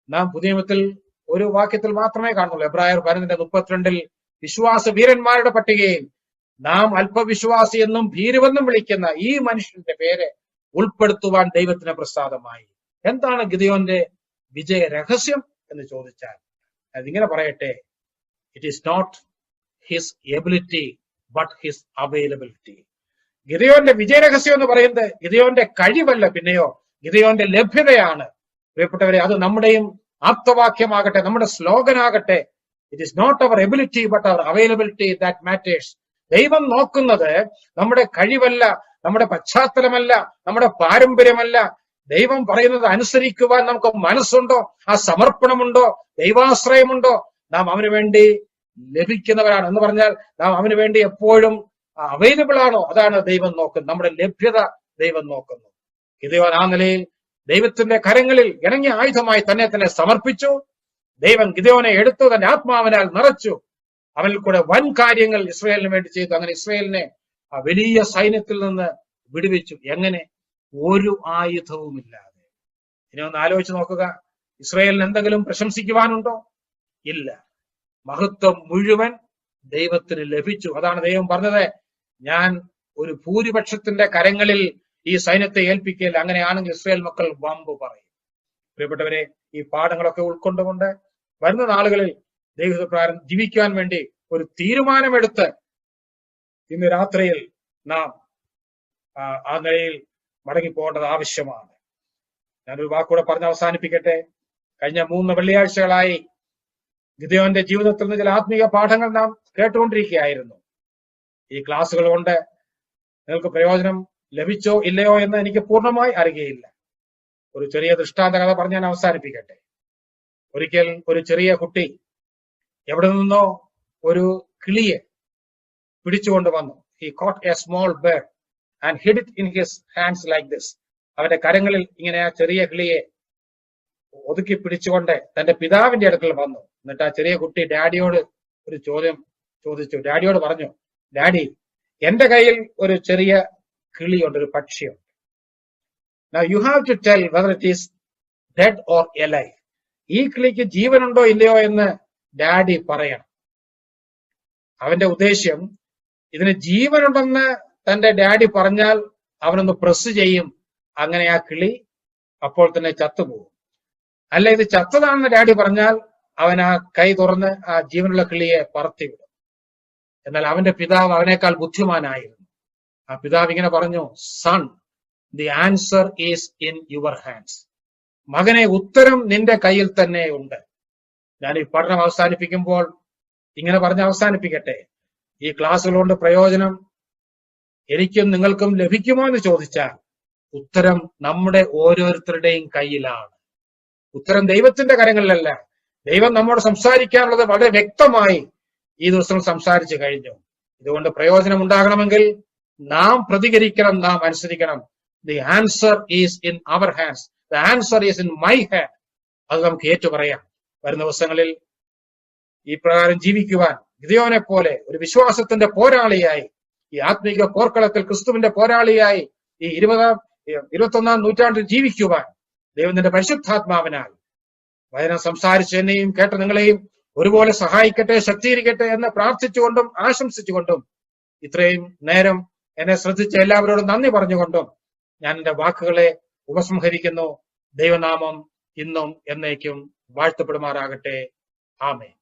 നാം പുതിയ നിയമത്തിൽ ഒരു വാക്യത്തിൽ മാത്രമേ കാണുന്നുള്ളൂ. എബ്രായർ 12:32 വിശ്വാസ വീരന്മാരുടെ പട്ടികയിൽ നാം അല്പവിശ്വാസി എന്നും ഭീരുവെന്നും വിളിക്കുന്ന ഈ മനുഷ്യന്റെ പേര് ഉൾപ്പെടുത്തുവാൻ ദൈവത്തിന് പ്രസാദമായി. എന്താണ് ഗിദെയോന്റെ വിജയ രഹസ്യം എന്ന് ചോദിച്ചാൽ അതിങ്ങനെ പറയട്ടെ, it is not his ability but his availability. ഗിദെയോന്റെ വിജയരഹസ്യം എന്ന് പറയുന്നത് ഗിദെയോന്റെ കഴിവല്ല, പിന്നെയോ ഗിദെയോന്റെ ലഭ്യതയാണ്. പ്രിയപ്പെട്ടവരെ, അത് നമ്മുടെയും ആപ്തവാക്യമാകട്ടെ, നമ്മുടെ സ്ലോഗനാകട്ടെ. It is not our ability but our availability that matters. ദൈവം നോക്കുന്നത് നമ്മുടെ കഴിവല്ല, നമ്മുടെ പശ്ചാത്തലമല്ല, നമ്മുടെ പാരമ്പര്യമല്ല. ദൈവം പറയുന്നത് അനുസരിക്കുവാൻ നമുക്ക് മനസ്സുണ്ടോ, ആ സമർപ്പണമുണ്ടോ, ദൈവാശ്രയമുണ്ടോ, നാം അവന് വേണ്ടി ലഭിക്കുന്നവരാണ് എന്ന് പറഞ്ഞാൽ നാം അവന് വേണ്ടി എപ്പോഴും അവൈലബിൾ ആണോ, അതാണ് ദൈവം നോക്കുന്നത്. നമ്മുടെ ലഭ്യത ദൈവം നോക്കുന്നു. ഗിദെയോൻ ആ നിലയിൽ ദൈവത്തിന്റെ കരങ്ങളിൽ ഇണങ്ങിയ ആയുധമായി തന്നെ സമർപ്പിച്ചു. ദൈവം ഗിദെയോനെ എടുത്തു, തന്റെ ആത്മാവിനാൽ നിറച്ചു. അവനിൽ കൂടെ വൻ കാര്യങ്ങൾ ഇസ്രായേലിന് വേണ്ടി ചെയ്തു. അങ്ങനെ ഇസ്രായേലിനെ ആ വലിയ സൈന്യത്തിൽ നിന്ന് വിടുവിച്ചു. എങ്ങനെ? ഒരു ആയുധവുമില്ലാതെ. ഇനി ഒന്ന് ആലോചിച്ച് നോക്കുക, ഇസ്രായേലിന് എന്തെങ്കിലും പ്രശംസിക്കുവാനുണ്ടോ? ഇല്ല. മഹത്വം മുഴുവൻ ദൈവത്തിന് ലഭിച്ചു. അതാണ് ദൈവം പറഞ്ഞത്, ഞാൻ ഒരു ഭൂരിപക്ഷത്തിന്റെ കരങ്ങളിൽ ഈ സൈന്യത്തെ ഏൽപ്പിക്കില്ല. അങ്ങനെയാണെങ്കിൽ ഇസ്രായേൽ മക്കൾ വമ്പ് പറയും. പ്രിയപ്പെട്ടവരെ, ഈ പാഠങ്ങളൊക്കെ ഉൾക്കൊണ്ടുകൊണ്ട് വരുന്ന നാളുകളിൽ ദൈവപ്രകാരം ജീവിക്കാൻ വേണ്ടി ഒരു തീരുമാനമെടുത്ത് ഇന്ന് രാത്രിയിൽ നാം ആ നിലയിൽ മടങ്ങിപ്പോകേണ്ടത് ആവശ്യമാണ്. ഞാനൊരു വാക്കൂടെ പറഞ്ഞ് അവസാനിപ്പിക്കട്ടെ. കഴിഞ്ഞ 3 വെള്ളിയാഴ്ചകളായി ഗിദെയോന്റെ ജീവിതത്തിൽ നിന്ന് ചില ആത്മീയ പാഠങ്ങൾ നാം കേട്ടുകൊണ്ടിരിക്കുകയായിരുന്നു. ഈ ക്ലാസ്സുകൾ കൊണ്ട് നിങ്ങൾക്ക് പ്രയോജനം ലഭിച്ചോ ഇല്ലയോ എന്ന് എനിക്ക് പൂർണ്ണമായി അറിയുകയില്ല. ഒരു ചെറിയ ദൃഷ്ടാന്ത കഥ പറഞ്ഞ് ഞാൻ അവസാനിപ്പിക്കട്ടെ. ഒരിക്കൽ ഒരു ചെറിയ കുട്ടി എവിടെ നിന്നോ ഒരു കിളിയെ പിടിച്ചുകൊണ്ട് വന്നു. He caught a small bird and hid it in his hands like this. അവന്റെ കരങ്ങളിൽ ഇങ്ങനെ ആ ചെറിയ കിളിയെ ഒതുക്കി പിടിച്ചുകൊണ്ട് തന്റെ പിതാവിന്റെ അടുക്കൽ വന്നു. എന്നിട്ട് ആ ചെറിയ കുട്ടി ഡാഡിയോട് ഒരു ചോദ്യം ചോദിച്ചു. ഡാഡിയോട് പറഞ്ഞു, ഡാഡി, എന്റെ കയ്യിൽ ഒരു ചെറിയ കിളിയുണ്ട്, ഒരു പക്ഷിയുണ്ട്. Now you have to tell whether it is dead or alive. ഈ കിളിക്ക് ജീവനുണ്ടോ ഇല്ലയോ എന്ന് ഡാഡി പറയണം. അവന്റെ ഉദ്ദേശ്യം, ഇതിന് ജീവനുണ്ടെന്ന് തന്റെ ഡാഡി പറഞ്ഞാൽ അവനൊന്ന് പ്രസ് ചെയ്യും, അങ്ങനെ ആ കിളി അപ്പോൾ തന്നെ ചത്തുപോകും. അല്ല ഇത് ചത്തതാണെന്ന് ഡാഡി പറഞ്ഞാൽ അവൻ ആ കൈ തുറന്ന് ആ ജീവനുള്ള കിളിയെ പറത്തിവിടും. എന്നാൽ അവന്റെ പിതാവ് അവനേക്കാൾ ബുദ്ധിമാനായിരുന്നു. ആ പിതാവ് ഇങ്ങനെ പറഞ്ഞു, son, the answer is in your hands. മകനെ, ഉത്തരം നിന്റെ കയ്യിൽ തന്നെ ഉണ്ട്. ഞാൻ ഈ പഠനം അവസാനിപ്പിക്കുമ്പോൾ ഇങ്ങനെ പറഞ്ഞ് അവസാനിപ്പിക്കട്ടെ. ഈ ക്ലാസ്സുകൾ കൊണ്ട് പ്രയോജനം എനിക്കും നിങ്ങൾക്കും ലഭിക്കുമോ എന്ന് ചോദിച്ചാൽ ഉത്തരം നമ്മുടെ ഓരോരുത്തരുടെയും കയ്യിലാണ്. ഉത്തരം ദൈവത്തിന്റെ കരങ്ങളിലല്ല. ദൈവം നമ്മോട് സംസാരിക്കാനുള്ളത് വളരെ വ്യക്തമായി ഈ ദിവസം സംസാരിച്ചു കഴിഞ്ഞു. ഇതുകൊണ്ട് പ്രയോജനം ഉണ്ടാകണമെങ്കിൽ നാം പ്രതികരിക്കണം, നാം അനുസരിക്കണം. The answer is in our hands, the answer is in my hand. അത് നമുക്ക് ഏറ്റുപറയാം. വരുന്ന ദിവസങ്ങളിൽ ഈ പ്രകാരം ജീവിക്കുവാൻ ഗിദെയോനെ പോലെ ഒരു വിശ്വാസത്തിന്റെ പോരാളിയായി, ഈ ആത്മീക പോർക്കളത്തിൽ ക്രിസ്തുവിന്റെ പോരാളിയായി ഈ 21-ാം നൂറ്റാണ്ടിൽ ജീവിക്കുവാൻ ദൈവത്തിന്റെ പരിശുദ്ധാത്മാവിനാൽ വചനം സംസാരിച്ച് എന്നെയും കേട്ട നിങ്ങളെയും ഒരുപോലെ സഹായിക്കട്ടെ, ശക്തീകരിക്കട്ടെ എന്ന് പ്രാർത്ഥിച്ചുകൊണ്ടും ആശംസിച്ചുകൊണ്ടും ഇത്രയും നേരം എന്നെ ശ്രദ്ധിച്ച എല്ലാവരോടും നന്ദി പറഞ്ഞുകൊണ്ടും ഞാൻ എന്റെ വാക്കുകളെ ഉപസംഹരിക്കുന്നു. ദൈവനാമം ഇന്നും എന്നേക്കും വാഴ്ത്തപ്പെടുമാറാകട്ടെ. ആമേൻ.